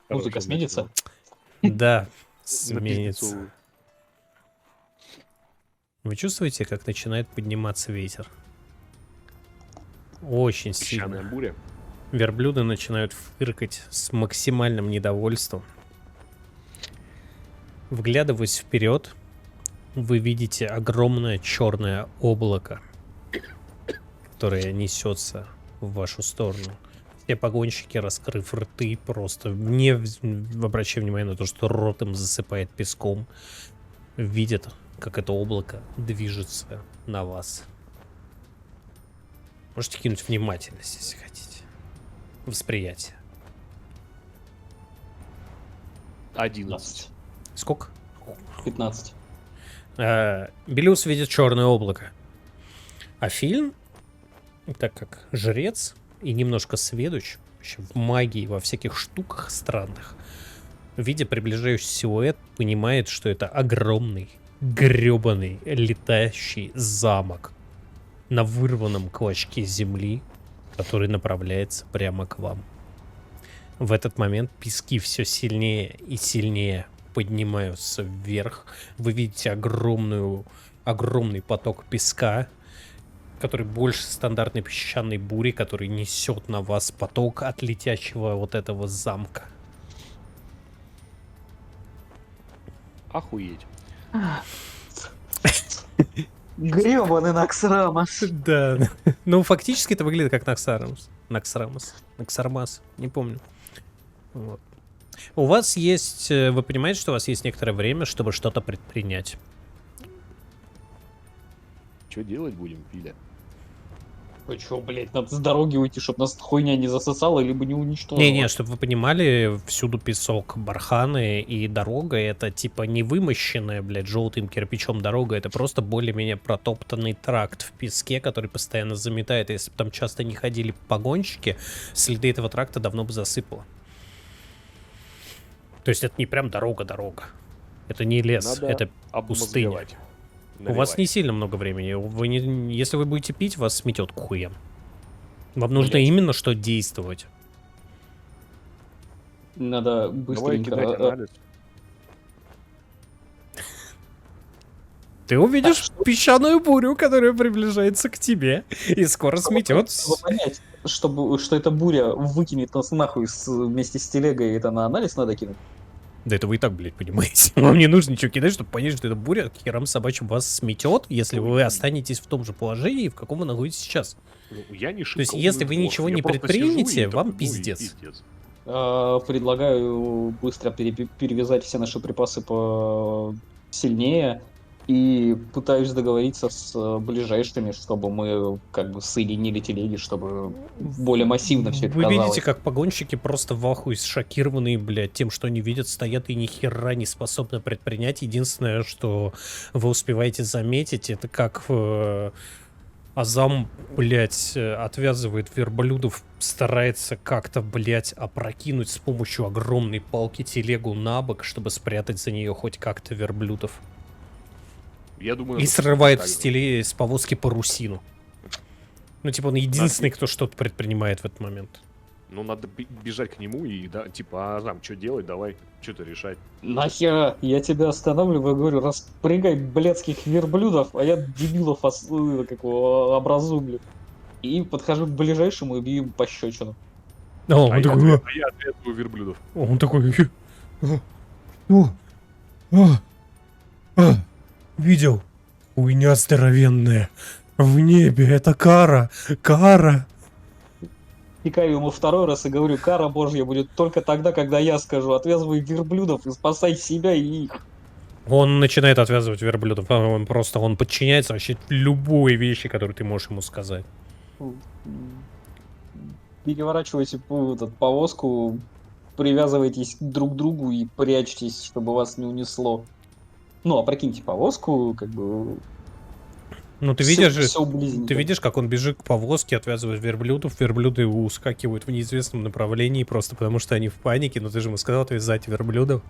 Музыка Хорошо сменится? Да, На сменится. пиздецовую. Вы чувствуете, как начинает подниматься ветер? Очень Песчаная сильно. буря. Верблюды начинают фыркать с максимальным недовольством. Вглядываясь вперед, вы видите огромное черное облако, которое несется в вашу сторону. Все погонщики, раскрыв рты, просто не обращая внимания на то, что рот им засыпает песком, видят, как это облако движется на вас. Можете кинуть внимательность, если хотите. Восприятие. 11. Сколько? 15. Белиус видит черное облако. А фильм, так как жрец и немножко сведущ вообще в магии, во всяких штуках странных, видя приближающийся силуэт, понимает, что это огромный, гребаный, летающий замок на вырванном клочке земли, который направляется прямо к вам. В этот момент пески все сильнее и сильнее поднимаются вверх. Вы видите огромный поток песка, который больше стандартной песчаной бури, который несет на вас поток от летящего вот этого замка. Охуеть. Гребаный Наксрамас. Да. Ну, фактически это выглядит как Наксармас. Не помню. Вот. У вас есть... Вы понимаете, что у вас есть некоторое время, чтобы что-то предпринять? Что делать будем, Филя? Вы чё, блядь, надо с дороги уйти, чтобы нас хуйня не засосала, либо не уничтожила. Не-не, чтобы вы понимали, всюду песок, барханы и дорога — это типа не вымощенная, блядь, желтым кирпичом дорога, это просто более-менее протоптанный тракт в песке, который постоянно заметает. Если бы там часто не ходили погонщики, следы этого тракта давно бы засыпало. То есть это не прям дорога-дорога. Это не лес, Надо это пустыня. обмозговать. У вас не Наливай. сильно много времени. Вы не, если вы будете пить, вас сметет к хуям. Вам нужно Блядь. именно что действовать. Надо Давай быстренько... кидать анализ. Ты увидишь песчаную бурю, которая приближается к тебе и скоро сметет. Чтобы понять, что эта буря выкинет нас нахуй вместе с телегой, это на анализ надо кинуть? Да это вы и так, блядь, понимаете. Вам не нужно ничего кидать, чтобы понять, что эта буря к херам собачьим вас сметет, если вы останетесь в том же положении, в каком вы находитесь сейчас. Ну, я не То есть, если вы ничего не предпримете, вам пиздец. Предлагаю быстро перевязать все наши припасы посильнее и пытаюсь договориться с ближайшими, чтобы мы как бы соединили телеги, чтобы более массивно все это Вы казалось. видите, как погонщики просто в ахуе, шокированные, блядь, тем, что они видят, стоят и ни хера не способны предпринять. Единственное, что вы успеваете заметить, это как Азам, блядь, отвязывает верблюдов, старается как-то, блядь, опрокинуть с помощью огромной палки телегу на бок, чтобы спрятать за нее хоть как-то верблюдов. Я думаю, И это срывает так с повозки парусину. Ну, типа, он единственный, кто что-то предпринимает в этот момент. Ну, надо бежать к нему и, да, типа, Азам, что делать, давай, что-то решать. Нахера? Я тебя останавливаю, говорю, распрягай блядских верблюдов, а я дебилов образумлю. И подхожу к ближайшему и бью им пощечину. О, А он я такой, ответствую верблюдов. он такой, видел? Хуйня здоровенная. В небе, это кара, кара. Пикаю ему второй раз и говорю, кара божья будет только тогда, когда я скажу, отвязывай верблюдов и спасай себя и их. Он начинает отвязывать верблюдов, он подчиняется вообще любой вещи, которую ты можешь ему сказать. Переворачивайте повозку, привязывайтесь друг к другу и прячьтесь, чтобы вас не унесло. Ну, опрокиньте повозку, как бы... Ну, ты видишь же, Всё близненько. ты видишь, как он бежит к повозке, отвязывает верблюдов, верблюды ускакивают в неизвестном направлении, просто потому что они в панике, но ты же ему сказал отвязать верблюдов.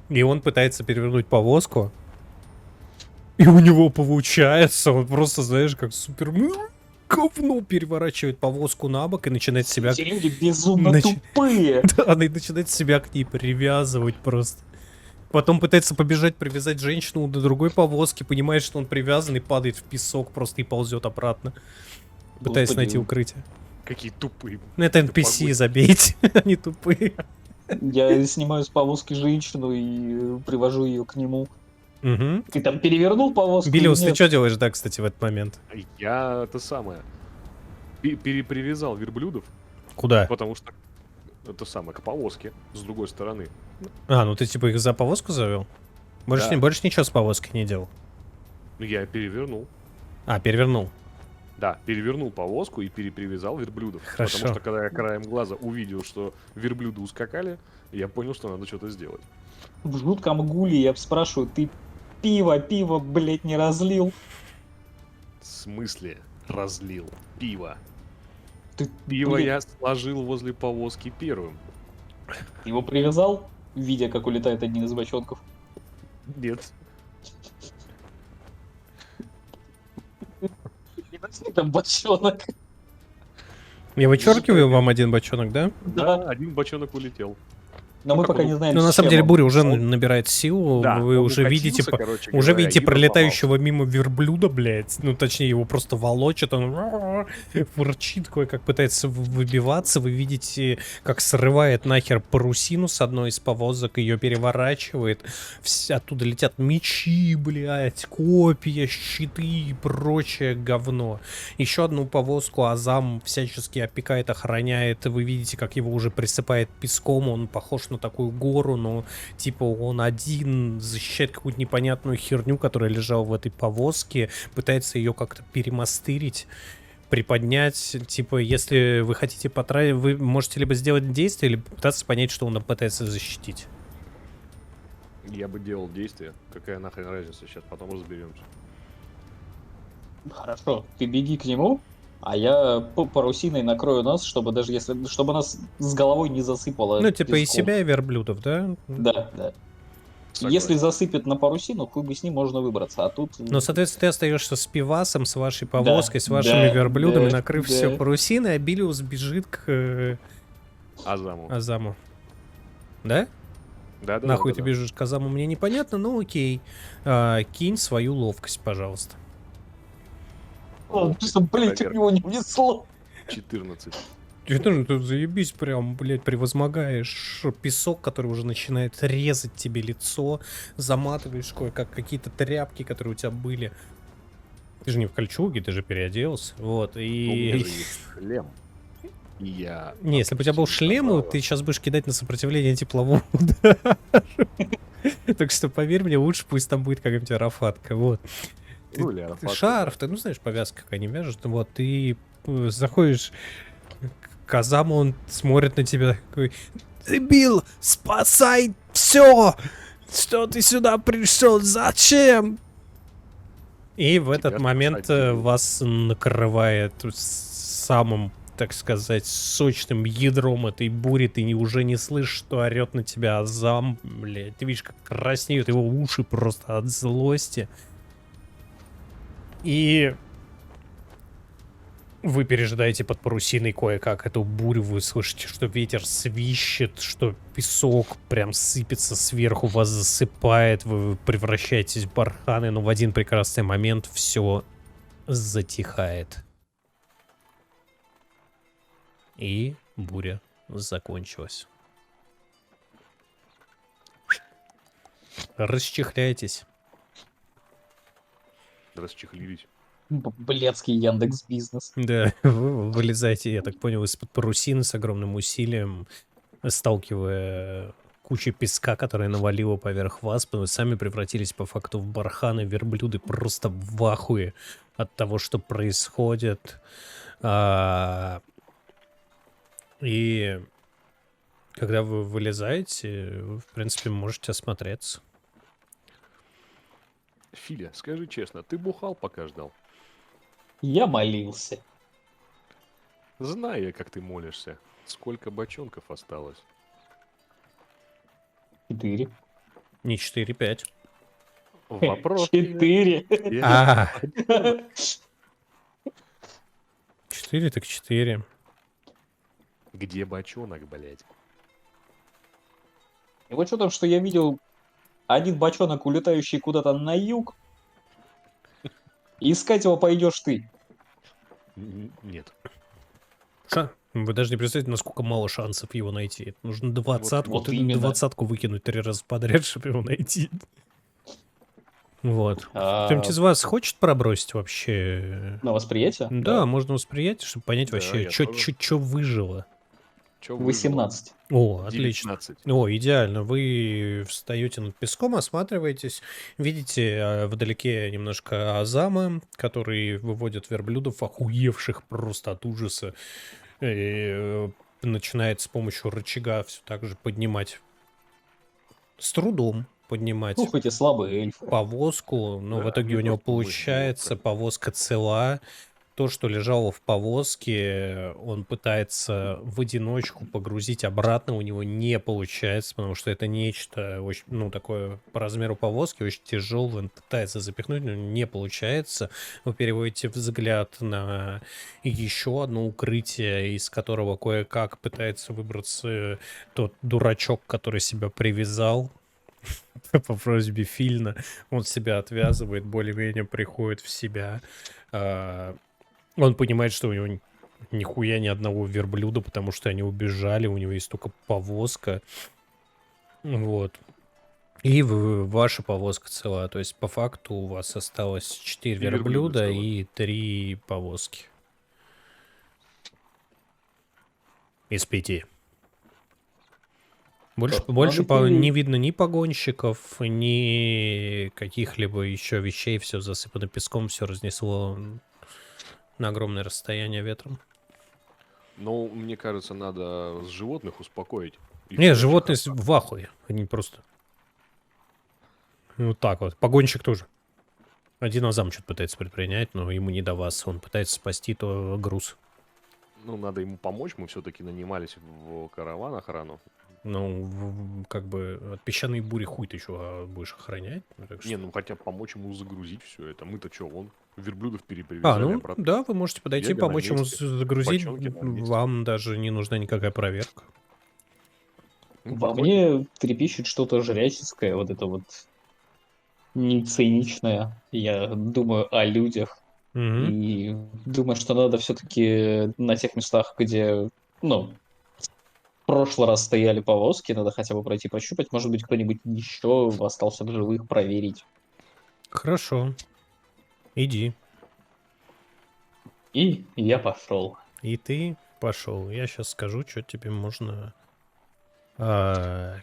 И он пытается перевернуть повозку, и у него получается, он просто, знаешь, как супер говно переворачивает повозку на бок и начинает себя... Эти люди безумно Нач- тупые. Да, она и начинает себя к ней привязывать просто. Потом пытается побежать, привязать женщину до другой повозки, понимает, что он привязан и падает в песок просто и ползет обратно. Пытаясь Господи. найти укрытие. Какие тупые. Ну это NPC, забейте, они тупые. Я снимаю с повозки женщину и привожу ее к нему. Угу. Ты там перевернул повозку? Билиус, или ты нет? что делаешь, да, кстати, в этот момент? Я это самое. Перепривязал верблюдов, Куда? потому что это самое, к повозке, с другой стороны. А, ну ты типа их за повозку завел? Больше, Да. больше ничего с повозкой не делал? Ну, я перевернул. А, перевернул. Да, перевернул повозку и перепривязал верблюдов. Хорошо. Потому что когда я краем глаза увидел, что верблюды ускакали, я понял, что надо что-то сделать. В жутком гуле я спрашиваю, ты пиво, блядь, не разлил? В смысле разлил пиво? Ты, Пиво блядь, я сложил возле повозки первым. его привязал, видя, как улетает один из бочонков? Нет. Там бочонок. Я вычеркиваю вам один бочонок, да? Да. Один бочонок улетел. Но мы как пока он- не знаем, Ну, на с самом чем деле, он. буря уже набирает силу, Да, вы он уже укатился, видите, короче уже говоря, видите и пролетающего мимо верблюда, блядь. Ну, точнее, его просто волочит, он ворчит, кое-как пытается выбиваться. Вы видите, как срывает нахер парусину с одной из повозок, ее переворачивает. Оттуда летят мечи, блядь, копья, щиты и прочее говно. Еще одну повозку Азам всячески опекает, охраняет. Вы видите, как его уже присыпает песком, он похож на такую гору, но типа он один защищает какую-то непонятную херню, которая лежала в этой повозке, пытается ее как-то перемастырить, приподнять. Типа, если вы хотите потратить, вы можете либо сделать действие, либо пытаться понять, что он пытается защитить. Я бы делал действие. Какая нахрен разница? Сейчас потом разберемся. Хорошо, ты беги к нему, а я парусиной накрою нас, чтобы даже если... чтобы нас с головой не засыпало Ну, типа и песком. себя, и верблюдов, да? Да, да. Согласен. Если засыпет на парусину, хуй бы с ним можно выбраться, а тут... Но, соответственно, ты остаешься с пивасом, с вашей повозкой, с вашими да, верблюдами, да, накрыв да. все парусиной, а Билиус бежит к Азаму. Азаму. Да? Нахуй ты Да-да-да-да-да. бежишь к Азаму, мне непонятно, но окей. Кинь свою ловкость, пожалуйста. Что, блядь, у него не внесло. 14. Это же ты заебись прям, блядь, превозмогаешь песок, который уже начинает резать тебе лицо, заматываешь кое-как какие-то тряпки, которые у тебя были. Ты же не в кольчуге, ты же переоделся. Вот, Но у меня и... же есть шлем. И я Не, если бы у тебя был опустил шлем, направо. ты сейчас будешь кидать на сопротивление тепловому удару. Так что поверь мне, лучше пусть там будет какая-нибудь арафатка, вот. Ну, или Ты Арафат, шарф, ты, ну знаешь, повязка как они вяжут, вот, ты заходишь к Азаму, он смотрит на тебя такой: дебил, спасай все! Что ты сюда пришел? Зачем? И в этот Тебя момент спасать, дебил. вас накрывает самым, так сказать, сочным ядром этой бури. Ты уже не слышишь, что орет на тебя Азам. Блядь, ты видишь, как краснеют его уши просто от злости. И вы пережидаете под парусиной кое-как эту бурю, вы слышите, что ветер свищет, что песок прям сыпется сверху, вас засыпает, вы превращаетесь в барханы, но в один прекрасный момент все затихает. И буря закончилась. Расчехляйтесь. Расчехлились. Блядский Яндекс Бизнес. Да, вы вылезаете, я так понял, из-под парусины с огромным усилием, сталкивая кучу песка, которая навалила поверх вас, вы сами превратились по факту в барханы, верблюды просто в ахуе от того, что происходит. И когда вы вылезаете, вы, в принципе, можете осмотреться. Филя, скажи честно, ты бухал, пока ждал? Я молился. Знаю я, как ты молишься. Сколько бочонков осталось? 4. Не 4-5. Вопрос. Филя. 4. А, 4 так 4. Где бочонок, блядь? И вот что там, что я видел один бочонок, улетающий куда-то на юг. И искать его пойдешь ты. Нет. Вы даже не представляете, насколько мало шансов его найти. Это нужно двадцатку, вот именно. двадцатку выкинуть 3 раза подряд, чтобы его найти. Вот. А, Кто-нибудь из вас хочет пробросить вообще? на восприятие? Да, можно восприятие, чтобы понять Да, вообще, я что тоже. выжило. Чё выжило? 18. О, отлично. 19. О, идеально. Вы встаете над песком, осматриваетесь, видите вдалеке немножко Азама, который выводит верблюдов, охуевших просто от ужаса. И начинает с помощью рычага все так же поднимать. С трудом поднимать Ух, эти слабые эльфы. повозку, но в Да, итоге у мне него просто мышь получается, неловко. повозка цела. То, что лежало в повозке, он пытается в одиночку погрузить обратно, у него не получается, потому что это нечто очень, ну, такое по размеру повозки, очень тяжелое, он пытается запихнуть, но не получается. Вы переводите взгляд на еще одно укрытие, из которого кое-как пытается выбраться тот дурачок, который себя привязал по просьбе Фильна. Он себя отвязывает, более-менее приходит в себя. Он понимает, что у него нихуя ни одного верблюда, потому что они убежали, у него есть только повозка. Вот. И ваша повозка цела. То есть, по факту, у вас осталось 4 И верблюды верблюда целы. и 3 повозки. Из 5. Больше Надо не тереть. видно ни погонщиков, ни каких-либо еще вещей. Все засыпано песком, все разнесло на огромное расстояние ветром. Но мне кажется, надо с животных успокоить. И Не, всё, животные очень в ахуе. Они просто... Вот так вот. Погонщик тоже. Один Азам что-то пытается предпринять, но ему не до вас. Он пытается спасти то груз. Ну, надо ему помочь. Мы все-таки нанимались в караван охрану. Ну, как бы от песчаной бури хуй ты еще будешь охранять. Так что... Не, ну хотя бы помочь ему загрузить все это. Мы-то что, вон верблюдов А, перепривязали ну обратно. да, вы можете подойти, Бегаем на помочь ему месте. загрузить. Бочонки на месте. Вам даже не нужна никакая проверка. Во Выходит. мне трепещет что-то жряческое, вот это вот не циничное. Я думаю о людях Мгм. и думаю, что надо все-таки на тех местах, где, ну, в прошлый раз стояли повозки, надо хотя бы пройти пощупать. Может быть, кто-нибудь еще остался в живых, проверить. Хорошо. Иди. И я пошел. И ты пошел. Я сейчас скажу, что тебе можно а,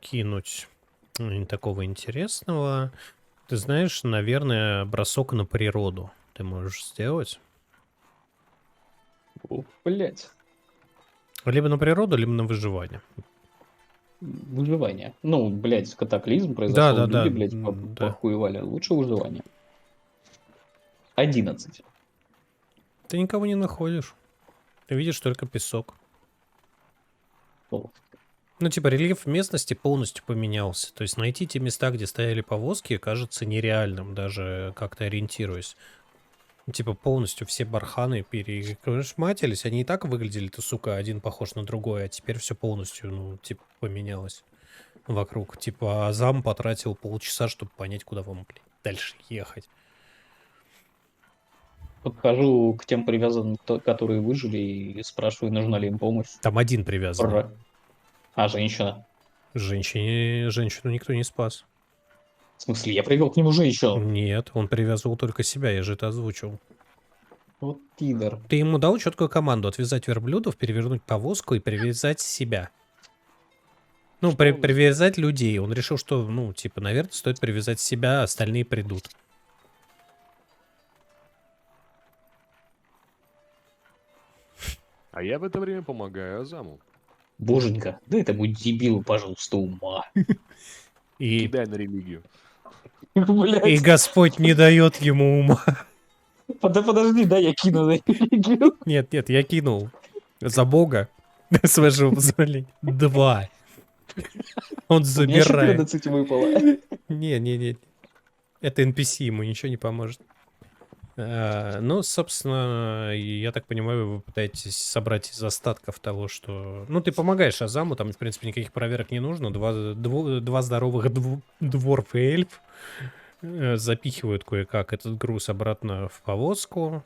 кинуть такого интересного. Ты знаешь, наверное, бросок на природу ты можешь сделать. Блять. Либо на природу, либо на выживание. Выживание. Ну, блядь, катаклизм Да, произошел, да, люди, да, блядь, да. похуевали. Лучше выживание. 11. Ты никого не находишь. Ты видишь только песок. О, Ну, типа, рельеф местности полностью поменялся. То есть найти те места, где стояли повозки, кажется нереальным, даже как-то ориентируясь. Типа, полностью все барханы перешматились. Они и так выглядели-то, сука, один похож на другой, а теперь все полностью, ну, типа, поменялось вокруг. Типа, Азам потратил полчаса, чтобы понять, куда вам, блядь, дальше ехать. Подхожу к тем привязанным, которые выжили, и спрашиваю, нужна ли им помощь. Там один привязанный. А, женщина. Женщину никто не спас. В смысле, я привел к нему женщину. Нет, он привязывал только себя, я же это озвучил. Вот пидор. Ты ему дал четкую команду отвязать верблюдов, перевернуть повозку и привязать себя. Ну, Что он привязать людей. Он решил, что, ну, типа, наверное, стоит привязать себя, а остальные придут. А я в это время помогаю Азаму. Боженька, дай этому дебилу, пожалуйста, ума. И Кидай на религию. Блять. Господь не дает ему ума. Подожди, да, я кину на религию. Нет, нет, я кинул. За Бога. С вашего позволения. 2. Он У меня замирает. 14 выпало. Не. Это NPC, ему ничего не поможет. Ну, собственно, я так понимаю, вы пытаетесь собрать из остатков того, что... Ну, ты помогаешь Азаму, там, в принципе, никаких проверок не нужно. Два здоровых дворф и эльф запихивают кое-как этот груз обратно в повозку.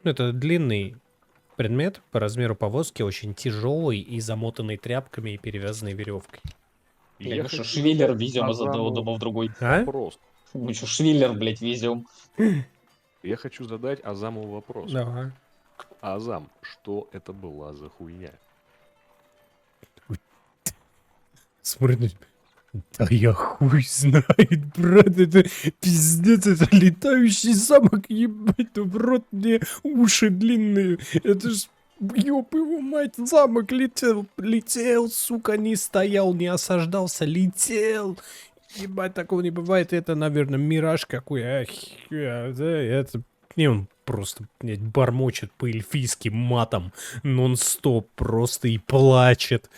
Ну, это длинный предмет по размеру повозки, очень тяжелый и замотанный тряпками и перевязанный веревкой. Мы что, хочу швеллер задать везем из одного Азаму дома в другой. А? вопрос. Мы что, швеллер, блядь, везем. Я хочу задать Азаму вопрос. Давай. Азам, что это была за хуйня? Смотри, да я хуй знает, брат, это пиздец, это летающий замок, ебать, в рот мне уши длинные, это ж, ёб его мать, замок летел, сука, не стоял, не осаждался, летел, ебать, такого не бывает, это, наверное, мираж какой, да, это, не, он просто, блядь, бормочет по-эльфийски матом, нон-стоп просто и плачет.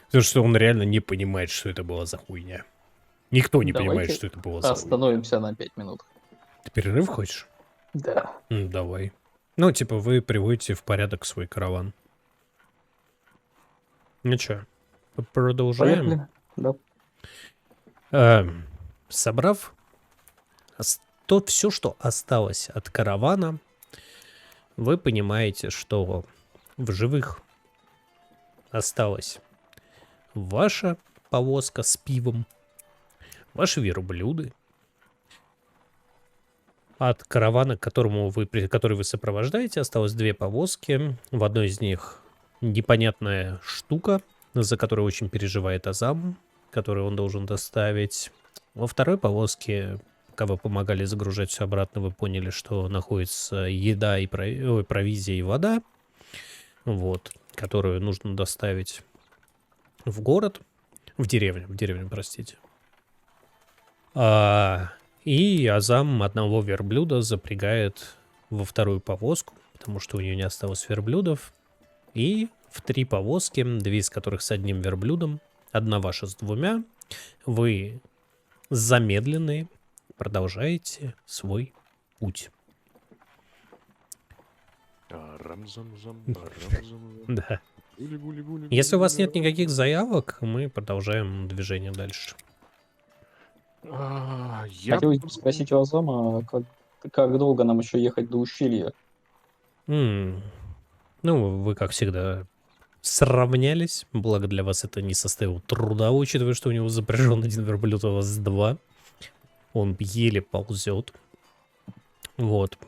Потому что он реально не понимает, что это была за хуйня. Никто не понимает, Давайте что это было за хуйня. Остановимся на 5 минут. Ты перерыв хочешь? Да. Давай. Ну, типа, вы приводите в порядок свой караван. Ну чё, продолжаем? Поехали. Да. Собрав то все, что осталось от каравана, вы понимаете, что в живых осталось ваша повозка с пивом, ваши верблюды. От каравана, который вы сопровождаете, осталось 2 повозки. В одной из них непонятная штука, за которую очень переживает Азам, которую он должен доставить. Во второй повозке, пока вы помогали загружать все обратно, вы поняли, что находится еда и провизия и вода, вот, которую нужно доставить в город, в деревню, простите. И Азам одного верблюда запрягает во вторую повозку, потому что у нее не осталось верблюдов. И в 3 повозки, 2 из которых с одним верблюдом, 1 ваша с 2, вы замедленные продолжаете свой путь. Рамзам-зам, рамзам-зам. Да. Если у вас нет никаких заявок, мы продолжаем движение дальше. Я Хотелось бы спросить у Азама, как долго нам еще ехать до ущелья? Ну, вы, как всегда, сравнялись. Благо для вас это не составило труда, учитывая, что у него запряжен один верблюд, а у вас два. Он еле ползет. Вот.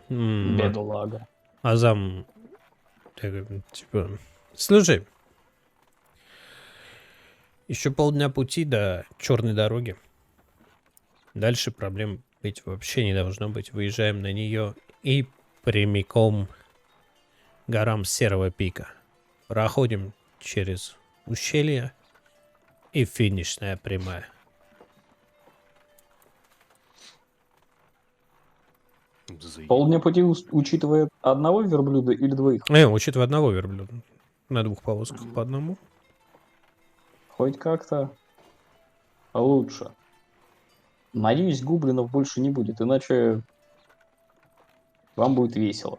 Бедолага. Азам, типа, слушай, еще полдня пути до черной дороги. Дальше проблем быть вообще не должно быть. Выезжаем на нее и прямиком к горам Серого Пика. Проходим через ущелье и финишная прямая. Полдня пути, учитывая одного верблюда или двоих? Учитывая одного верблюда. На двух повозках по одному. Хоть как-то лучше. Надеюсь, гоблинов больше не будет, иначе вам будет весело.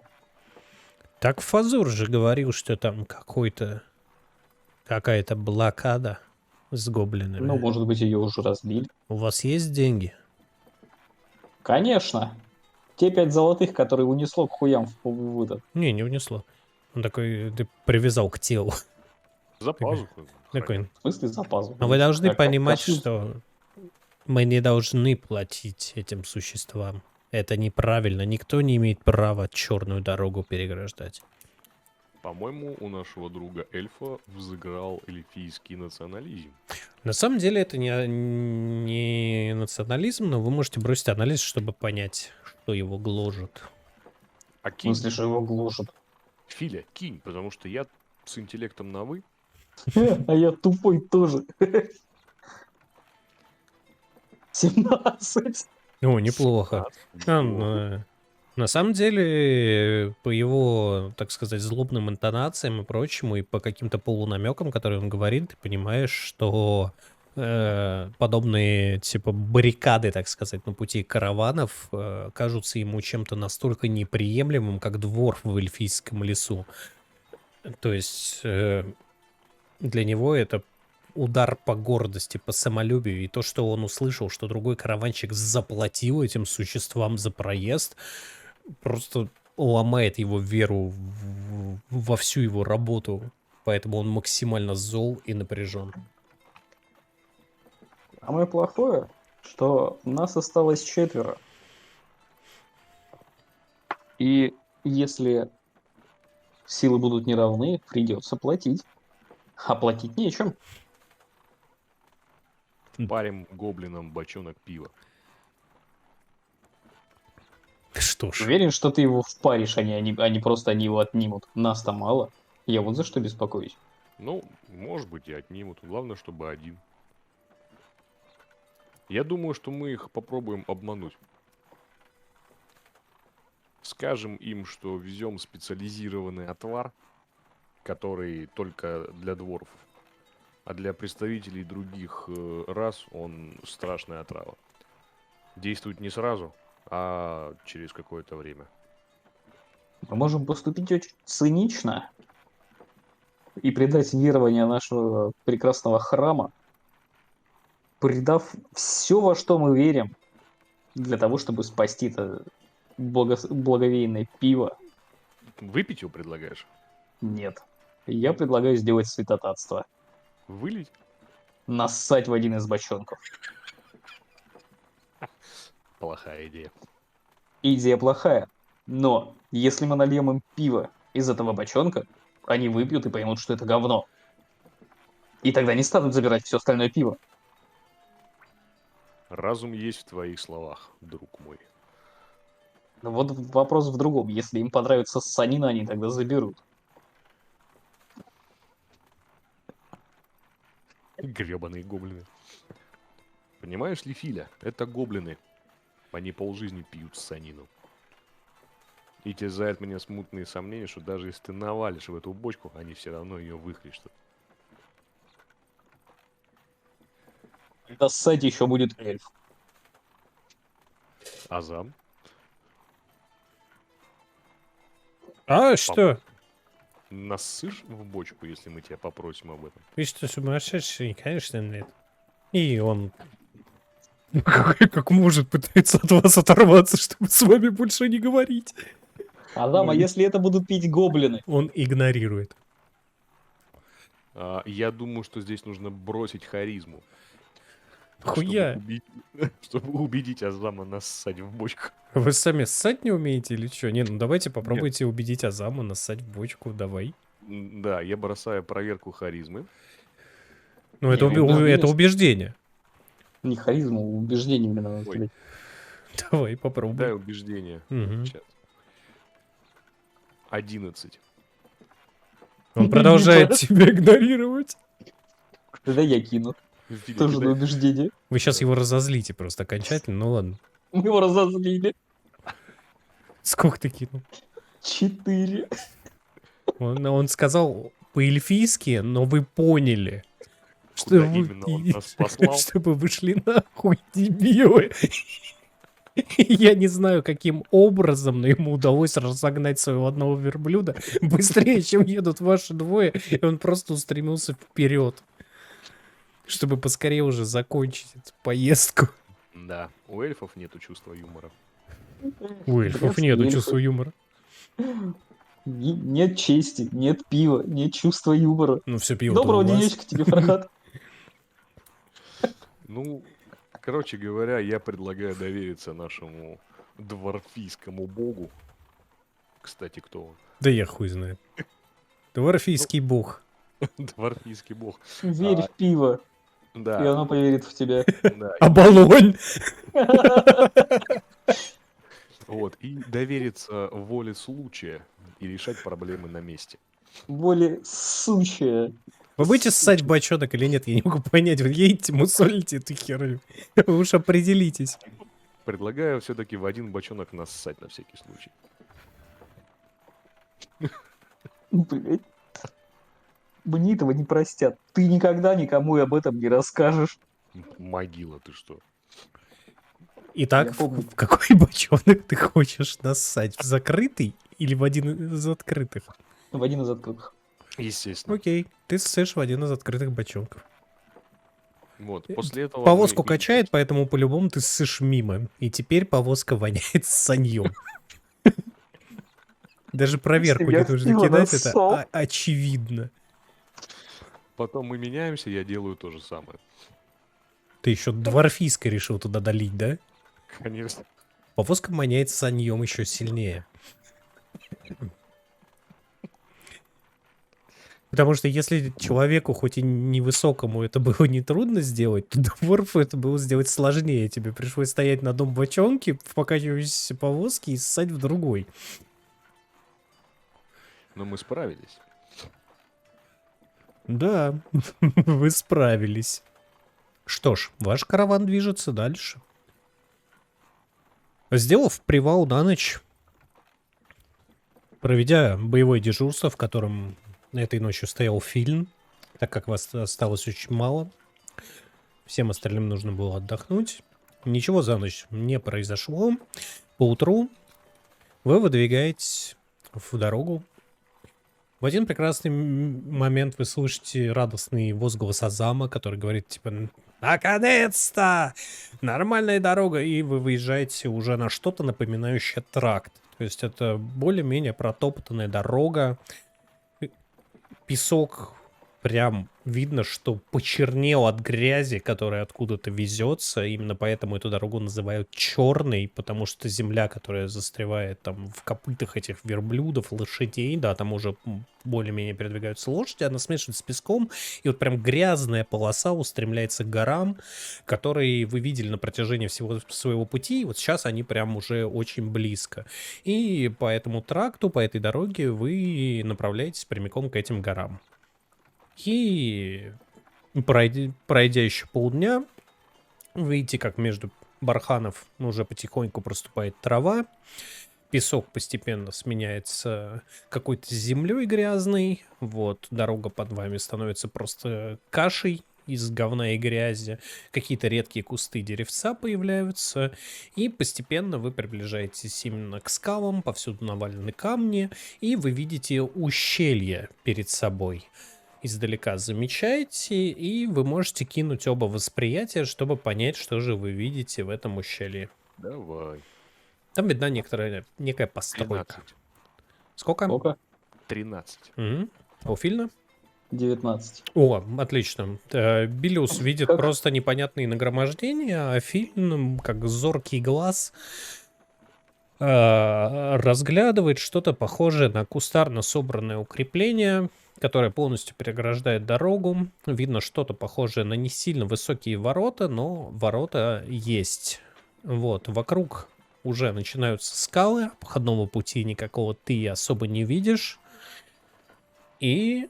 Так Фазур же говорил, что там какая-то блокада с гоблинами. Ну, может быть, ее уже разбили. У вас есть деньги? Конечно. Те 5 золотых, которые унесло к хуям в этот. Не унесло. Он такой, ты привязал к телу. За пазухой. Такой. В смысле, за пазуху. Но вы должны Как понимать, кошель. что мы не должны платить этим существам. Это неправильно. Никто не имеет права черную дорогу переграждать. По-моему, у нашего друга эльфа взыграл эльфийский национализм. На самом деле это не национализм, но вы можете бросить анализ, чтобы понять, что его гложет. А В кинь, смысле, что его гложет. Филя, кинь, потому что я с интеллектом на «вы». А я тупой тоже. 17. Неплохо. На самом деле, по его, так сказать, злобным интонациям и прочему, и по каким-то полунамекам, которые он говорит, ты понимаешь, что подобные, типа, баррикады, так сказать, на пути караванов кажутся ему чем-то настолько неприемлемым, как двор в эльфийском лесу. То есть для него это удар по гордости, по самолюбию. И то, что он услышал, что другой караванщик заплатил этим существам за проезд, просто ломает его веру во всю его работу. Поэтому он максимально зол и напряжен. Самое плохое, что нас осталось 4. И если силы будут неравны, придется платить. А платить нечем. Парим гоблинам бочонок пива. Что ж, Уверен, что ты его впаришь, они просто они его отнимут. Нас-то мало. Я вот за что беспокоюсь. Ну, может быть, и отнимут. Главное, чтобы один. Я думаю, что мы их попробуем обмануть. Скажем им, что везем специализированный отвар, который только для дворфов. А для представителей других рас он страшная отрава. Действует не сразу, а через какое-то время. Мы можем поступить очень цинично и предать верование нашего прекрасного храма, предав все, во что мы верим, для того, чтобы спасти это благовейное пиво. Выпить его предлагаешь? Нет. Я предлагаю сделать святотатство. Вылить? Нассать в один из бочонков. Плохая идея. Идея плохая. Но если мы нальем им пиво из этого бочонка, они выпьют и поймут, что это говно. И тогда не станут забирать все остальное пиво. Разум есть в твоих словах, друг мой. Но вот вопрос в другом. Если им понравится ссанина, они тогда заберут. Гребаные гоблины. Понимаешь ли, Филя, это гоблины. Они полжизни пьют ссанину. И терзает меня смутные сомнения, что даже если ты навалишь в эту бочку, они все равно ее выхлещут. Это ссать еще будет эльф. А что? Нассышь в бочку, если мы тебя попросим об этом? Вы что, сумасшедший? Конечно, нет. И он как может пытается от вас оторваться, чтобы с вами больше не говорить. Адам, а если это будут пить гоблины? Он игнорирует. Я думаю, что здесь нужно бросить харизму. Хуя. Чтобы убедить Азама нассать в бочку. Вы сами ссать не умеете или что? Не, ну давайте попробуйте убедить Азама нассать в бочку, давай. Да, я бросаю проверку харизмы. Ну это, Не, убеждение. это убеждение. Не харизма, убеждение именно надо Ой. кидать. Давай Дай попробуй. убеждение. Мгм. Сейчас. 11. Он продолжает тебя игнорировать. Тогда я кину. Видите, Тоже на убеждение. Вы сейчас его разозлите просто окончательно, ну ладно. Мы его разозлили. Сколько ты кинул? 4. Он сказал по-эльфийски, но вы поняли. Куда именно он нас послал? Чтобы вы шли нахуй, дебилы. Я не знаю, каким образом, но ему удалось разогнать своего одного верблюда быстрее, чем едут ваши двое, и он просто устремился вперед, чтобы поскорее уже закончить эту поездку. Да, у эльфов нету чувства юмора. У эльфов нету чувства юмора. Нет чести, нет пива, нет чувства юмора. Ну все пиво Доброго денечка тебе, Фархад. Ну, короче говоря, я предлагаю довериться нашему дворфийскому богу. Кстати, кто он? Да я хуй знает. Дворфийский бог. Дворфийский бог. Верь в пиво, и Да, оно поверит в тебя. да. Оболонь! Вот, и довериться воле случая и решать проблемы на месте. Более сучая. Вы будете ссать в бочонок или нет? Я не могу понять. Вы едете, мусолите эту херню. Вы уж определитесь. Предлагаю все-таки в один бочонок нассать на всякий случай. Блять. Мне этого не простят. Ты никогда никому об этом не расскажешь. Могила, ты что? Итак, Я помню. в какой бочонок ты хочешь нассать? В закрытый или в один из открытых? В один из открытых. Естественно. Окей, ты ссышь в один из открытых бочонков. Вот, после этого... Повозку мы- качает, поэтому по-любому ты ссышь мимо. И теперь повозка воняет саньем. Даже проверку Я не нужно пиво кидать, это нассал. очевидно. Потом мы меняемся, я делаю то же самое. Ты еще дворфийской решил туда долить, да? Конечно. Повозка воняет саньем еще сильнее. Потому что если человеку, хоть и невысокому, это было нетрудно сделать, то дворфу это было сделать сложнее. Тебе пришлось стоять на одном бочонке в покачивающейся повозке и ссать в другой. Но мы справились. Да, вы справились. Что ж, ваш караван движется дальше. Сделав привал на ночь, проведя боевое дежурство, в котором этой ночью стоял Фильн, так как вас осталось очень мало, всем остальным нужно было отдохнуть. Ничего за ночь не произошло. Поутру вы выдвигаетесь в дорогу. В один прекрасный момент вы слышите радостный возглас Азама, который говорит, типа, наконец-то! Нормальная дорога! И вы выезжаете уже на что-то напоминающее тракт. То есть это более-менее протоптанная дорога. Песок прям видно, что почернел от грязи, которая откуда-то везется. Именно поэтому эту дорогу называют черной, потому что земля, которая застревает там в копытах этих верблюдов, лошадей, да, там уже более-менее передвигаются лошади, она смешивается с песком, и вот прям грязная полоса устремляется к горам, которые вы видели на протяжении всего своего пути, и вот сейчас они прям уже очень близко. И по этому тракту, по этой дороге вы направляетесь прямиком к этим горам. И пройдя еще полдня, вы видите, как между барханов уже потихоньку проступает трава, песок постепенно сменяется какой-то землей грязной, вот, дорога под вами становится просто кашей, из говна и грязи, какие-то редкие кусты деревца появляются, и постепенно вы приближаетесь именно к скалам, повсюду навалены камни, и вы видите ущелье перед собой. Издалека замечаете, и вы можете кинуть оба восприятия, чтобы понять, что же вы видите в этом ущелье. Давай. Там видна некая постройка. 13. Сколько? Сколько? 13. У Фильна? 19. О, отлично. Билиус видит Как? просто непонятные нагромождения, а Фильн, как зоркий глаз, разглядывает что-то похожее на кустарно собранное укрепление, которое полностью переграждает дорогу. Видно что-то похожее на не сильно высокие ворота, но ворота есть. Вот, вокруг уже начинаются скалы, обходного пути никакого ты особо не видишь. И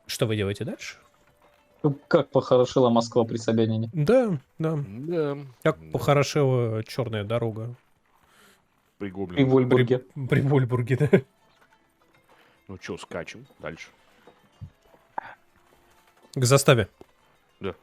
что вы делаете дальше? Как похорошела Москва при Собянине. Да, да. Да. Как да. похорошела черная дорога. При При гоблинах. Вольбурге. При Вольбурге, да. Ну что, скачем дальше. К заставе. Да.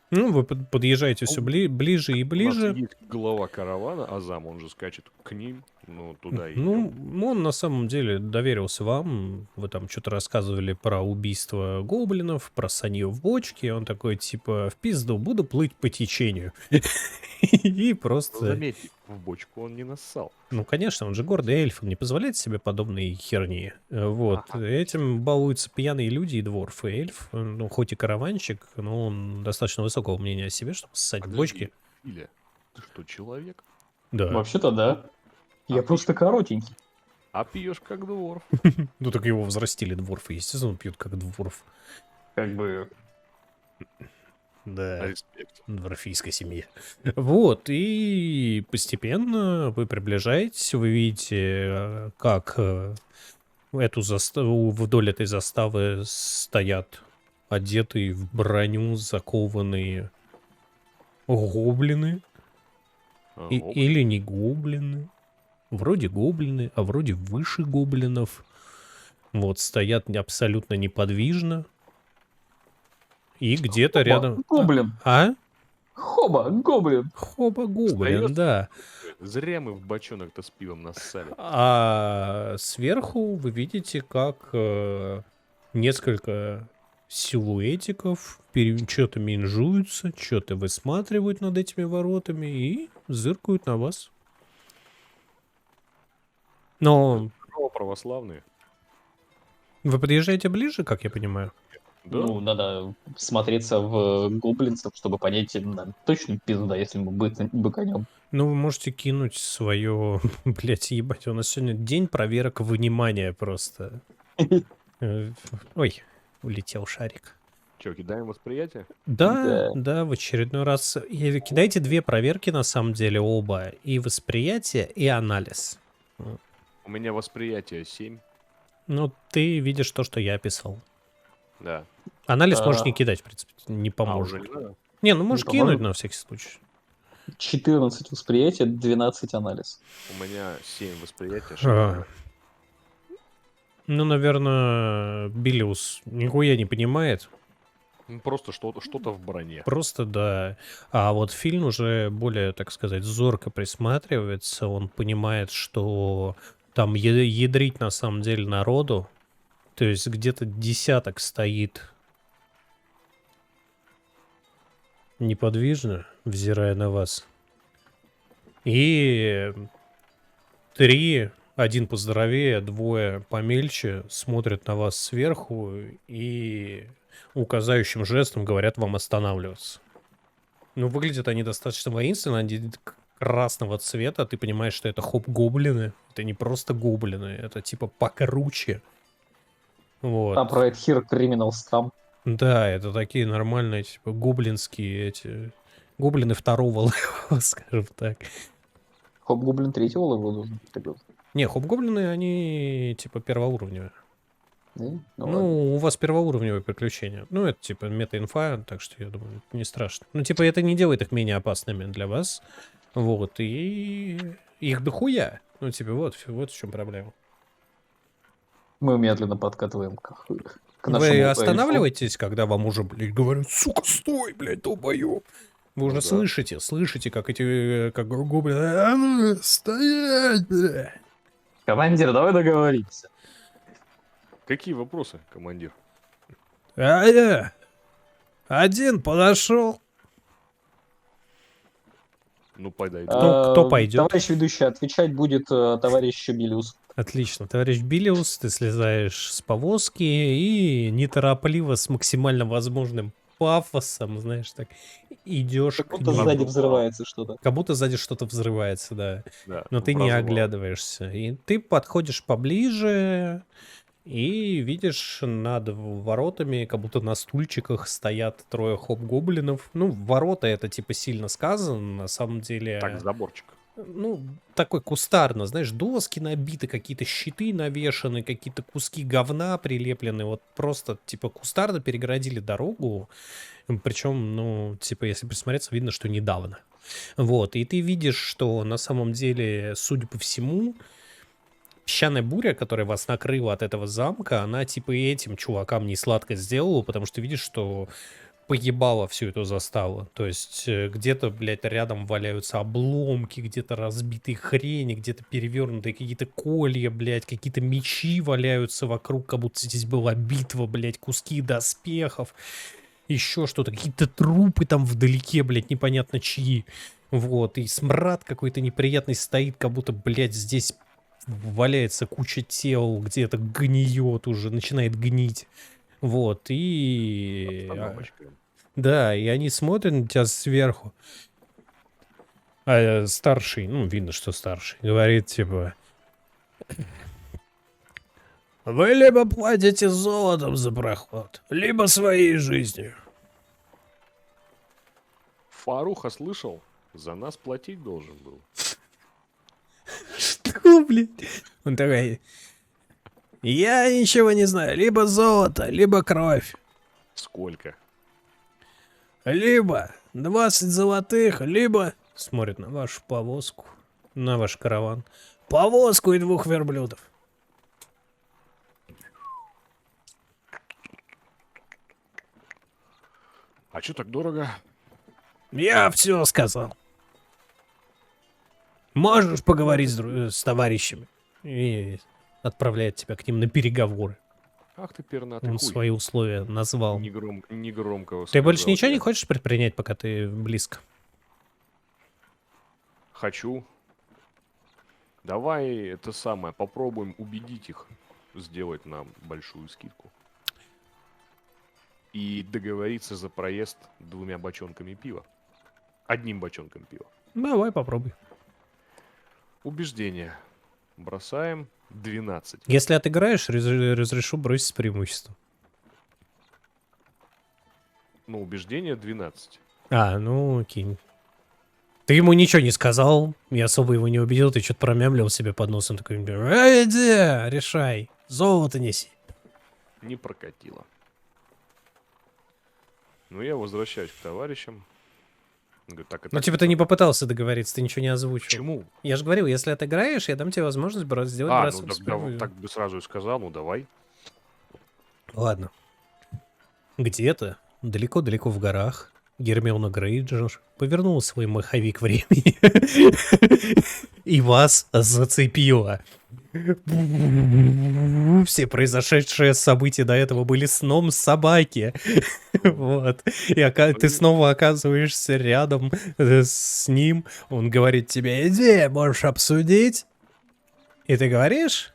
Ну, вы подъезжаете все ближе и У нас ближе. есть глава каравана, Азам, он же скачет к ним, ну, туда и Ну, идем. он на самом деле доверился вам. Вы там что-то рассказывали про убийство гоблинов, про санье в бочке. Он такой, типа, в пизду, буду плыть по течению. И Но просто... заметьте, в бочку он не нассал. Ну, конечно, он же гордый эльф, он не позволяет себе подобной херни. Вот. Ага. Этим балуются пьяные люди и дворф. И эльф, ну, хоть и караванщик, но он достаточно высокого мнения о себе, чтобы ссать в бочки. Иля, ты что, человек? Да. Вообще-то да. Я А просто коротенький. А пьешь как дворф. Ну, так его взрастили дворфы, естественно, он пьет как дворф. Как бы... Да. Респект. Дворфийской семье. Вот, и постепенно вы приближаетесь, вы видите, как вдоль этой заставы стоят одетые в броню закованные гоблины. Или не гоблины. Вроде гоблины, а вроде выше гоблинов. Вот, стоят абсолютно неподвижно. И где-то Хоба, рядом... гоблин. А? Хоба, гоблин. Хоба гоблин, Встаёт? да. Зря мы в бочонок-то с пивом нассали. А сверху вы видите, как несколько силуэтиков что-то минжуются, что-то высматривают над этими воротами и зыркают на вас. Но Здорово, православные. вы подъезжаете ближе, как я понимаю? Да? Ну, надо смотреться в гоблинцев, чтобы понять, нам точно пизда, если мы быканем. Ну, вы можете кинуть свое... Блять, ебать, у нас сегодня день проверок внимания просто. Ой, улетел шарик. Че, кидаем восприятие? Да, Да. да, в очередной раз. И кидайте две проверки, на самом деле, оба. И восприятие, и анализ. У меня восприятие 7. Ну, ты видишь то, что я описал. Да. Анализ можешь А. не кидать, в принципе, не А, поможет. уже не надо? Не, ну можешь поможет? кинуть на всякий случай. 14 восприятия, 12 анализ. У меня 7 восприятия, 6 А. Ну, наверное, Билиус нихуя не понимает. Просто что-то в броне. Просто да. А вот Фильн уже более, так сказать, зорко присматривается. Он понимает, что там ядрить на самом деле народу. То есть где-то десяток стоит неподвижно, взирая на вас. И 3, один поздоровее, 2 помельче, смотрят на вас сверху и указающим жестом говорят вам останавливаться. Ну, выглядят они достаточно воинственно, они красного цвета, ты понимаешь, что это хоп-гоблины. Это не просто гоблины, это типа покруче. Вот. Upright Here Criminal Scum. Да, это такие нормальные, типа, гоблинские эти... Гоблины второго левела, скажем так. Хоп-гоблин третьего левела должен быть тогда. Не, хоп-гоблины, они, типа, первоуровневые. Да? Ну, ладно. Ну, у вас первоуровневые приключения. Ну, это, типа, мета-инфа, так что, я думаю, это не страшно. Ну, типа, это не делает их менее опасными для вас. Вот, и их дохуя. Ну, типа, вот в чем проблема. Мы медленно подкатываем к нашему Вы эльфу. останавливаетесь, когда вам уже, блядь, говорят, сука, стой, блядь, долбоёб. Вы уже Ну да. слышите, как эти, как гоблины, а ну, стоять, блядь. Командир, давай договоримся. Какие вопросы, командир? Один подошел. Ну, подойду. Кто пойдет? Товарищ ведущий, отвечать будет товарищ Билиус. Отлично, товарищ Билиус, ты слезаешь с повозки и неторопливо, с максимально возможным пафосом, знаешь, так, идешь Как к будто ним. сзади взрывается что-то. Как будто сзади что-то взрывается, да. Да, Но ты в не развал. оглядываешься. И ты подходишь поближе и видишь над воротами, как будто на стульчиках стоят трое хоп-гоблинов. Ну, ворота это типа сильно сказано, на самом деле. Так, заборчик. Ну, такой кустарно, знаешь, доски набиты, какие-то щиты навешаны, какие-то куски говна прилеплены. Вот просто, типа, кустарно перегородили дорогу. Причем, ну, типа, если присмотреться, видно, что недавно. Вот, и ты видишь, что на самом деле, судя по всему, песчаная буря, которая вас накрыла от этого замка, она, типа, и этим чувакам не сладко сделала, потому что видишь, что поебало всю эту заставу. То есть где-то, блядь, рядом валяются обломки, где-то разбитые хрени, где-то перевернутые какие-то колья, блядь, какие-то мечи валяются вокруг, как будто здесь была битва, блядь, куски доспехов, еще что-то, какие-то трупы там вдалеке, блядь, непонятно чьи. Вот, и смрад какой-то неприятный стоит, как будто, блядь, здесь валяется куча тел, где-то гниет уже, начинает гнить. Вот, и... Остановочка. Да, и они смотрят на тебя сверху. Старший, ну, видно, что старший, говорит, типа... Вы либо платите золотом за проход, либо своей жизнью. Фаруха слышал? За нас платить должен был. Что, блядь? Он такой... Я ничего не знаю, либо золото, либо кровь. Сколько? Либо 20 золотых, либо... Смотрит на вашу повозку, на ваш караван. Повозку и 2 верблюдов. А чё так дорого? Я все сказал. Можешь поговорить с товарищами. И отправляет тебя к ним на переговоры. Ах ты пернатый Он хуй. свои условия назвал. Негромко Ты больше сказал ничего не я. хочешь предпринять, пока ты близко? Хочу. Давай это самое, попробуем убедить их сделать нам большую скидку. И договориться за проезд 2 бочонками пива. 1 бочонком пива. Давай попробуй. Убеждение. Бросаем 12. Если отыграешь, разрешу бросить с преимуществом. Ну, убеждение 12. Ну окей. Ты ему ничего не сказал, я особо его не убедил, ты что-то промямлил себе под носом, такой, иди, решай, золото неси. Не прокатило. Ну, я возвращаюсь к товарищам. Говорю, так и Ну, так, типа, и ты не так. попытался договориться, ты ничего не озвучил. Почему? Я же говорил, если отыграешь, я дам тебе возможность сделать Ну бросок с так, преимуществом. так бы сразу и сказал, ну давай. Ладно. Где-то, далеко-далеко в горах, Гермиона Грейнджер повернула свой маховик времени и вас зацепила. Все произошедшие события до этого были сном собаки. Вот. И ты снова оказываешься рядом с ним. Он говорит тебе, иди, можешь обсудить. И ты говоришь?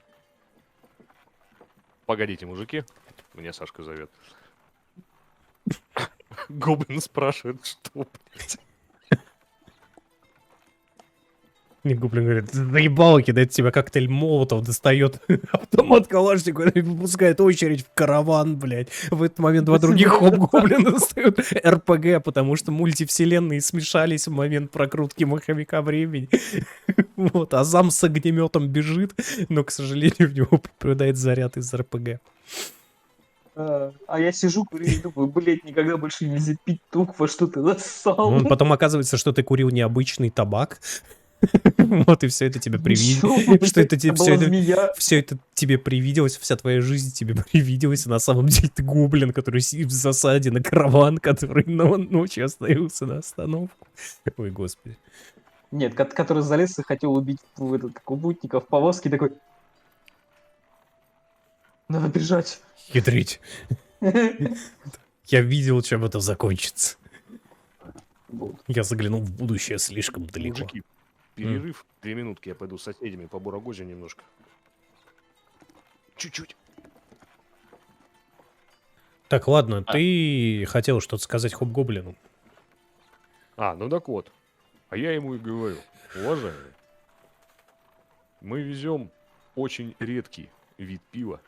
Погодите, мужики. Меня Сашка зовет. Гоблин спрашивает, что, блядь. И Гоблин говорит, заебал, кидает тебе коктейль молотов, достает автомат калашникова и выпускает очередь в караван, блядь. В этот момент 2 других хоп-гоблина достают РПГ, потому что мультивселенные смешались в момент прокрутки маховика времени. Вот, а зам с огнеметом бежит, но, к сожалению, в него попадает заряд из РПГ. А я сижу, курю и думаю, блядь, никогда больше нельзя пить тук, во что ты нассал. Потом оказывается, что ты курил необычный табак. Вот и все это тебе Ничего, привиделось. Что это тебе была змея. все это тебе привиделось, вся твоя жизнь тебе привиделась, а на самом деле ты гоблин, который сидит в засаде на караван, который ночью остановился на остановку. Ой, господи. Нет, который залез и хотел убить как у путника в повозке, такой... Надо бежать. Хитрить. Я видел, чем это закончится. Вот. Я заглянул в будущее слишком далеко. Мужики, перерыв. 2 минутки, я пойду с соседями по Бурагозе немножко. Чуть-чуть. Так, ладно, ты хотел что-то сказать Хоб-Гоблину. Ну так вот. А я ему и говорю, уважаемый, мы везем очень редкий вид пива.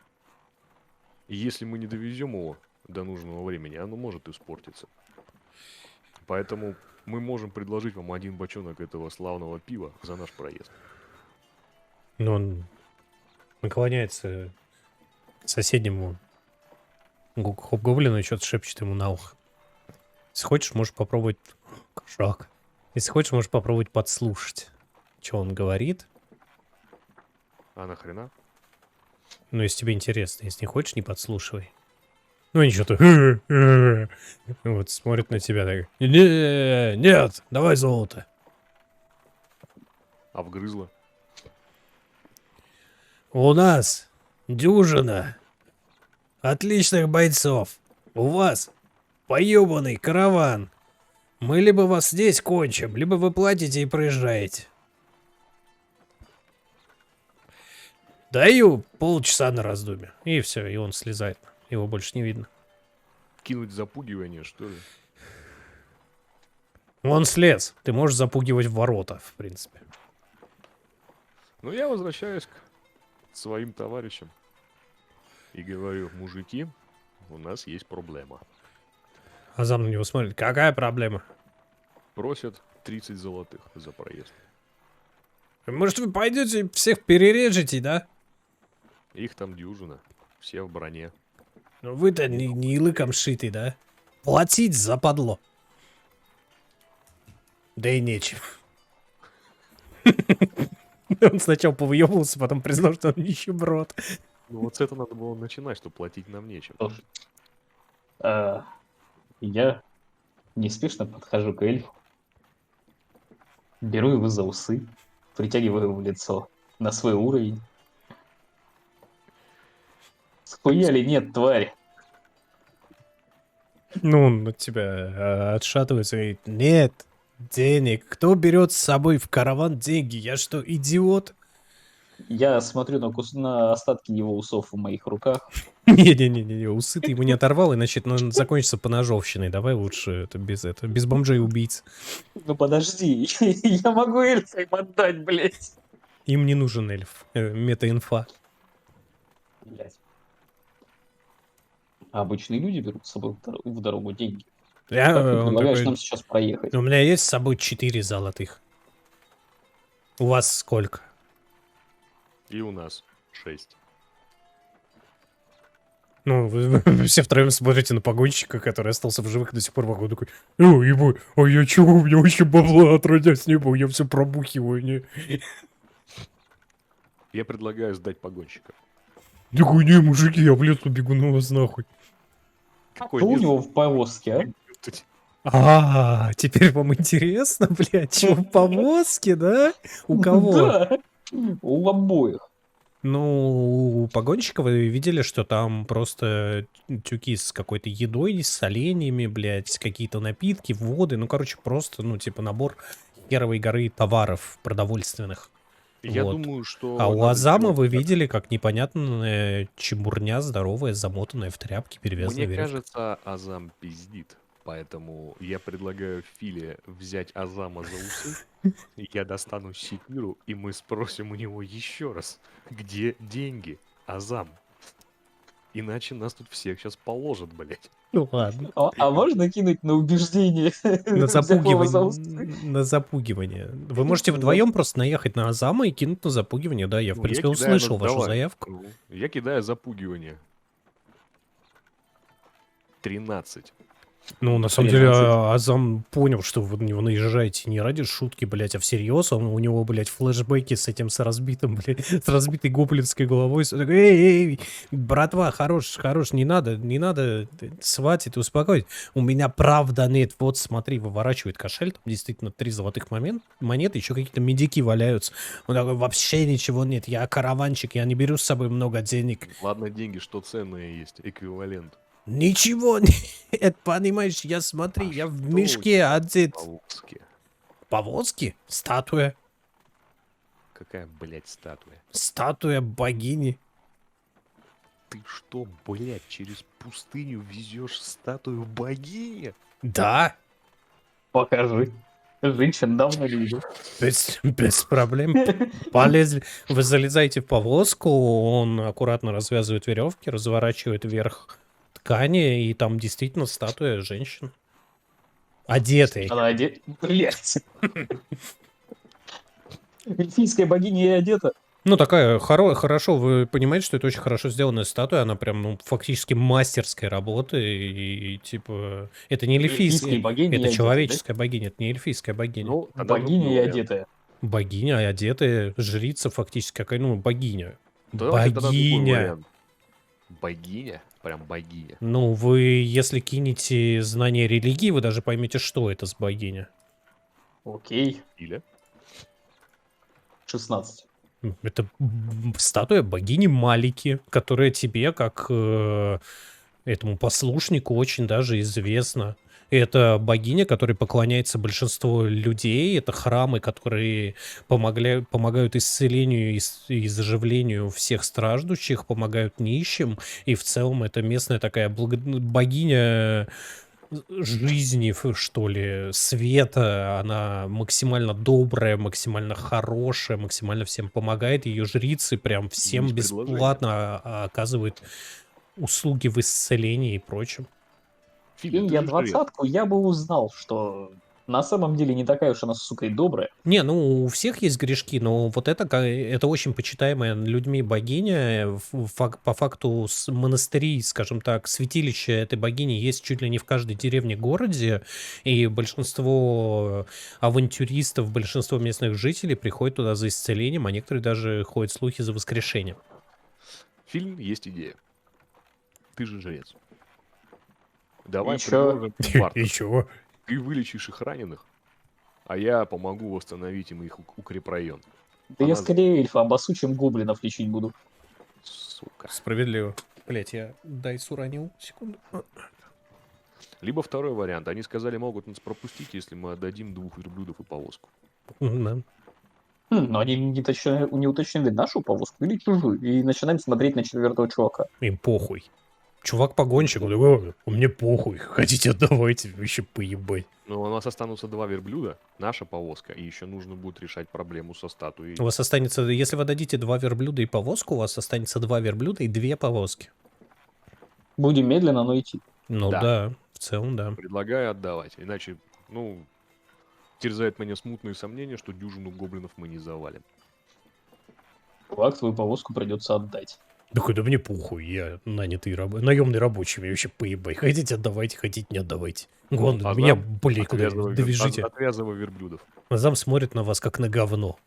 И если мы не довезем его до нужного времени, оно может испортиться. Поэтому мы можем предложить вам 1 бочонок этого славного пива за наш проезд. Но он наклоняется к соседнему Хоб-Гоблину и что-то шепчет ему на ухо. Если хочешь, можешь попробовать... Кошак. Если хочешь, можешь попробовать подслушать, что он говорит. А нахрена? Ну, если тебе интересно. Если не хочешь, не подслушивай. Ну, они что-то... Вот, смотрит на тебя так. Нет, давай золото. А вгрызла? У нас дюжина отличных бойцов. У вас поебанный караван. Мы либо вас здесь кончим, либо вы платите и проезжаете. Даю полчаса на раздумье. И все, и он слезает. Его больше не видно. Кинуть запугивание, что ли? Он слез. Ты можешь запугивать в ворота, в принципе. Ну, я возвращаюсь к своим товарищам. И говорю, мужики, у нас есть проблема. Азам на него смотрит. Какая проблема? Просят 30 золотых за проезд. Может, вы пойдете и всех перережете, да? Их там дюжина. Все в броне. Ну вы-то не лыком шитый, да? Платить западло. Да и нечем. Он сначала повыебывался, потом признал, что он нищеброд. Ну, вот с этого надо было начинать, что платить нам нечем. Слушай, я неспешно подхожу к эльфу, беру его за усы, притягиваю его лицо на свой уровень. Схуяли нет, тварь? Ну, он от тебя отшатывается и говорит, нет, денег. Кто берет с собой в караван деньги? Я что, идиот? Я смотрю на остатки его усов в моих руках. Не-не-не, усы ты ему не оторвал, иначе это закончится поножовщиной. Давай лучше это без бомжей и убийц. Ну подожди, я могу эльфа им отдать, блядь. Им не нужен эльф. Мета-инфа. Блядь. А обычные люди берут с собой в дорогу деньги. Я, Как ты он предлагаешь такой, нам сейчас проехать? у меня есть с собой 4 золотых. У вас сколько? И у нас 6. Ну, вы все втроем смотрите на погонщика, который остался в живых до сих пор. Вагон такой, ой, ебой, а я чего, у меня вообще бабла отродясь не было, я все пробухиваю, не. Я предлагаю сдать погонщика. Такой, не, мужики, я в лес убегу на вас нахуй. Какой Что у лес? него в повозке, Теперь вам интересно, блядь, что в повозке, да? У кого? Да, у обоих. Ну, у погонщика вы видели, что там просто тюки с какой-то едой, с соленьями, блядь, какие-то напитки, воды. Ну, короче, просто, ну, типа набор херовой горы товаров продовольственных. Я Вот. думаю, что... А у надо Азама сделать вы так. видели, как непонятная чебурня здоровая, замотанная в тряпки, перевязанная Мне веревкой. кажется, Азам пиздит. Поэтому я предлагаю Филе взять Азама за усы. Я достану секиру, и мы спросим у него еще раз, где деньги, Азам? Иначе нас тут всех сейчас положат, блядь. Ну ладно. А можно кинуть на убеждение? На взять его за усы? запугивание. На запугивание. Вы можете вдвоем просто наехать на Азама и кинуть на запугивание. Да, я, в Ну, принципе, я кидаю услышал вашу давай. заявку. Ну, я кидаю запугивание. 13. Ну, на самом деле, 13. Азам понял, что вы на него наезжаете не ради шутки, блядь, а всерьез. У него, блядь, флешбеки с этим, с разбитым, блядь, с разбитой гоблинской головой. Такой, эй, братва, хорош, не надо, хватит, успокоить. У меня правда нет. Вот, смотри, выворачивает кошель, там действительно 3 золотых монеты, еще какие-то медики валяются. Он такой, вообще ничего нет, я караванчик, я не беру с собой много денег. Ладно, деньги, что ценное есть, эквивалент. Ничего нет, понимаешь, смотри, А я в что у мешке тебя одет. Повозки. Повозки? Статуя. Какая, блядь, статуя? Статуя богини. Ты что, блядь, через пустыню везешь статую богини? Да, Покажи. Женщин давно не видел. без проблем. Полезли. Вы залезаете в повозку, он аккуратно развязывает веревки, разворачивает вверх ткани, и там действительно статуя женщин. Одетой. Она одета. Блять. Эльфийская богиня и одета. Ну, такая хорошо, вы понимаете, что это очень хорошо сделанная статуя, она прям, ну, фактически мастерской работы, и, типа, это не Эльфийской эльфийская, богиня и это одета, человеческая богиня, это не эльфийская богиня. Ну, да? тогда Богиня и другой вариант. одетая. Богиня, одетая, жрица фактически, какая, ну, богиня. Давайте тогда другой Богиня. вариант. Богиня? Прям богиня. Ну, вы, если кинете знание религии, вы даже поймете, что это с богиня. Окей. Или? 16. Это статуя богини Малики, которая тебе, как этому послушнику, очень даже известна. Это богиня, которой поклоняется большинство людей. Это храмы, которые помогают исцелению и заживлению всех страждущих, помогают нищим. И в целом это местная такая богиня жизни, что ли, света. Она максимально добрая, максимально хорошая, максимально всем помогает. Ее жрицы прям всем Есть предложение. бесплатно оказывают услуги в исцелении и прочем. Филя, И ты я же жрец. 20-ку, я бы узнал, что на самом деле не такая уж она, сука, и добрая. Не, ну у всех есть грешки, но вот это очень почитаемая людьми богиня. По факту монастыри, скажем так, святилище этой богини есть чуть ли не в каждой деревне-городе, и большинство авантюристов, большинство местных жителей приходят туда за исцелением, а некоторые даже ходят слухи за воскрешением. Фильм есть идея. Ты же жрец. Давай Ещё- предложим бартер. И чего? Ты вылечишь их раненых, а я помогу восстановить им их укрепрайон. Да я Она- скорее эльфа обоссу, чем гоблинов лечить буду. Сука. Справедливо. Блять, я дайс уронил. Секунду. Либо второй вариант. Они сказали, могут нас пропустить, если мы отдадим 2 верблюдов и повозку. Да. Но они не уточнили нашу повозку или чужую. И начинаем смотреть на 4-го чувака. Им похуй. Чувак-погонщик, он такой, мне похуй, хотите отдавайте, вообще поебать. Но у нас останутся 2 верблюда, наша повозка, и еще нужно будет решать проблему со статуей. У вас останется, если вы дадите 2 верблюда и повозку, у вас останется 2 верблюда и 2 повозки. Будем медленно, но идти. Ну Да. да, в целом да. Предлагаю отдавать, иначе, терзает меня смутные сомнения, что дюжину гоблинов мы не завалим. Чувак, твою повозку придется отдать. Такой, да мне похуй, я наемный рабочий, мне вообще поебать. Хотите отдавайте, хотите не отдавайте. Главное, А меня, зам блин, куда довяжите. Отвязывай верблюдов. А зам смотрит на вас как на говно.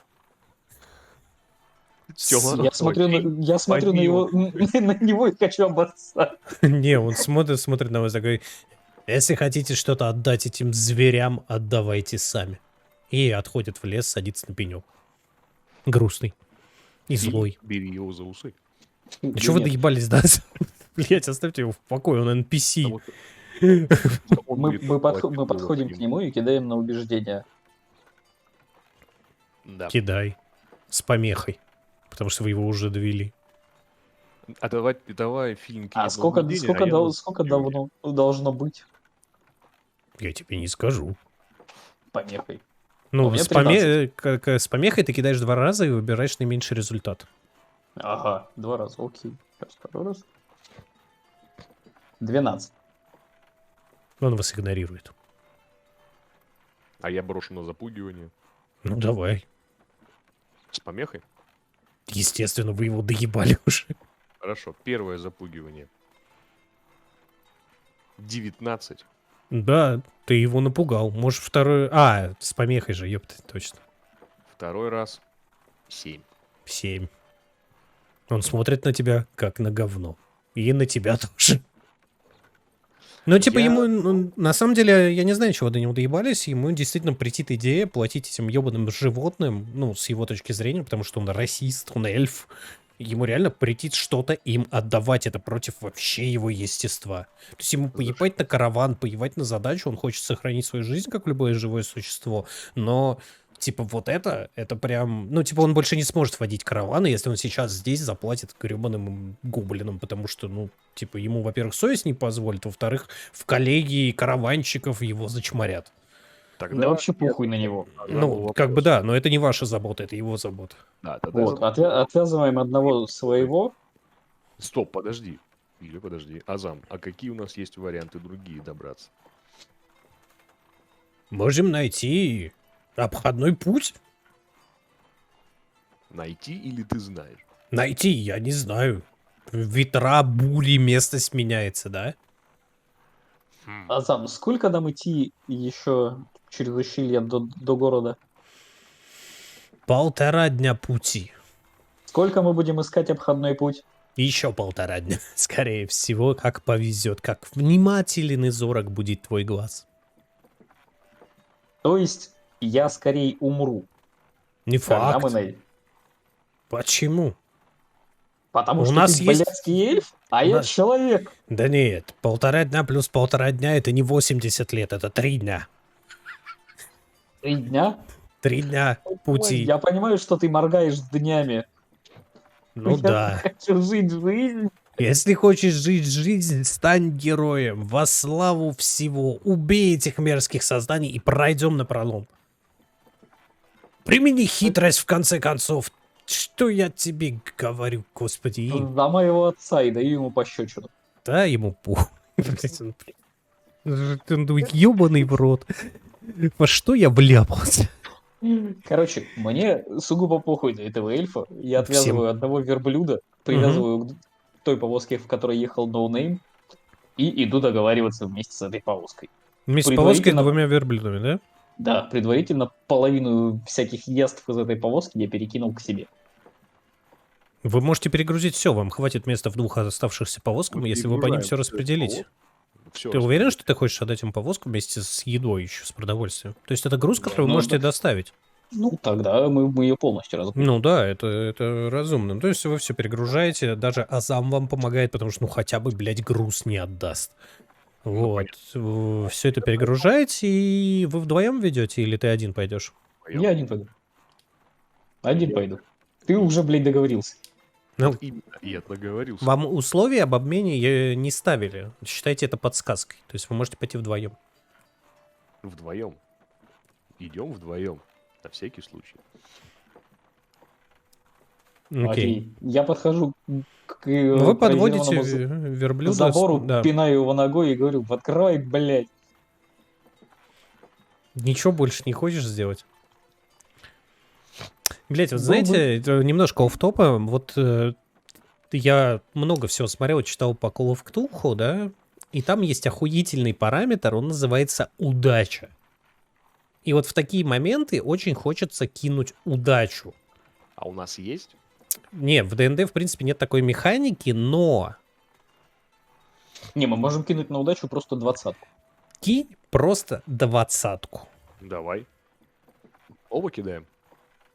Тёма, Я смотрю на его, на него и хочу обоссать. Не, он смотрит на вас такой, если хотите что-то отдать этим зверям, отдавайте сами. И отходит в лес, садится на пенек. Грустный. И злой. Бери его за усы. А что вы доебались, да? Блять, оставьте его в покое, он NPC. Потому что он Мы будет платить мы подходим к нему и кидаем на убеждение. Да. Кидай. С помехой. Потому что вы его уже довели. А давай фильм кинет на Сколько убеждение, а я на давно должно быть Я тебе не скажу. помехой? Ну, У меня с помехой ты кидаешь 2 раза и выбираешь наименьший результат. Ага, 2 раза, окей. Сейчас второй раз. 12. Он вас игнорирует. А я брошу на запугивание. Ну, давай. С помехой? Естественно, вы его доебали уже. Хорошо. Первое запугивание. 19. Да, ты его напугал. Может, второй... А, с помехой же, ёпта, точно. Второй раз 7. 7. Он смотрит на тебя, как на говно. И на тебя тоже. Ну, типа, Я- ему, ну, на самом деле, я не знаю, чего до него доебались, ему действительно претит идея платить этим ебаным животным, ну, с его точки зрения, потому что он расист, он эльф. Ему реально претит что-то им отдавать, это против вообще его естества. То есть ему поебать на караван, поебать на задачу, он хочет сохранить свою жизнь, как любое живое существо, но... Типа вот это прям... Ну, типа он больше не сможет водить караваны, если он сейчас здесь заплатит гребаным гоблинам, потому что, ну, типа ему, во-первых, совесть не позволит, во-вторых, в коллегии караванщиков его зачморят. Тогда Да вообще я похуй на него. задал Ну, как бы вопрос. да, но это не ваша забота, это его забота. Да, тогда я Вот, задал отвязываем одного своего. Стоп, подожди. Или подожди. Азам, а какие у нас есть варианты другие добраться? Можем найти обходной путь. Найти или ты знаешь? Найти, я не знаю. Ветра, бури, местность меняется, да? А там сколько нам идти еще через ущелье до города? 1,5 дня пути. Сколько мы будем искать обходной путь? Еще 1,5 дня. Скорее всего, как повезет, как внимателен и зорок будет твой глаз. То есть я скорее умру, Не когда мы факт. найдем. Почему? Потому У что нас ты есть- блядский эльф, а у я нас- человек. Да нет, 1,5 дня плюс 1,5 дня это не 80 лет, это 3 дня. 3 дня? 3 дня пути. Я понимаю, что ты моргаешь днями. Ну Я да. хочу жить жизнь. Если хочешь жить жизнь, стань героем. Во славу всего. Убей этих мерзких созданий и пройдем на пролом. Примени хитрость в конце концов. Что я тебе говорю, господи. И За моего отца и даю ему пощечину. да, ему пух. Блядь, он ебаный в рот. Во что я вляпался? Короче, мне сугубо похуй на этого эльфа. Я Всем. отвязываю одного верблюда, привязываю к той повозке, в которой ехал ноунейм, и иду договариваться вместе с этой повозкой. Вместе с повозкой и Предварительно- 2 верблюдами, да? Да, предварительно половину всяких яств из этой повозки я перекинул к себе. Вы можете перегрузить все, вам хватит места в 2 оставшихся повозкам, Мы если вы по ним все перегружаем распределите. Всё Ты уверен, что ты хочешь отдать им повозку вместе с едой еще, с продовольствием? То есть это груз, который вы Ну, можете да. доставить? Ну, тогда мы ее полностью разгрузим. Ну да, это разумно. То есть вы все перегружаете, даже Азам вам помогает, потому что, ну, хотя бы, блядь, груз не отдаст. Вот. Все это перегружаете, и вы вдвоем ведете, или ты один пойдешь? Я один пойду. Один пойду. Ты уже, блядь, договорился. Ну, Вот именно, я договорился. вам условия об обмене не ставили. Считайте это подсказкой. То есть вы можете пойти вдвоем. Вдвоем. Идем вдвоем. На всякий случай. Окей. Я подхожу к Ну, вы подводите прорезиненному верблюда. забору, Да. пинаю его ногой и говорю: открывай, блядь. Ничего больше не хочешь сделать? Блять, вот Ну, знаете, это немножко офф-топа. Вот я много всего смотрел, читал по Call of Cthulhu, да? И там есть охуительный параметр, он называется удача. И вот в такие моменты очень хочется кинуть удачу. А у нас есть? Не, в ДНД, в принципе, нет такой механики, но Не, мы можем кинуть на удачу просто 20-ку. кинь просто 20-ку. Давай. Оба кидаем.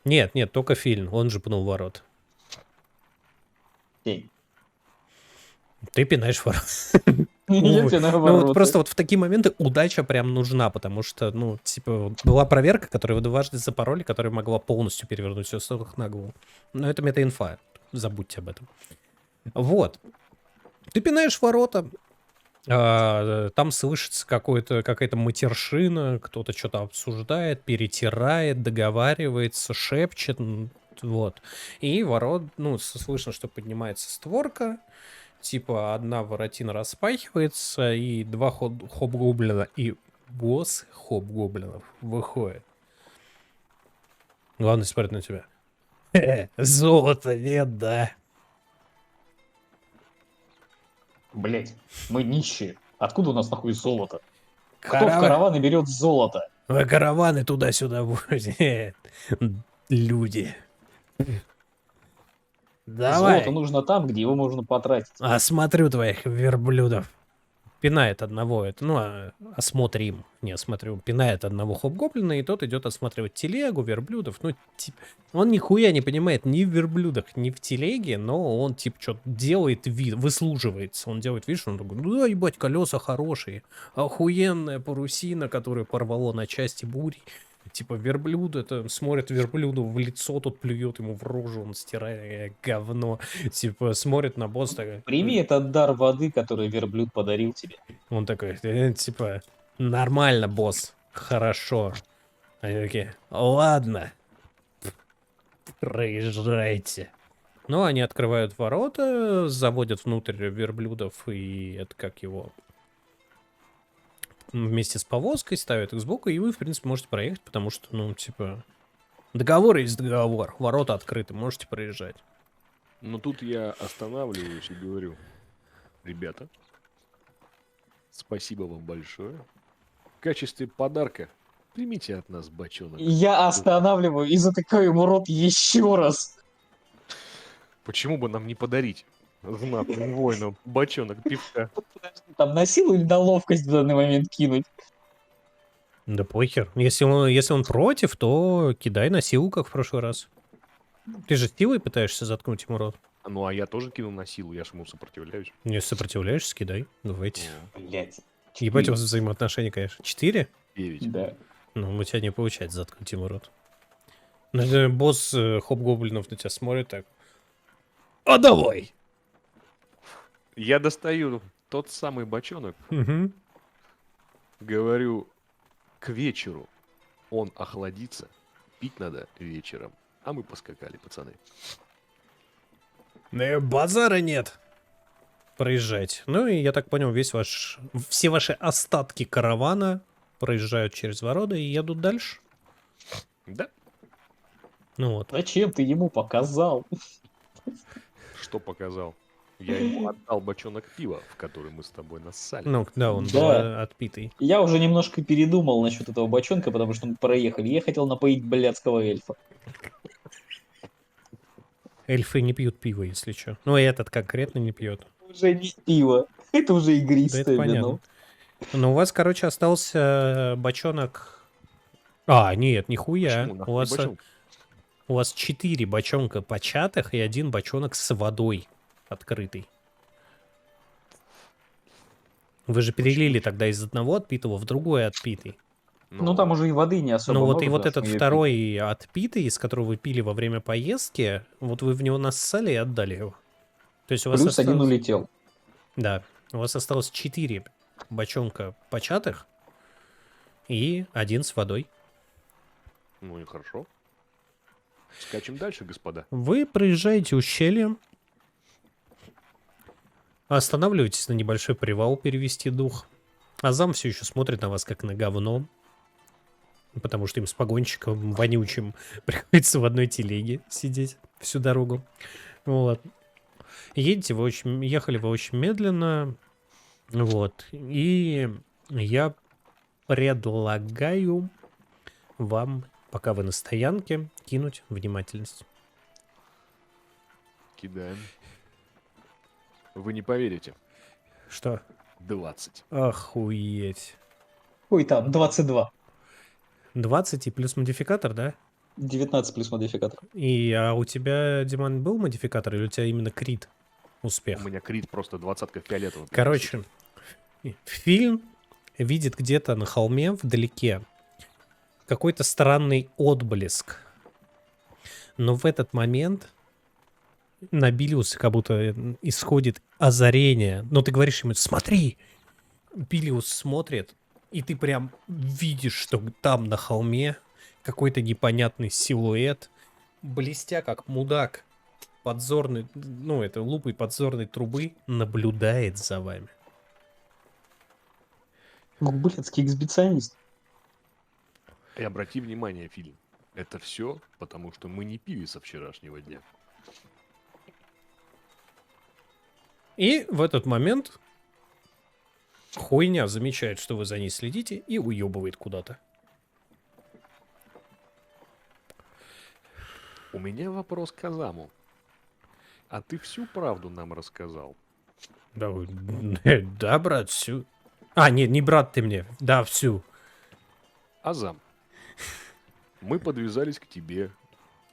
Нет, только Фильн, он же пнул ворот. День. Ты пинаешь ворот. Я Увы. тебе Ну, вот наоборот. просто вот в такие моменты удача прям нужна, потому что, ну, типа, была проверка, которую вы дважды запороли, которая могла полностью перевернуть все с ног на голову. Но это мета-инфа, забудьте об этом. Вот. Ты пинаешь ворота, там слышится какая-то матершина, кто-то что-то обсуждает, перетирает, договаривается, шепчет, вот. И ворот, ну, слышно, что поднимается створка, типа одна воротина распахивается, и 2 хоб-гоблина и босс хоб-гоблинов выходит. Главное, смотрит на тебя. Золота нет, да? Блять, мы нищие. Откуда у нас нахуй золото? Кто в караваны берет золото? Караваны туда-сюда возят. Люди. Золото Давай. нужно там, где его можно потратить. Осмотрю твоих верблюдов. Пинает одного, осмотрим, не осмотрю, пинает одного хоп-гоблина, и тот идет осматривать телегу, верблюдов, он нихуя не понимает ни в верблюдах, ни в телеге, но он, что-то делает вид, выслуживается, он делает вид, что он такой, ну да, ебать, колеса хорошие, охуенная парусина, которую порвало на части бурей. Верблюд, смотрит верблюду в лицо, тот плюет ему в рожу, он стирает говно. Смотрит на босса, такой, Прими этот дар воды, который верблюд подарил тебе. он такой, нормально, босс, хорошо. Они такие, ладно, проезжайте. Ну, они открывают ворота, заводят внутрь верблюдов и это как его... Вместе с повозкой ставят их сбоку, и вы, в принципе, можете проехать, потому что, договор есть договор, ворота открыты, можете проезжать. Но тут я останавливаюсь и говорю, ребята, спасибо вам большое. В качестве подарка примите от нас бочонок. Я останавливаю и затыкаю ему рот еще раз. Почему бы нам не подарить знатному воину бочонок пивка? Там на силу или на ловкость в данный момент кинуть? Да похер. Если он против, то кидай на силу, как в прошлый раз. Ты же силой пытаешься заткнуть ему рот. Ну, а я тоже кинул на силу, я ж ему сопротивляюсь. Не сопротивляешься, кидай. Давайте. Блять. Ебать у вас взаимоотношения, конечно. 4? 9. Да. Ну, у тебя не получается заткнуть ему рот. Босс хоп-гоблинов на тебя смотрит так. А давай! Я достаю тот самый бочонок, Угу. говорю, к вечеру он охладится, пить надо вечером. А мы поскакали, пацаны. Базара нет. Проезжайте. Ну и я так понял, все ваши остатки каравана проезжают через ворота и едут дальше. Да? Ну вот. Зачем ты ему показал? Что показал? Я ему отдал бочонок пива, в который мы с тобой нассали. Ну, да, он был Да. отпитый. Я уже немножко передумал насчет этого бочонка, потому что мы проехали. Я хотел напоить блядского эльфа. Эльфы не пьют пиво, если что. Ну, и этот конкретно не пьет. Уже не пиво. Это уже Да, игристое это понятно. вино. Но у вас, короче, остался бочонок... нет, нихуя. Почему? Нахуй бочонок? У вас 4 бочонка початых и 1 бочонок с водой открытый. Вы же перелили тогда из одного отпитого в другой отпитый. Ну там уже и воды не особо Ну вот много, и вот потому что этот мы её второй отпитый, из которого вы пили во время поездки, вот вы в него нассали и отдали его. То есть у вас Плюс один осталось... улетел. Да, у вас осталось 4 бочонка початых и 1 с водой. Ну и хорошо. Скачем дальше, господа. Вы проезжаете ущелье, останавливаетесь на небольшой привал перевести дух. Азам все еще смотрит на вас как на говно, потому что им с погонщиком вонючим приходится в одной телеге сидеть всю дорогу. Вот. Ехали вы очень медленно, вот, и я предлагаю вам, пока вы на стоянке, кинуть внимательность. Кидаем. Вы не поверите. Что? 20. Охуеть. Ой, там, 22. 20 и плюс модификатор, да? 19 плюс модификатор. А у тебя, Диман, был модификатор или у тебя именно крит успех? У меня крит просто 20-ка фиолетовая. Короче, фильм видит где-то на холме вдалеке какой-то странный отблеск. Но в этот момент на Билиуса как будто исходит озарение. Но ты говоришь ему, смотри! Билиус смотрит, и ты прям видишь, что там на холме какой-то непонятный силуэт, блестя как мудак, подзорный, это лупой подзорной трубы, наблюдает за вами. Ну, блядский эксбиционист. И обрати внимание, фильм. Это все потому, что мы не пили со вчерашнего дня. И в этот момент Хуйня замечает, что вы за ней следите, и уебывает куда-то. У меня вопрос к Азаму. А ты всю правду нам рассказал? Да, да, брат, всю. А, нет, не брат ты мне. Да, всю. Азам, мы подвязались к тебе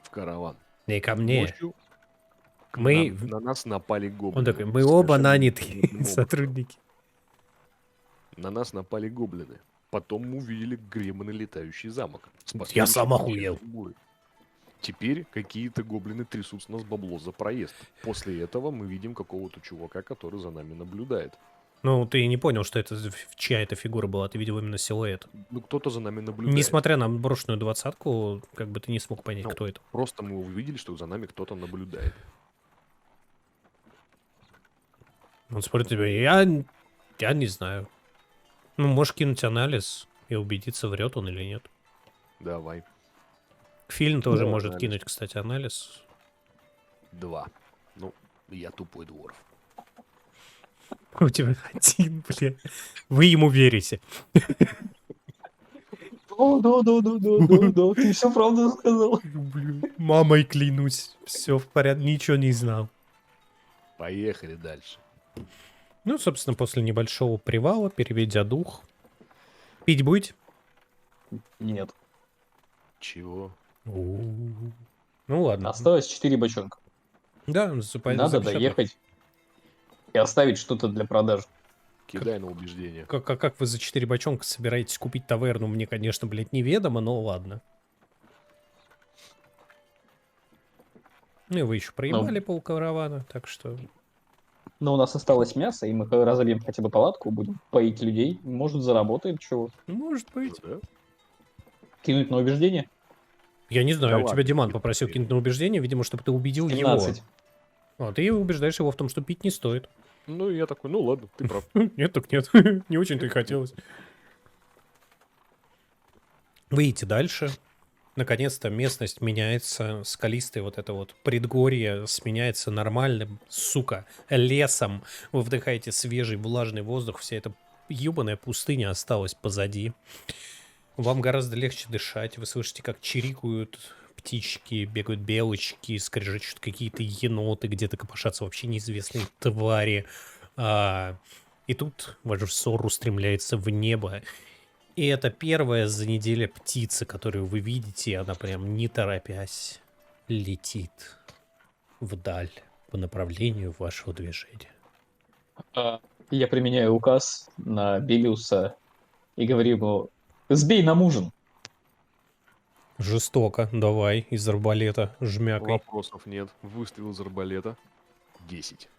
в караван. Не ко мне. Ночью Мы... на нас напали гоблины. Он такой, мы оба Совершенно нанятые непонятным образом. сотрудники. На нас напали гоблины. Потом мы увидели гремлины летающий замок. с Я последующей сам охуел. пещерной бурей. Теперь какие-то гоблины трясут с нас бабло за проезд. После этого мы видим какого-то чувака, который за нами наблюдает. Ну, ты не понял, что это чья это фигура была, ты видел именно силуэт. Ну, кто-то за нами наблюдает. Несмотря на брошенную 20-ку, как бы ты не смог понять, Ну, кто это. Просто мы увидели, что за нами кто-то наблюдает. Он спорит тебе, я не знаю. Ну, можешь кинуть анализ и убедиться, врет он или нет. Давай. Фильм тоже Да, может анализ. кинуть, кстати, анализ. 2. Ну, я тупой дворф. У тебя один, бля. Вы ему верите. Да, ты все правду сказал. Мамой клянусь. Все в порядке, ничего не знал. Поехали дальше. Ну, собственно, после небольшого привала, переведя дух. Пить будете? Нет. Чего? Ну ладно. Осталось 4 бочонка. Да, Надо запечатать. доехать и оставить что-то для продажи. Кидай на убеждение. Как вы за 4 бочонка собираетесь купить таверну, мне, конечно, блядь, неведомо, но ладно. Ну и вы еще проебали полкаравана, так что... Но у нас осталось мясо, и мы разобьем хотя бы палатку, будем поить людей. Может, заработаем чего? Может быть. Да? Кинуть на убеждение? Я не знаю, Да тебя ладно, Диман типа, попросил ты- кинуть на убеждение, видимо, чтобы ты убедил 17. его. А ты убеждаешь его в том, что пить не стоит. Ну, я такой, ну ладно, ты прав. Нет, так нет. Не очень-то и хотелось. Выйдите дальше. Наконец-то местность меняется. Скалистое вот это вот предгорье сменяется нормальным, сука, лесом. Вы вдыхаете свежий влажный воздух. Вся эта ебаная пустыня осталась позади. Вам гораздо легче дышать. Вы слышите, как чирикают птички, бегают белочки, скрежещут какие-то еноты, где-то копошатся вообще неизвестные твари. И тут ваш взор устремляется в небо. И это первая за неделю птица, которую вы видите, и она прям не торопясь летит вдаль по направлению вашего движения. Я применяю указ на Белиуса и говорю ему: сбей нам ужин. Жестоко, давай, из арбалета, жмякой. Вопросов нет. Выстрел из арбалета. 10.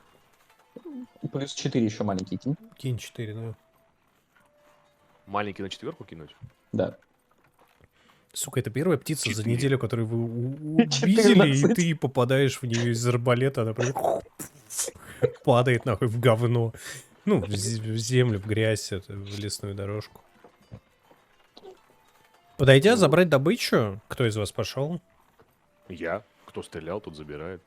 Плюс 4 еще маленький кинь. Кинь 4, да. Маленький на 4 кинуть? Да. Сука, это первая птица за 4. неделю, которую вы увидели, и 14. ты попадаешь в нее из арбалета, она прям падает нахуй в говно. Ну, в землю, в грязь, в лесную дорожку. Подойдя, забрать добычу, кто из вас пошел? Я. Кто стрелял, тот забирает.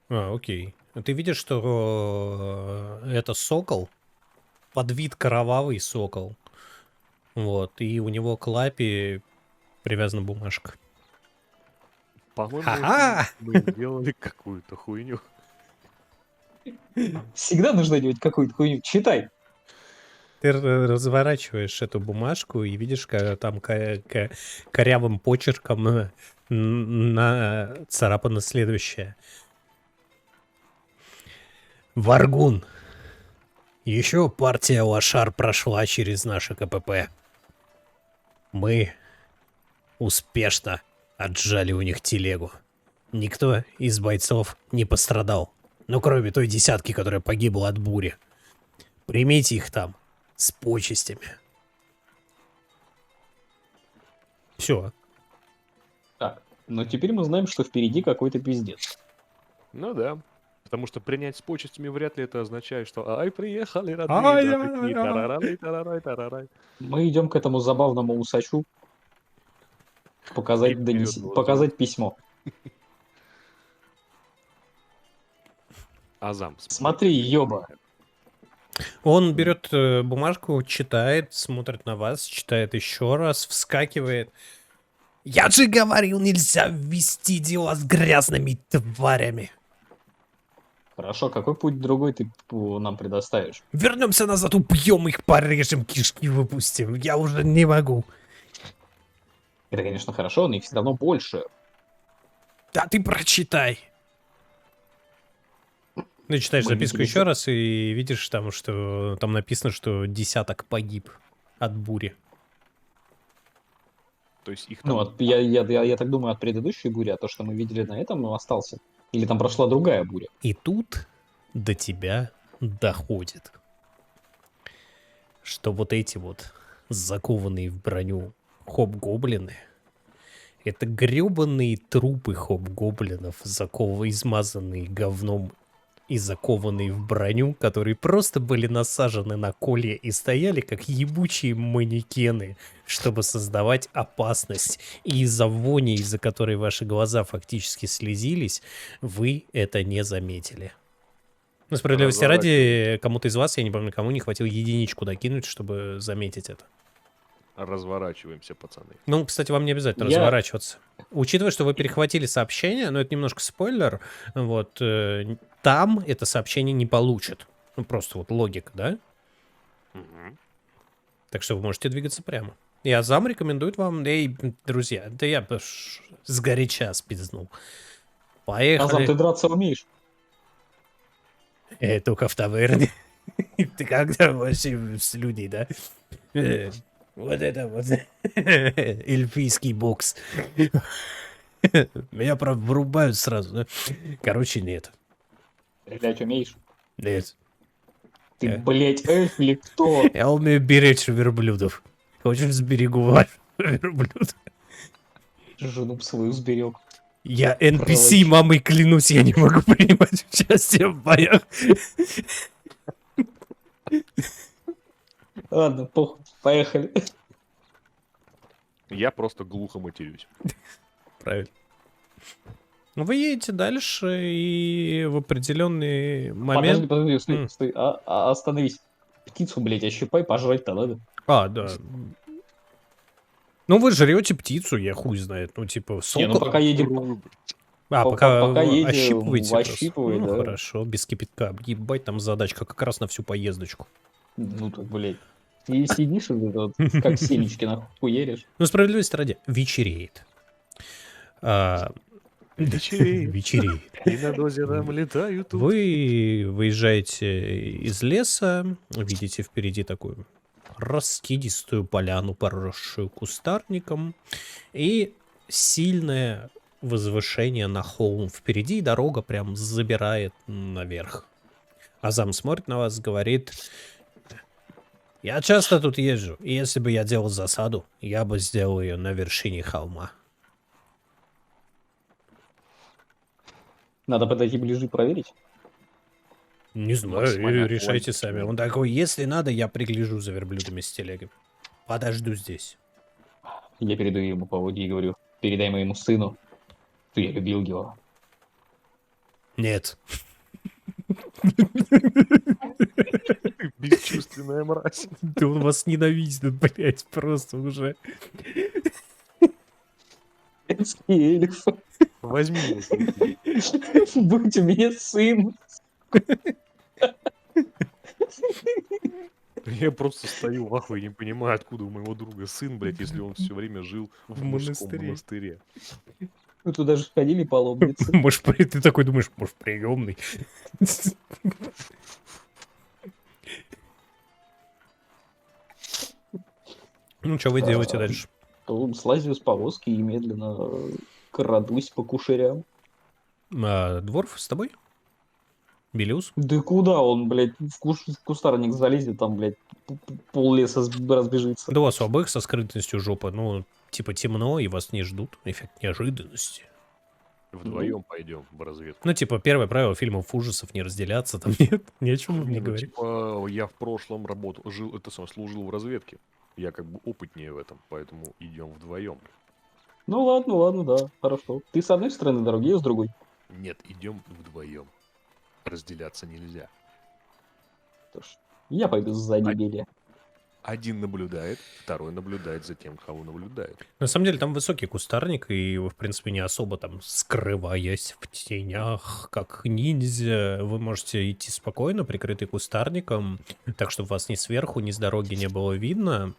Окей. Ты видишь, что это сокол, под вид кровавый сокол. Вот, и у него к лапе привязана бумажка. По-моему, Ха-ха! мы делали какую-то хуйню. Всегда нужно делать какую-то хуйню. Читай. Ты разворачиваешь эту бумажку и видишь, как там корявым почерком царапано следующее. Варгун. Еще партия лошар прошла через наше КПП. Мы успешно отжали у них телегу. Никто из бойцов не пострадал. Ну, кроме той десятки, которая погибла от бури. Примите их там с почестями. Все. Так, но теперь мы знаем, что впереди какой-то пиздец. Ну да. Потому что принять с почестями вряд ли это означает, что ай, приехали, Ай, родные, да, ай, такие, ай. тарарай, тарарай, тарарай. Мы идем к этому забавному усачу показать, И вперед его показать письмо. Азам, Смотри, ёба. Он берет бумажку, читает, смотрит на вас, читает еще раз, вскакивает. Я же говорил, нельзя вести дела с грязными тварями. Хорошо, какой путь другой ты нам предоставишь? Вернемся назад, убьем их, порежем, кишки выпустим. Я уже не могу. Это, конечно, хорошо, но их все равно больше. Да ты прочитай. Ну, читаешь Мы записку видели еще раз и видишь там, что там написано, что 10 погиб от бури. То есть их Ну, там... я так думаю, от предыдущей бури, а то, что мы видели на этом, остался. Или там прошла другая буря. И тут до тебя доходит, что вот эти вот закованные в броню хоб-гоблины — это гребаные трупы хоб-гоблинов, измазанные говном и закованные в броню, которые просто были насажены на колья и стояли как ебучие манекены, чтобы создавать опасность. И из-за вони, из-за которой ваши глаза фактически слезились, вы это не заметили. Ну, справедливости ради, кому-то из вас, я не помню, кому не хватило единичку докинуть, чтобы заметить это. Разворачиваемся, пацаны. Ну, кстати, вам не обязательно Я- разворачиваться. Учитывая, что вы перехватили сообщение, но это немножко спойлер, вот, там это сообщение не получит. Ну, просто вот логика, да? Мгм. Так что вы можете двигаться прямо. И Азам рекомендует вам, эй, друзья, да я бы сгоряча спизнул. Азам, Поехали. ты драться умеешь? Только в таверне. Ты когда вообще с людей, да? Вот это вот эльфийский бокс. Меня, правда, вырубают сразу, да? Короче, нет. Стрелять умеешь? Нет. Ты, блядь, эльф или кто? Я умею беречь верблюдов. Хочешь, сберегу ваш верблюд? Жену б свою сберег. Я NPC, Прочь. мамой клянусь, я не могу принимать участие в боях. Ладно, похуй, поехали. Я просто глухо матерюсь. Правильно. Ну, вы едете дальше, и в определенный момент... Подожди, стой, М. стой, остановись. Птицу, блядь, ощипай, пожрать-то надо. А, да. Ну, вы жрете птицу, я хуй знает. Ну, типа, Не, ну сок. пока едем, Пока едем, ощипываете просто. ощипывай, Ну, да. хорошо, без кипятка. Ебать, там задачка как раз на всю поездочку. Ну так, блядь. Ты сидишь и вот, как семечки нахуеришь. Ну, справедливости ради, вечереет. Вечереет. Вечереет. И над озером летают тут. Вы выезжаете из леса, видите впереди такую раскидистую поляну, поросшую кустарником, и сильное возвышение на холм впереди, и дорога прям забирает наверх. Азам смотрит на вас, говорит: я часто тут езжу, и если бы я делал засаду, я бы сделал ее на вершине холма. Надо подойти ближе и проверить. Не знаю, Максимально решайте логично. сами. Он такой: если надо, я пригляжу за верблюдами с телегой. Подожду здесь. Я передаю ему поводья и говорю, передай моему сыну, что я любил его. Нет. Бесчувственная мразь. Да он вас ненавидит, блядь, просто уже. Эльф, Возьми его. будь у меня сын. Я просто стою в ахуе, не понимаю, откуда у моего друга сын, блядь, если он все время жил в В мужском монастыре. монастыре. Мы туда же ходили паломницы. Может, ты такой думаешь, может, приемный. Ну, что вы делаете дальше? Слазю с повозки и медленно крадусь по кушерям. Дворф с тобой? Белиус? Да куда он, блядь, в кустарник залезет, там, блядь, пол леса разбежится. Да у вас у обоих со скрытностью жопа. Ну, типа темно, и вас не ждут. Эффект неожиданности. Вдвоем пойдем в разведку. Ну, типа, первое правило фильмов ужасов — не разделяться. Там нет, ни о чем не Ну, говорить. типа, я в прошлом служил в разведке. Я как бы опытнее в этом, поэтому идем вдвоем. Ну ладно, да, хорошо. Ты с одной стороны дороги, я с другой. Нет, идем вдвоем. Разделяться нельзя. Что ж, Я пойду сзади А- Белия. Один наблюдает, второй наблюдает за тем, кого наблюдает. На самом деле там высокий кустарник, и вы, в принципе, не особо там скрываясь в тенях, как ниндзя, вы можете идти спокойно, прикрытый кустарником, так, чтобы вас ни сверху, ни с дороги не было видно,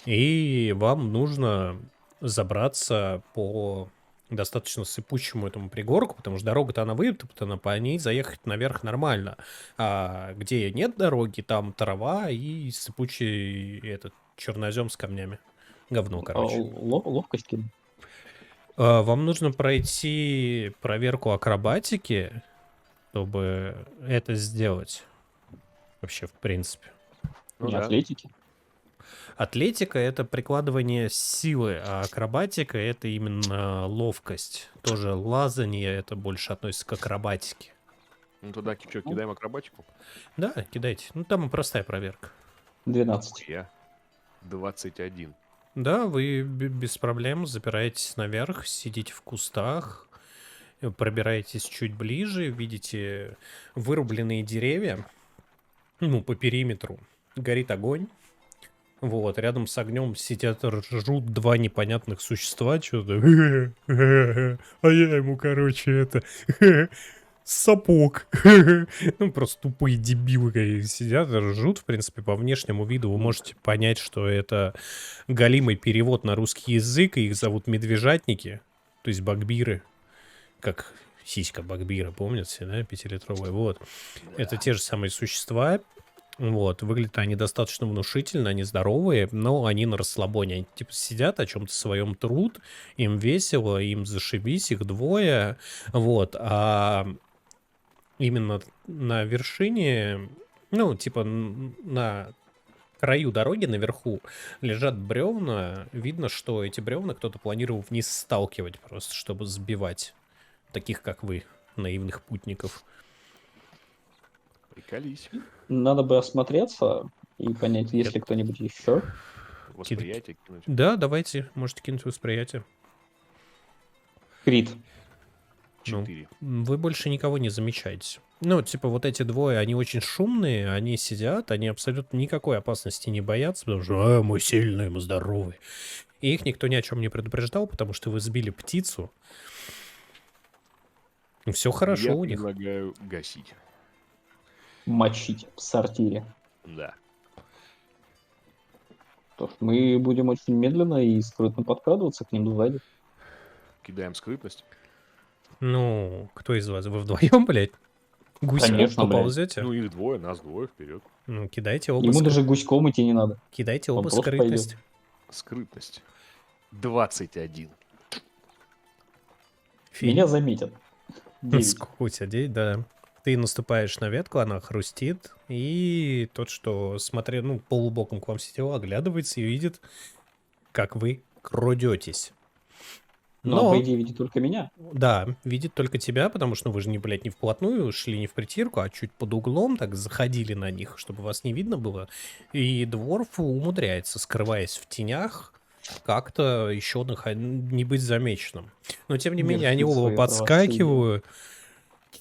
и вам нужно забраться по достаточно сыпучему этому пригорку, потому что дорога-то она вытоптана, по ней заехать наверх нормально. А где нет дороги, там трава и сыпучий этот чернозем с камнями. Говно, короче. Ловкость кину. Вам нужно пройти проверку акробатики, чтобы это сделать. Вообще, в принципе. Ну Не да. атлетики. Атлетика — это прикладывание силы, а акробатика — это именно ловкость. Тоже лазание — это больше относится к акробатике. Ну тогда что, кидаем акробатику? Да, кидайте. Ну, там и простая проверка. 12. Я 21. Да, вы без проблем запираетесь наверх, сидите в кустах, пробираетесь чуть ближе, видите вырубленные деревья, ну, по периметру. Горит огонь. Вот, рядом с огнем сидят, ржут два непонятных существа, что-то. А я ему, короче, это... Сапог. Ну, просто тупые дебилы какие сидят, ржут. В принципе, по внешнему виду вы можете понять, что это галимый перевод на русский язык, и их зовут медвежатники, то есть багбиры, как сиська багбира, помните, да, 5-литровая, вот. Это те же самые существа. Вот, выглядят они достаточно внушительно, они здоровые, но они на расслабоне. Они типа сидят о чем-то своем труд, им весело, им зашибись, их двое. Вот, а именно на вершине, ну, типа на краю дороги наверху лежат бревна. Видно, что эти бревна кто-то планировал вниз сталкивать просто, чтобы сбивать таких, как вы, наивных путников. Приколись. Надо бы осмотреться и понять, есть ли кто-нибудь еще. Восприятие кинуть. Да, давайте, можете кинуть восприятие. Крит. 4. Вы больше никого не замечаете. Ну, типа, вот эти двое, они очень шумные, они сидят, они абсолютно никакой опасности не боятся, потому что мы сильные, мы здоровые. И их никто ни о чем не предупреждал, потому что вы сбили птицу. Все хорошо Я у них. предлагаю гасить. Мочить в сортире. Да. То есть мы будем очень медленно и скрытно подкрадываться к ним сзади. Кидаем скрытность. Ну, кто из вас? Вы вдвоем, блядь? Гуськом Конечно, блядь. поползете? Ну, их двое, нас двое, вперед. Ну, кидайте оба, Ему даже гуськом идти не надо. кидайте он оба просто скрытность. Скрытность. 21. Меня заметят. 9. Сколько у тебя? 9, да. Ты наступаешь на ветку, она хрустит, и тот, что смотрел, ну, полубоком к вам сидел, оглядывается и видит, как вы крадетесь. Но он, по идее, видит только меня. Да, видит только тебя, потому что вы же не, блядь, не вплотную шли, не в притирку, а чуть под углом так заходили на них, чтобы вас не видно было. И дворф умудряется, скрываясь в тенях, как-то еще не быть замеченным. Но, тем не менее, они Вершит оба свои подскакивают.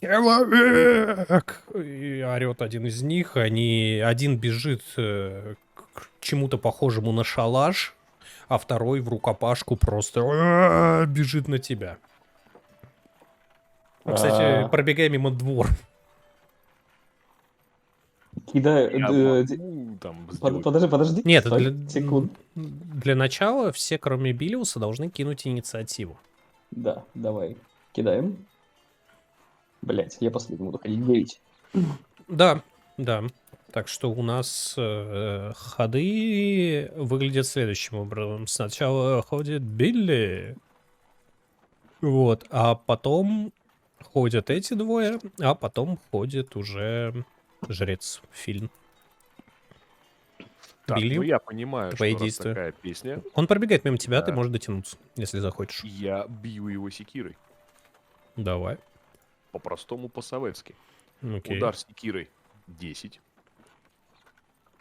Человек! И орет один из них. Один бежит к чему-то похожему на шалаш, а второй в рукопашку просто бежит на тебя. Кстати, пробегай мимо двор. Кидаю. Я могу там сделать. Подожди. Нет, Стой, для, секунду. для начала все, кроме Билиуса, должны кинуть инициативу. Да, давай. Кидаем. Блять, я последний буду ходить. 9. Да, да. Так что у нас ходы выглядят следующим образом. Сначала ходит Билли, вот, а потом ходят эти двое, а потом ходит уже жрец Фильн. Так, Билли, ну я понимаю, твои что раз действия. такая песня, Он пробегает мимо тебя, ты Да. можешь дотянуться, если захочешь. я бью его секирой. Давай. По-простому, по-советски. Окей. Удар секирой 10.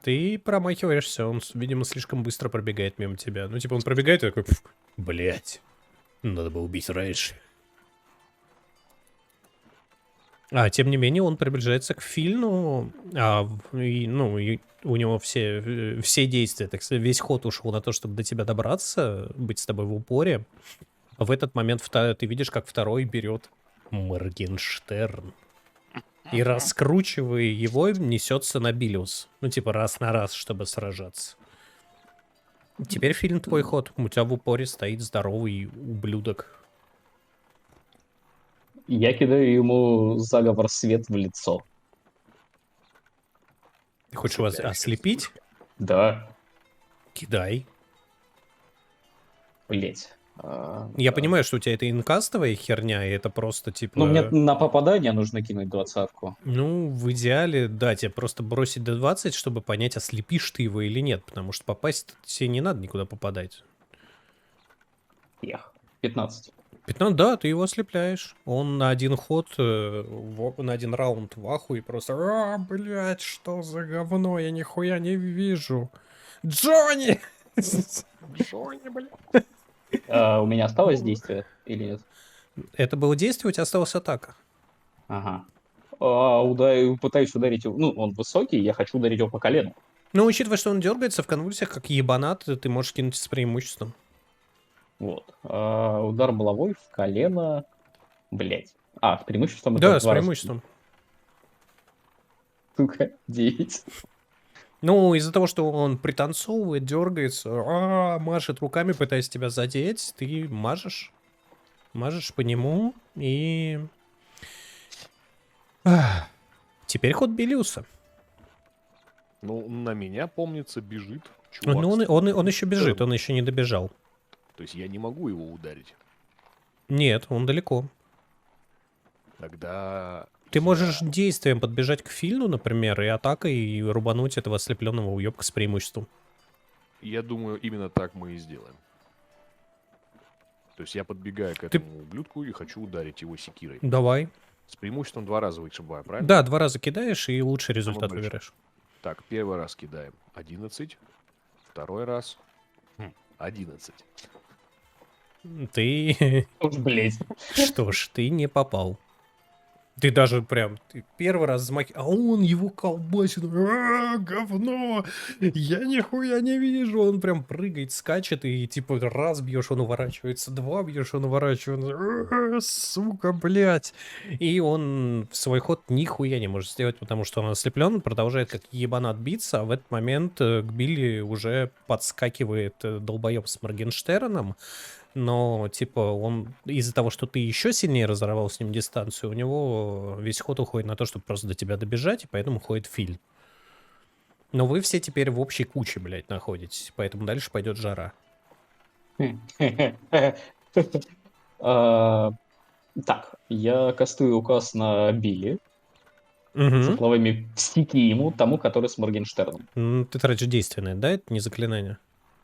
Ты промахиваешься, он, видимо, слишком быстро пробегает мимо тебя. Ну, типа, он пробегает и такой, блять, надо было убить раньше. А тем не менее он приближается к Фильну, и у него все действия, так сказать, весь ход ушел на то, чтобы до тебя добраться, быть с тобой в упоре. А в этот момент ты видишь, как второй берет Моргенштерн и, раскручивая его, несется на Билиус. Ну, типа раз на раз, чтобы сражаться. Теперь, Фильн, твой ход. У тебя в упоре стоит здоровый ублюдок. Я кидаю ему заговор свет в лицо. Ты хочешь его ослепить? Да, Кидай. блять. Я понимаю, что у тебя это инкастовая херня, и это просто типа... Ну, мне на попадание нужно кинуть 20-ку. Ну, в идеале, да, тебе просто бросить до 20, чтобы понять, ослепишь ты его или нет, потому что попасть тебе не надо никуда попадать. Эх, 15. 15, да, ты его ослепляешь. Он на один ход, на один раунд в ахуе просто... блядь, что за говно, я нихуя не вижу. Джонни! Джонни, блядь. У меня осталось действие или нет? Это было действие, у тебя осталась атака. Ага. Пытаюсь ударить его. Ну, он высокий, я хочу ударить его по колену. Но учитывая, что он дергается в конвульсиях, как ебанат, ты можешь кинуть с преимуществом. Вот. Удар булавой в колено. Блять. С преимуществом Да, это с 2 раза. преимуществом. Сука, 9. Ну, из-за того, что он пританцовывает, дергается, машет руками, пытаясь тебя задеть, ты мажешь по нему, и... Теперь ход Белиуса. Ну, на меня, помнится, бежит чувак. Ну, он еще бежит, он еще не добежал. То есть я не могу его ударить. Нет, он далеко. Тогда... Ты можешь действием подбежать к Фильну, например, и атакой и рубануть этого ослепленного уебка с преимуществом. Я думаю, именно так мы и сделаем. То есть я подбегаю к этому ублюдку и хочу ударить его секирой. Давай. С преимуществом 2 раза вышибаю, правильно? Да, 2 раза кидаешь и лучший результат большой. выбираешь. Так, первый раз кидаем 11. Второй раз 11. Ты... Уж, блять. Что ж, ты не попал. Ты даже прям первый раз а он его колбасит. Говно! Я нихуя не вижу. Он прям прыгает, скачет, и типа раз бьешь, он уворачивается, 2 бьешь, он уворачивается. Сука, блядь. И он в свой ход нихуя не может сделать, потому что он ослеплен, продолжает как ебанат биться, а в этот момент к Билли уже подскакивает долбоеб с Моргенштерном. Но, типа, он из-за того, что ты еще сильнее разорвал с ним дистанцию, у него весь ход уходит на то, чтобы просто до тебя добежать, и поэтому ходит Филь. Но вы все теперь в общей куче, блядь, находитесь, поэтому дальше пойдет жара. Так, я кастую указ на Билли Угу. со словами «псики ему, тому, который с Моргенштерном». Ты тратишь действенное, да? Это не заклинание?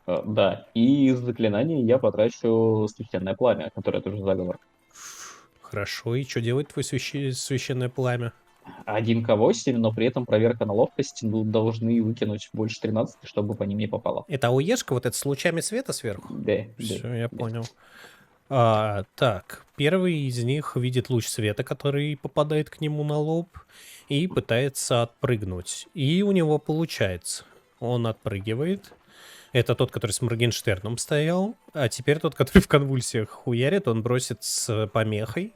Да, и из заклинаний я потрачу священное пламя, которое тоже заговор. Хорошо, и что делает твое священное пламя? 1К8, но при этом проверка на ловкость должны выкинуть больше 13, чтобы по ним не попало. Это АОЕшка, вот это с лучами света сверху? Да, Все, я понял. Так, первый из них видит луч света, который попадает к нему на лоб, и пытается отпрыгнуть. И у него получается. Он отпрыгивает. Это тот, который с Моргенштерном стоял. А теперь тот, который в конвульсиях хуярит, он бросит с помехой.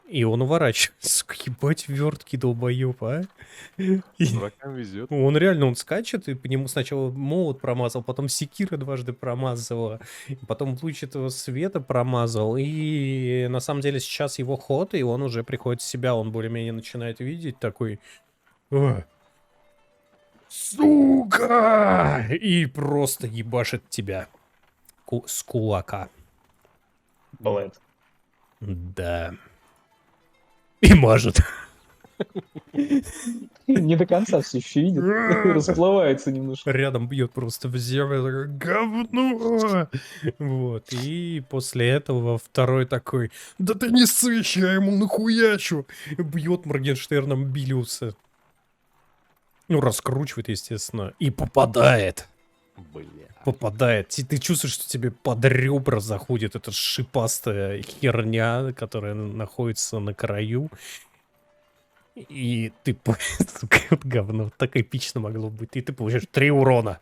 И он уворачивается. Сука, ебать верткий долбоеб, а. Дуракам везет. Он реально, он скачет, и по нему сначала молот промазал, потом секира дважды промазала, потом луч этого света промазал, и на самом деле сейчас его ход, и он уже приходит в себя, он более-менее начинает видеть такой... Сука! И просто ебашит тебя с кулака. Бывает. Да. И мажет. Не до конца все еще видит. Расплывается немножко. Рядом бьет просто в землю, такое говно. Вот. И после этого второй такой: да ты не сыщи, я ему нахуячу. Бьет Моргенштерном Билиуса. Ну, раскручивает, естественно. И попадает. Бля. попадает. Ты чувствуешь, что тебе под ребра заходит эта шипастая херня, которая находится на краю. И ты, сука, вот говно, так эпично могло быть. И ты получаешь 3 урона.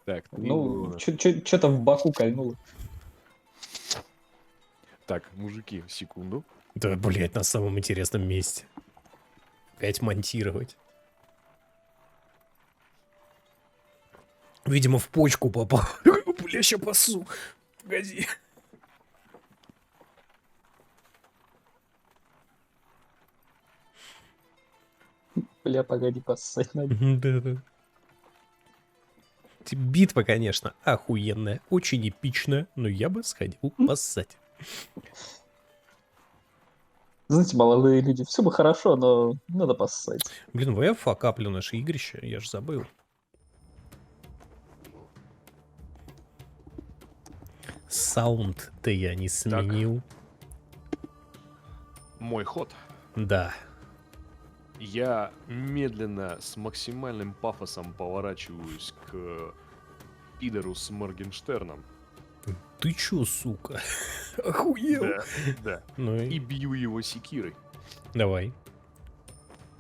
Так, Ну, что-то в боку кольнуло. Так, мужики, секунду. Да, блядь, на самом интересном месте. Опять монтировать. Видимо, в почку попал. Бля, ща пасу. Погоди. Бля, погоди, поссать надо. Да-да. Битва, конечно, охуенная, очень эпичная, но я бы сходил поссать. Знаете, молодые люди, все бы хорошо, но надо поссать. Блин, я факаплю наше игрище, я ж забыл. Саунд-то я не сменил. Мой ход. Да. Я медленно, с максимальным пафосом поворачиваюсь к пидору с Моргенштерном. Ты чё, сука? Охуел? Да, да. Ну И и бью его секирой. давай.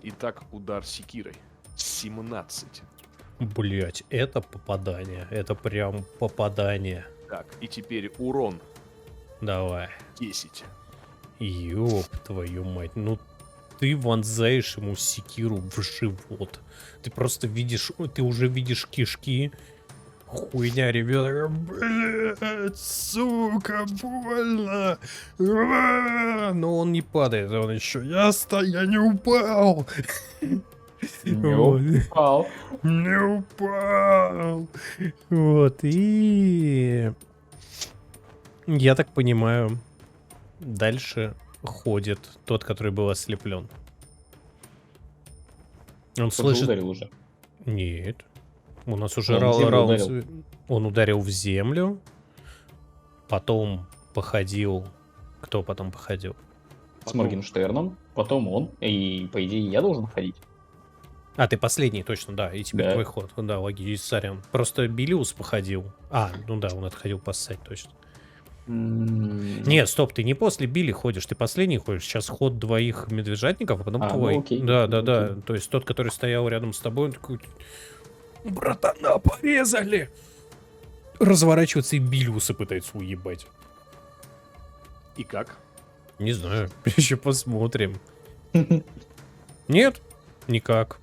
Итак, удар секирой. 17. Блять, это попадание. Это прям попадание. Так, и теперь урон Давай. 10. Ёб твою мать. Ну ты вонзаешь ему секиру в живот. Ты просто видишь, ты уже видишь кишки. Хуйня, ребята. Блять, сука, больно. Но он не падает, он еще. Я не упал. Не Вот. упал. Не упал. Вот, и... Я так понимаю, дальше ходит тот, который был ослеплен. Он Он слышит... ударил уже. Нет. У нас уже Он в землю раунд... ударил. Он ударил в землю, потом походил... Кто потом походил? С Моргенштерном, потом он, и по идее я должен ходить. А, ты последний, точно, да, и теперь Да. твой ход. Да, логично, сорян. Просто Белиус походил. А, ну да, он отходил поссать, точно. Нет, стоп, ты не после Билли ходишь, ты последний ходишь. Сейчас ход двоих медвежатников, а потом А, ну твой. окей, Да, окей, да, да. окей. То есть тот, который стоял рядом с тобой, он такой... Братана, порезали! Разворачивается и Билиуса пытается уебать. И как? Не знаю, еще посмотрим. Нет, никак.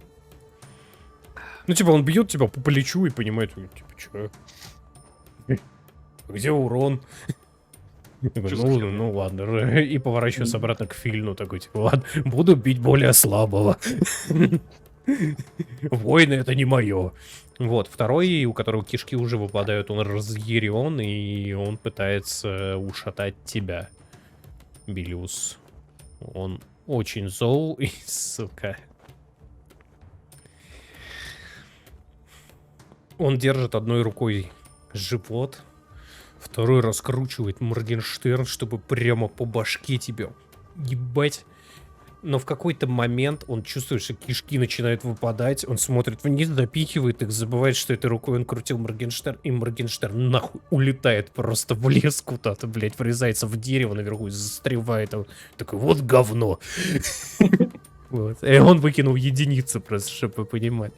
Ну, типа, он бьет тебя по плечу и понимает, ну, типа, чё? Где урон? Я говорю, Чё за херня? ну ладно, и поворачивается обратно к Фильну, такой, типа, ладно, буду бить более слабого. Войны это не мое. Вот, второй, у которого кишки уже выпадают, он разъярен, и он пытается ушатать тебя, Белиус. Он очень зол и, сука. Он держит одной рукой живот, второй раскручивает Моргенштерн, чтобы прямо по башке тебя ебать. Но в какой-то момент он чувствует, что кишки начинают выпадать, он смотрит вниз, запихивает их, забывает, что этой рукой он крутил Моргенштерн, и Моргенштерн нахуй улетает просто в лес куда-то, блядь, врезается в дерево наверху и застревает. Он такой, вот говно. Вот. И он выкинул единицу просто, чтобы вы понимали.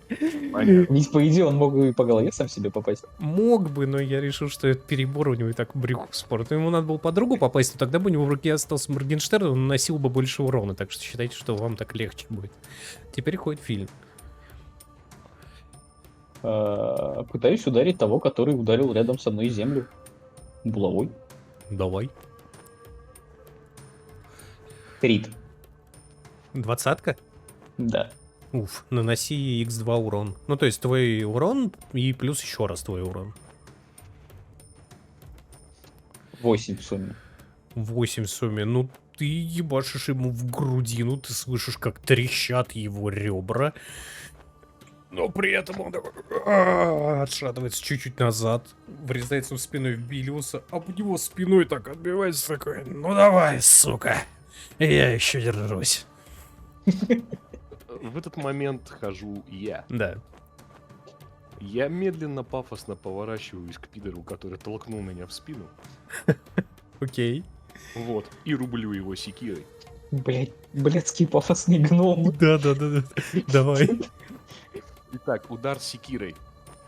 Понятно. Ведь по идее он мог бы и по голове сам себе попасть. Мог бы, но я решил, что это перебор, у него и так брюхо спорт. Ему надо было по другу попасть, но тогда бы у него в руке остался Моргенштерн, он наносил бы больше урона, так что считайте, что вам так легче будет. Теперь ходит фильм. Пытаюсь ударить того, который ударил рядом со мной землю. Булавой. Давай. Крит. 20-ка? Да. Уф, наноси x2 урон. Ну, то есть твой урон и плюс еще раз твой урон. 8 в сумме. 8 в сумме. Ну, ты ебашишь ему в грудину, ты слышишь, как трещат его ребра. Но при этом он такой, отшатывается чуть-чуть назад, врезается в спину в Билиуса, а у него спиной так отбивается такой, ну давай, сука, я еще держусь. В этот момент хожу я. Да. Я медленно, пафосно поворачиваюсь к пидору, который толкнул меня в спину. Окей. Вот. И рублю его секирой. Блять, блядский пафосный гном. Да. Давай. Итак, удар секирой.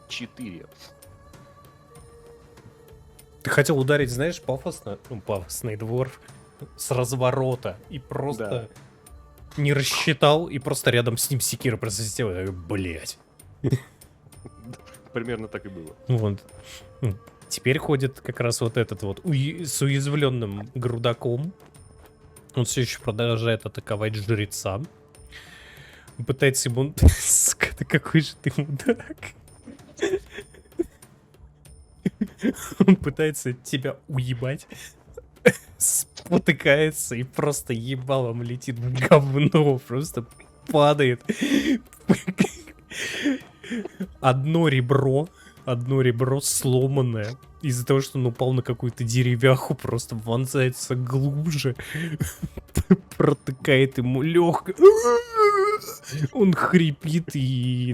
4. Ты хотел ударить, знаешь, пафосно, ну, пафосный дворф с разворота и просто не рассчитал, и просто рядом с ним секира просто сделал, блять. Примерно так и было. Вот. Теперь ходит как раз вот этот вот с уязвленным грудаком. Он все еще продолжает атаковать жреца. Он пытается ему... Сука, ты какой же ты мудак. Он пытается тебя уебать. Спотыкается и просто ебалом летит в говно. Просто падает. Одно ребро сломанное. Из-за того, что он упал на какую-то деревяху, просто вонзается глубже. Протыкает ему легко. Он хрипит и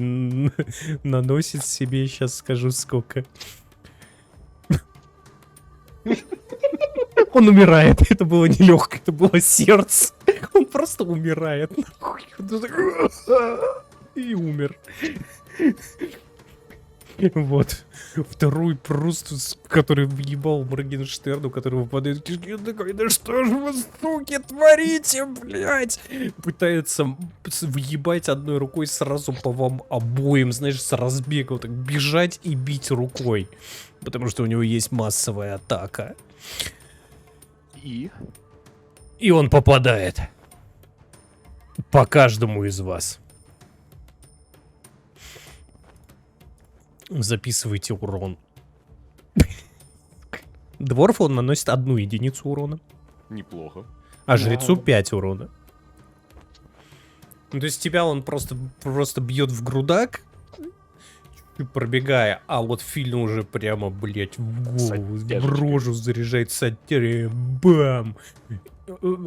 наносит себе, сейчас скажу сколько. Он умирает. Это было не легкое, это было сердце. Он просто умирает. И умер. Вот. Второй просто, который въебал Моргенштерну, который выпадает в кишки. Он такой, да что ж вы, суки, творите, блядь? Пытается въебать одной рукой сразу по вам обоим, знаешь, с разбега. Вот так бежать и бить рукой. Потому что у него есть массовая атака. И И он попадает. По каждому из вас. Записывайте урон. Дворфу он наносит 1 единицу урона, неплохо. а жрецу 5 урона. Ну, то есть тебя он просто бьет в грудак, пробегая, а вот Фильн уже прямо, блять, в голову, в рожу заряжает сатире, бам!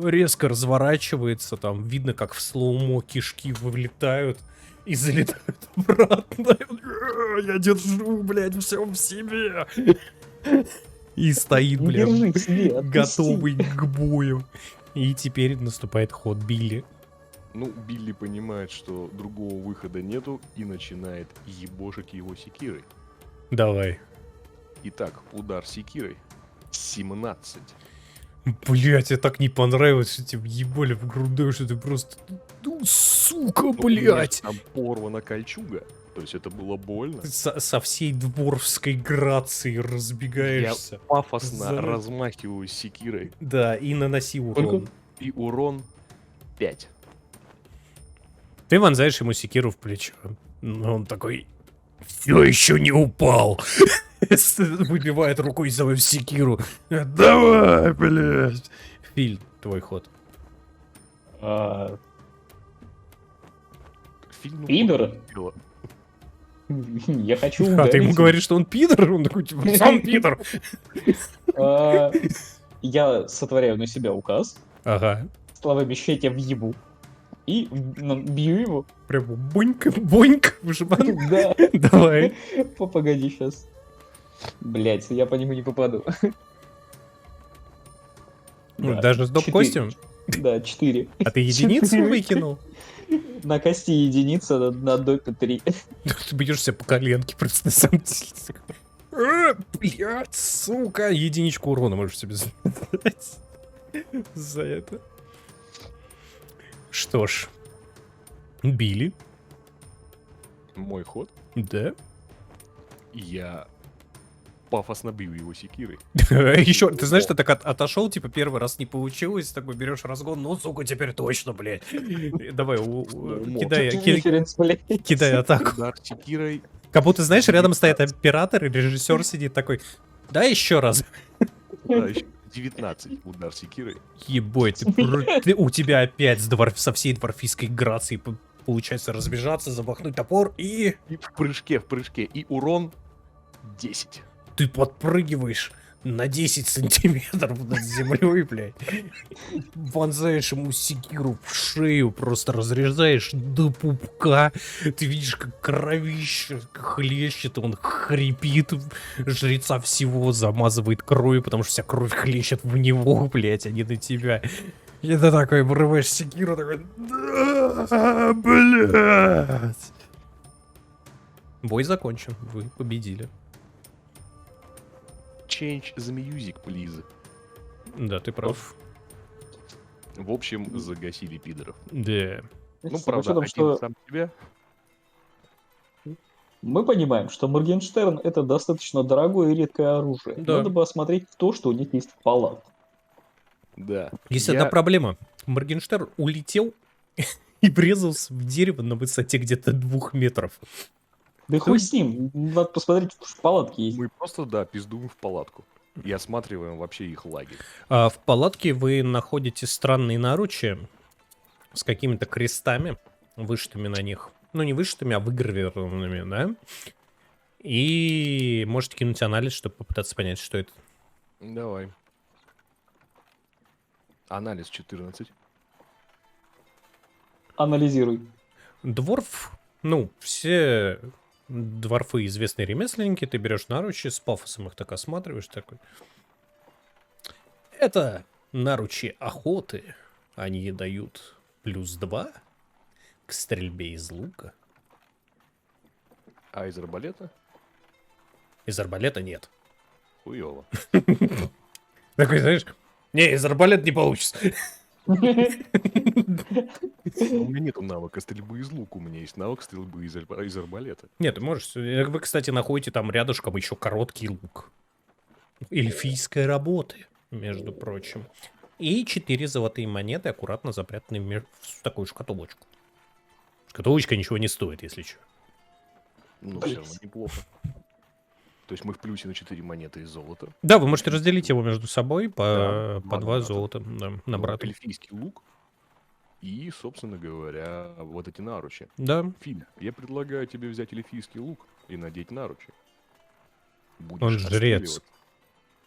Резко разворачивается, там видно, как в слоумо кишки вылетают и залетают обратно. Я держу, блядь, все в себе. И стоит, блядь, готовый к бою. И теперь наступает ход Билли. Ну, Билли понимает, что другого выхода нету, и начинает ебошить его секирой. Давай. Итак, удар секирой. 17. Блять, я так не понравилось, что тебе ебали в грудь, что ты просто... Ну, сука, блять! Там порвана кольчуга. То есть это было больно. Ты со всей дворфской грацией разбегаешься. Я пафосно размахиваю секирой. Да, и наноси урон. И урон 5. Ты вонзаешь ему секиру в плечо. Но он такой... Все еще не упал. Выбивает рукой за секиру. Давай, блядь. Филь, твой ход. Пидор? Я хочу ударить. А ты ему говоришь, что он пидор? Он такой, типа, сам пидор. Я сотворяю на себя указ. Ага. Словами «ща тебя въебу». И бью его. Прямо бонька, выжиман. Да. Давай. Погоди сейчас. Блять, я по нему не попаду. Ну, даже с доп-костью? Да, 4. А ты единицу выкинул? На кости единица, на допе 3. Ты бьешься по коленке просто на самом деле. Блять, сука. Единичку урона можешь себе задать за это. Что ж. Билли. Мой ход. Да. Я пафосно бью его секирой. Еще, ты знаешь, ты так отошел, типа, первый раз не получилось, такой берешь разгон, ну, сука, теперь точно, блядь. Давай, кидай атаку. Удар секирой. Как будто, знаешь, рядом стоит оператор, и режиссер сидит такой, да, еще раз. Да, еще 19 удар секирой. Ебой, у тебя опять со всей дворфийской грацией получается разбежаться, замахнуть топор и... И в прыжке. И урон 10. Ты подпрыгиваешь, на 10 сантиметров над землей, блядь. Вонзаешь ему секиру в шею, просто разрезаешь до пупка. Ты видишь, как кровище хлещет, он хрипит. Жреца всего замазывает кровью, потому что вся кровь хлещет в него, блядь, а не на тебя. И ты такой вырываешь секиру, такой... Да, блядь. Бой закончен, вы победили. Change the music, please. Да, ты прав. В общем, загасили пидоров. Да. Ну, С правда, учетом, один что сам себя. мы понимаем, что Моргенштерн это достаточно дорогое и редкое оружие. Да. Надо бы осмотреть то, что у них есть в палатке. Да. Есть Я- одна проблема. Моргенштерн улетел и врезался в дерево на высоте где-то 2 метров. Да хуй с ним, надо посмотреть, что в палатке есть. Мы просто, да, пиздуем в палатку. И осматриваем вообще их лагерь. А в палатке вы находите странные наручи с какими-то крестами, вышитыми на них. Ну, не вышитыми, а выгравированными, да? И можете кинуть анализ, чтобы попытаться понять, что это. Давай. Анализ 14. Анализируй. Дворф, ну, все дворфы известные ремесленники, ты берешь наручи, с пафосом их так осматриваешь, такой. Это наручи охоты. Они дают +2 к стрельбе из лука. А из арбалета? Из арбалета нет. Хуёво. Такой, знаешь, не, из арбалета не получится. У меня нету навыка стрельбы из лука, у меня есть навык стрельбы из арбалета. Нет, ты можешь. Вы, кстати, находите там рядышком еще короткий лук. Эльфийской работы, между прочим. И 4 золотые монеты, аккуратно запрятанные в такую шкатулочку. Шкатулочка ничего не стоит, если что. Ну, все равно неплохо. То есть мы в плюсе на 4 монеты из золота. Да, вы можете разделить его между собой Да, по 2 брата. золота, да, на Ну, брата. эльфийский лук. И, собственно говоря, вот эти наручи. Да. Филя, я предлагаю тебе взять эльфийский лук и надеть наручи. Будешь Он жрец. отстреливаться.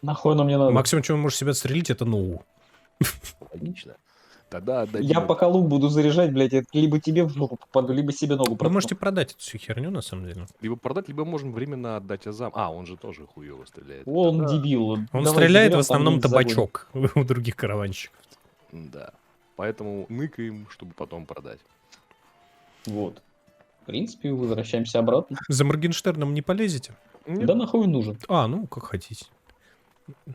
Нахуй оно мне надо? Максимум, чем вы можете себя отстрелить, это ноу. Логично. Тогда отдадим Я это- пока лук буду заряжать, блядь, я либо тебе в жопу попаду, либо себе ногу Вы проткну. можете продать эту всю херню, на самом деле. либо продать, либо можем временно отдать Азам. А, он же тоже хуёво стреляет. Он Тогда- дебил. Он Давай стреляет в заберем, там основном где-нибудь загоним. табачок у других караванщиков. Да. Поэтому ныкаем, чтобы потом продать. Вот. В принципе, возвращаемся обратно. За Моргенштерном не полезете? Нет, Да нахуй нужен. А, ну, как хотите.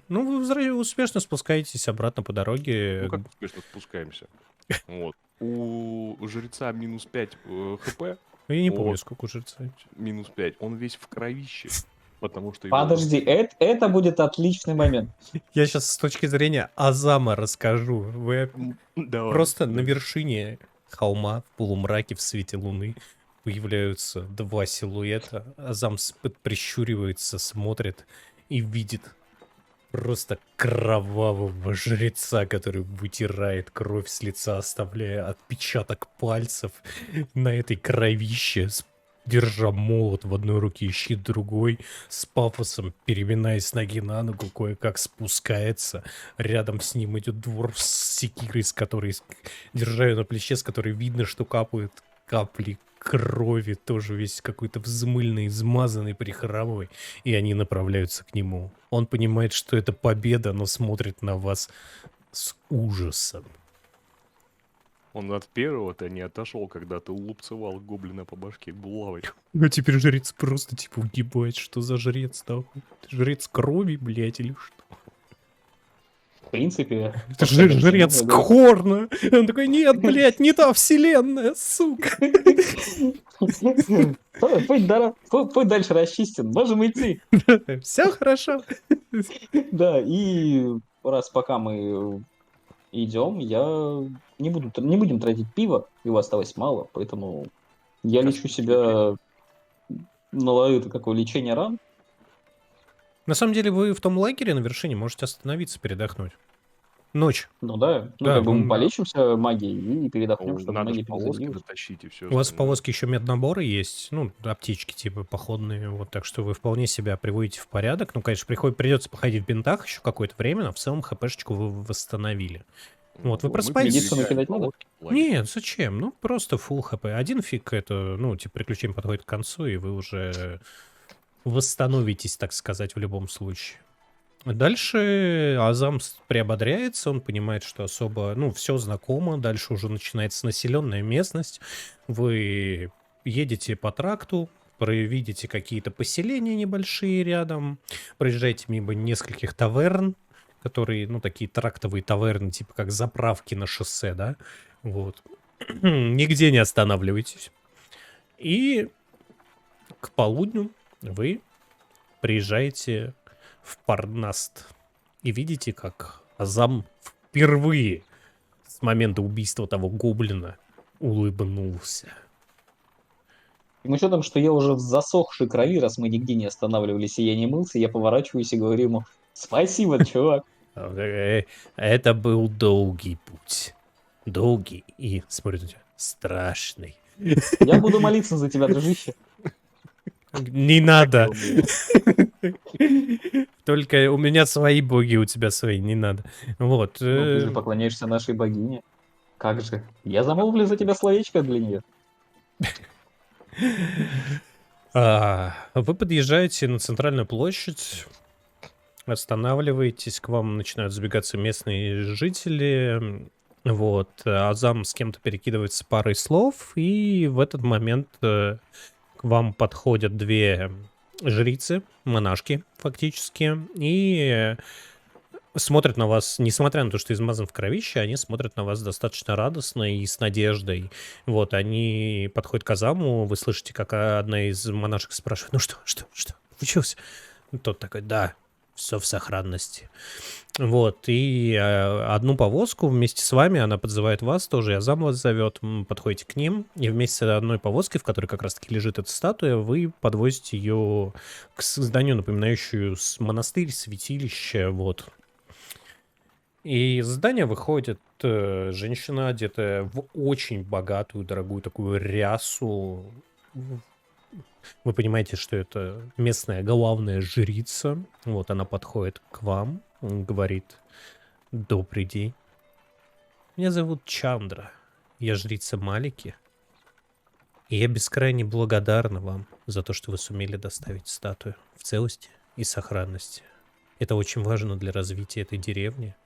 Ну, вы успешно спускаетесь обратно по дороге. ну как успешно спускаемся. Вот. У жреца минус 5 хп, Я не помню, Вот. сколько жреца. минус 5. Он весь в кровище. Потому что его- Подожди, это будет отличный момент. Я сейчас с точки зрения Азама расскажу. Вы Давай. просто на вершине холма в полумраке в свете луны появляются 2 силуэта. Азам прищуривается, смотрит и видит просто кровавого жреца, который вытирает кровь с лица, оставляя отпечаток пальцев на этой кровище, держа молот в одной руке, щит в другой, с пафосом, переминаясь с ноги на ногу, кое-как спускается. Рядом с ним идет двор с секирой, с которой, держа ее на плече, с которой видно, что капают капли крови, тоже весь какой-то взмыльный, измазанный, прихрамывый, и они направляются к нему. Он понимает, что это победа, но смотрит на вас с ужасом. Он от первого-то не отошел, когда ты лупцевал гоблина по башке булавой. А теперь жрец просто типа угибает, что за жрец, нахуй? Ты жрец крови, блядь, или что? В принципе... Это же жрец Хорна! Он такой, нет, блядь, не та вселенная, сука! Путь дальше расчистен, можем идти. Все хорошо. Да, и раз пока мы идем, не будем тратить пиво, его осталось мало, поэтому я лечу себя на какое лечение ран. На самом деле вы в том лагере на вершине можете остановиться, передохнуть. Ночь. Ну да, ну Да, как бы мы да. полечимся магией и передохнем, чтобы Надо магия же повозки перезарядилась. дотащить и все У вас в остальное. повозке еще меднаборы есть, ну, аптечки типа походные, вот, так что вы вполне себя приводите в порядок. Ну, конечно, придется походить в бинтах еще какое-то время, но в целом хпшечку вы восстановили. Вот, вы Мы просыпаетесь... Медицину передвигаем кидать надо? повозки в лагерь. Нет, зачем? Ну, просто full хп. Один фиг это, ну, типа, приключение подходит к концу, и вы уже восстановитесь, так сказать, в любом случае. Дальше Азам приободряется, он понимает, что особо, ну, все знакомо, дальше уже начинается населенная местность, вы едете по тракту, видите какие-то поселения небольшие рядом, проезжаете мимо нескольких таверн, которые, ну, такие трактовые таверны, типа как заправки на шоссе, да, вот. Нигде не останавливайтесь. И к полудню вы приезжаете в Парнаст и видите, как Азам впервые с момента убийства того гоблина улыбнулся. И учетом, что я уже в засохшей крови, раз мы нигде не останавливались и я не мылся, я поворачиваюсь и говорю ему: спасибо, чувак. Это был долгий путь. Долгий и, смотрю на тебя, страшный. Я буду молиться за тебя, дружище. Не надо. Только у меня свои боги, у тебя свои, не надо. Вот. Ну, ты же поклоняешься нашей богине. Как же? Я замолвлю за тебя словечко для нее. Вы подъезжаете на центральную площадь, останавливаетесь, к вам начинают забегаться местные жители. Вот. Азам с кем-то перекидывается парой слов, и в этот момент к вам подходят две жрицы, монашки фактически, и смотрят на вас, несмотря на то, что измазан в кровище, они смотрят на вас достаточно радостно и с надеждой. Вот, они подходят к Азаму, вы слышите, как одна из монашек спрашивает: ну что случилось? Тот такой: да, все в сохранности. Вот, и одну повозку вместе с вами, она подзывает вас тоже, и Азам вас зовет, подходите к ним, и вместе с одной повозкой, в которой как раз-таки лежит эта статуя, вы подвозите ее к зданию, напоминающую монастырь, святилище, вот. И из здания выходит женщина, одетая в очень богатую, дорогую такую рясу. Вы понимаете, что это местная главная жрица. Вот она подходит к вам, говорит: добрый день. Меня зовут Чандра. Я жрица Малики. И я бескрайне благодарна вам за то, что вы сумели доставить статую в целости и сохранности. Это очень важно для развития этой деревни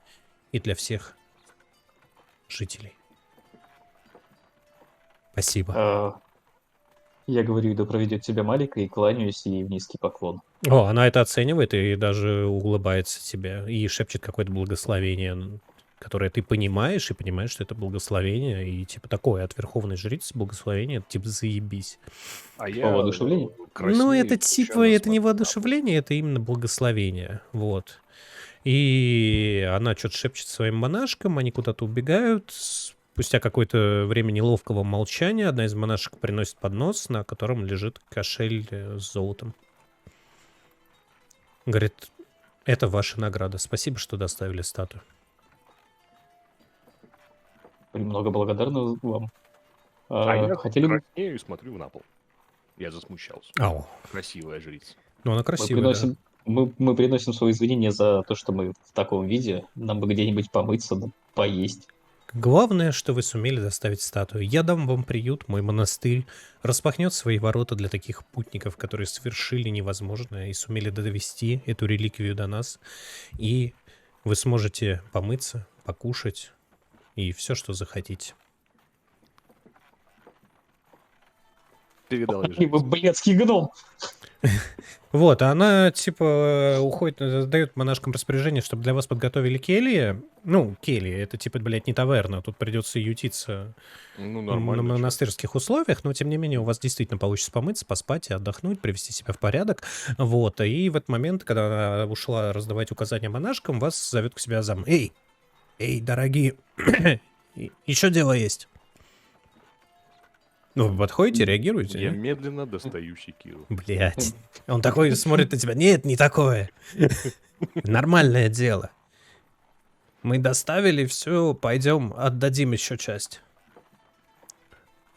и для всех жителей. Спасибо. Я говорю: да проведет тебя Малика, и кланяюсь ей в низкий поклон. О, она это оценивает и даже улыбается тебе и шепчет какое-то благословение, которое ты понимаешь, и понимаешь, что это благословение, и типа такое от верховной жрицы благословение, это типа заебись. А я Воодушевление? Ну, краснею, это типа, случайно это не смотрю на воодушевление, это именно благословение, вот. И она что-то шепчет своим монашкам, они куда-то убегают. Спустя какое-то время неловкого молчания одна из монашек приносит поднос, на котором лежит кошель с золотом. Говорит: это ваша награда. Спасибо, что доставили статую. Премного благодарна вам. А я Хотели бы... краснею и смотрю на пол. Я засмущался. Ау. Красивая жрица. Ну, она Мы красивая, приносим, мы приносим свои извинения за то, что мы в таком виде. Нам бы где-нибудь помыться, да поесть. Главное, что вы сумели доставить статую. Я дам вам приют, мой монастырь распахнет свои ворота для таких путников, которые совершили невозможное и сумели довести эту реликвию до нас. И вы сможете помыться, покушать и все, что захотите. Ты видал ее И вы, жрицу? блядский гном! Вот, а она, типа, уходит, дает монашкам распоряжение, чтобы для вас подготовили кельи. Ну, кельи, это, типа, блядь, не таверна, тут придется ютиться Ну, на нормально. чё. монастырских условиях, но, тем не менее, у вас действительно получится помыться, поспать и отдохнуть, привести себя в порядок. Вот, и в этот момент, когда она ушла раздавать указания монашкам, вас зовет к себе Азам. Эй, дорогие, еще дело есть. Ну, вы подходите, реагируете? Я не? медленно достаю секиру. Блять. Он такой смотрит на тебя. Нет, не такое. Нормальное дело. Мы доставили, все, пойдем, отдадим еще часть.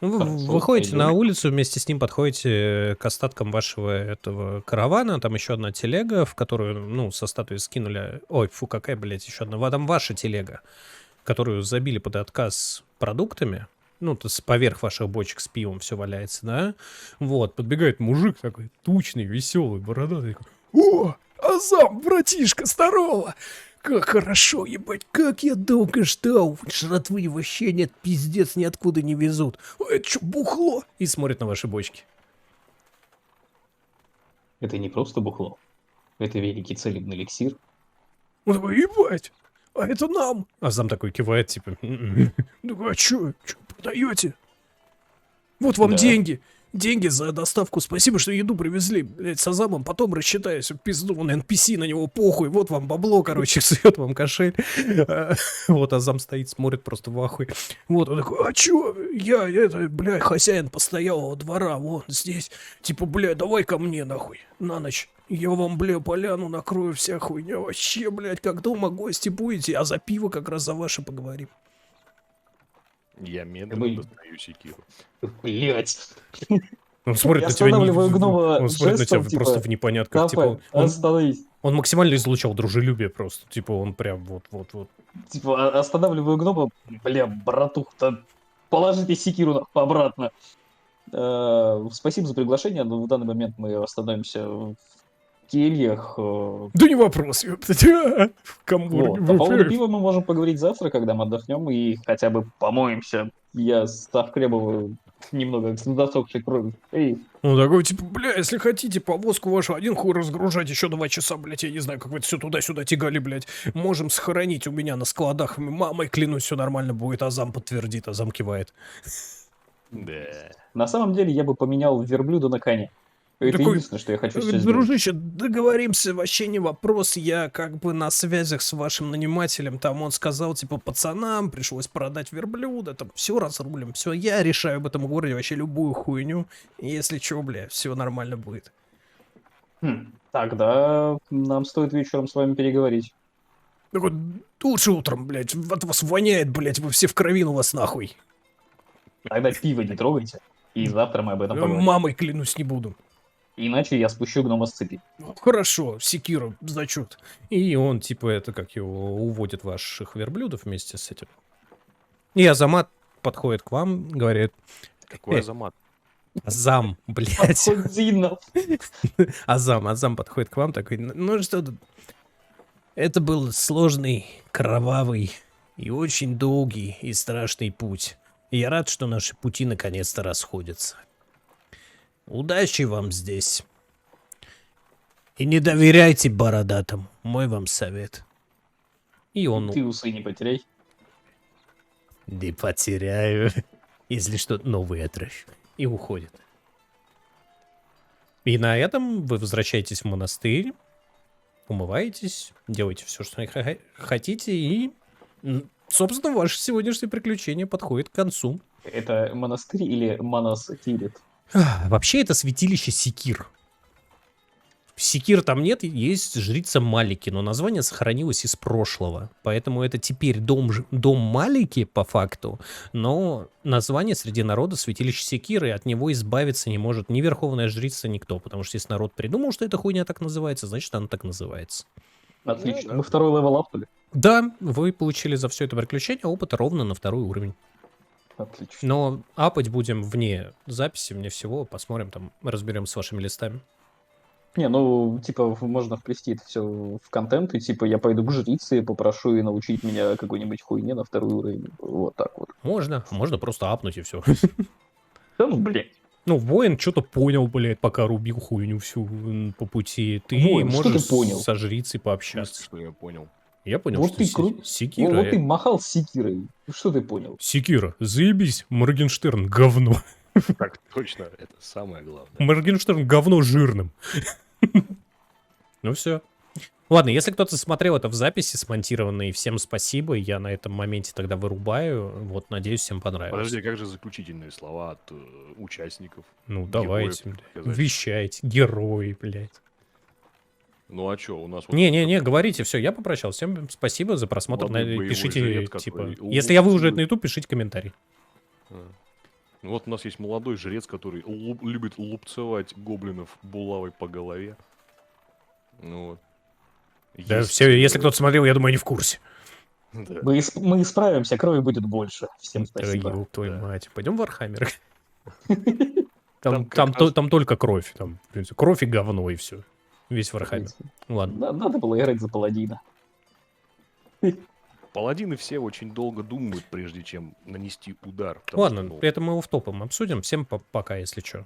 Ну, вы Хорошо, выходите на пойдем. улицу, вместе с ним подходите к остаткам вашего этого каравана. Там еще одна телега, в которую, ну, со статуи скинули. Ой, фу, какая, блядь, еще одна. Там ваша телега, которую забили под отказ продуктами. Ну, то есть поверх ваших бочек с пивом все валяется, да? Вот, подбегает мужик такой тучный, веселый, бородатый. Такой, о, Азам, братишка, здорово! Как хорошо, ебать, как я долго ждал. Жратвы вообще нет, пиздец, ниоткуда не везут. Это что, бухло? И смотрит на ваши бочки. Это не просто бухло. Это великий целебный эликсир. Он такой, ебать, а это нам. Азам такой кивает, типа, ну а чё продаете? Вот вам Да. деньги. Деньги за доставку. Спасибо, что еду привезли. Блять, с Азамом потом рассчитаюсь. В пизду, он NPC, на него похуй. Вот вам бабло, короче, сует вам кошель. Вот Азам стоит, смотрит просто в ахуе. Вот он такой, а чё? Я, это, блядь, хозяин постоялого двора. Вон здесь. Типа, блядь, давай ко мне, нахуй, на ночь. Я вам, бля, поляну накрою, вся хуйня. Вообще, блядь, как дома гости будете. А за пиво как раз за ваше поговорим. Я медленно Мы- достаю секиру. Блять. Он смотрит Я на тебя, останавливаю гнома он смотрит на тебя жестом, просто типа, в непонятках. Типа, Давай, остановись. он максимально излучал дружелюбие просто. Типа, он прям вот. Типа, останавливаю гнома. Бля, братух-то, положите секиру нахуй обратно. Спасибо за приглашение, но в данный момент мы остановимся в кельях. Да не вопрос, ёптать. В Камбурге. Вот. По поводу пива мы можем поговорить завтра, когда мы отдохнем и хотя бы помоемся. Я совкребываю немного засохшей крови. Эй, Он такой, типа, бля, если хотите повозку вашу один хуй разгружать еще 2 часа, блядь, я не знаю, как вы это все туда-сюда тягали, блядь. Можем сохранить у меня на складах. Мамой клянусь, все нормально будет. Азам подтвердит, Азам кивает. Да. на самом деле я бы поменял верблюда на коня. Это Такой, единственное, что я хочу сейчас сделать. Дружище, договоримся, вообще не вопрос. Я как бы на связях с вашим нанимателем. Там он сказал, типа, пацанам пришлось продать верблюда. Там все разрулим. Все, я решаю в этом городе вообще любую хуйню. Если что, бля, все нормально будет. Тогда нам стоит вечером с вами переговорить. Такой, лучше утром, блядь. От вас воняет, блядь. Вы все в крови, у вас нахуй. Тогда пиво не трогайте, и завтра мы об этом поговорим. Мамой клянусь не буду. Иначе я спущу гнома с цепи. Хорошо, секира, зачет. И он, типа, это как его уводит ваших верблюдов вместе с этим. И Азамат подходит к вам, говорит, Какой Азамат? Азам, блядь. Подходинов. Азам подходит к вам такой, ну что тут? Это был сложный, кровавый и очень долгий и страшный путь. И я рад, что наши пути наконец-то расходятся. Удачи вам здесь. И не доверяйте бородатым. Мой вам совет. И он... Ты усы не потеряй. Не потеряю. Если что, новый отращу. И уходит. И на этом вы возвращаетесь в монастырь, умываетесь, делаете все, что хотите, и, собственно, ваше сегодняшнее приключение подходит к концу. Это монастырь или Манас Тирит? Вообще это святилище Секир. Секир там нет, есть жрица Малики, но название сохранилось из прошлого. Поэтому это теперь дом Малики по факту, но название среди народа святилище Секир, и от него избавиться не может ни верховная жрица, никто. Потому что если народ придумал, что эта хуйня так называется, значит она так называется. Отлично. да. Мы второй левел апнули. Да, вы получили за все это приключение опыта ровно на 2-й уровень. Отлично. Но апать будем вне записи, вне всего. Посмотрим, там разберем с вашими листами. Не, ну, типа, можно вплести это все в контент, и, типа, я пойду к жрице, попрошу ее научить меня какой-нибудь хуйне на 2-й уровень. Вот так вот. Можно просто апнуть и все. Да ну, блядь. Ну, воин что-то понял, блядь, пока рубил хуйню всю по пути. Ты Воин, что можешь ты понял? со жрицей В смысле, пообщаться. что я понял? Я понял, Вот что ты крут. Секира. Вот ты махал секирой. Что ты понял? Секира, заебись, Моргенштерн говно. Так точно, это самое главное. Моргенштерн говно жирным. Ну все. Ладно, если кто-то смотрел это в записи смонтированной, всем спасибо. Я на этом моменте тогда вырубаю. Вот, надеюсь, всем понравилось. Подожди, как же заключительные слова от участников? Ну, Героев, давайте, так блядь. сказать. Вещайте. Герои, блядь. Ну а что, у нас вот Не-не-не, говорите, все, я попрощался. Всем спасибо за просмотр. Молодой боевой Пишите, жрец, типа... который Если я выложу это лупцует. на YouTube, пишите комментарий. Ну вот у нас есть молодой жрец, который любит лупцевать гоблинов булавой по голове. Ну вот. Да, Есть, все, если кто-то смотрел, я думаю, они в курсе. да. Мы исправимся, крови будет больше. Всем Да, спасибо. ёб твою Да. мать. Пойдем в Вархаммер. Там Там, как там, раз- там только кровь. Там, в принципе, кровь и говно, и все. Весь Вархаммер. Ладно. Да, надо было играть за паладина. Паладины все очень долго думают, прежде чем нанести удар. потому Ладно, что, ну, это мы офф-топом обсудим. Всем пока, если что.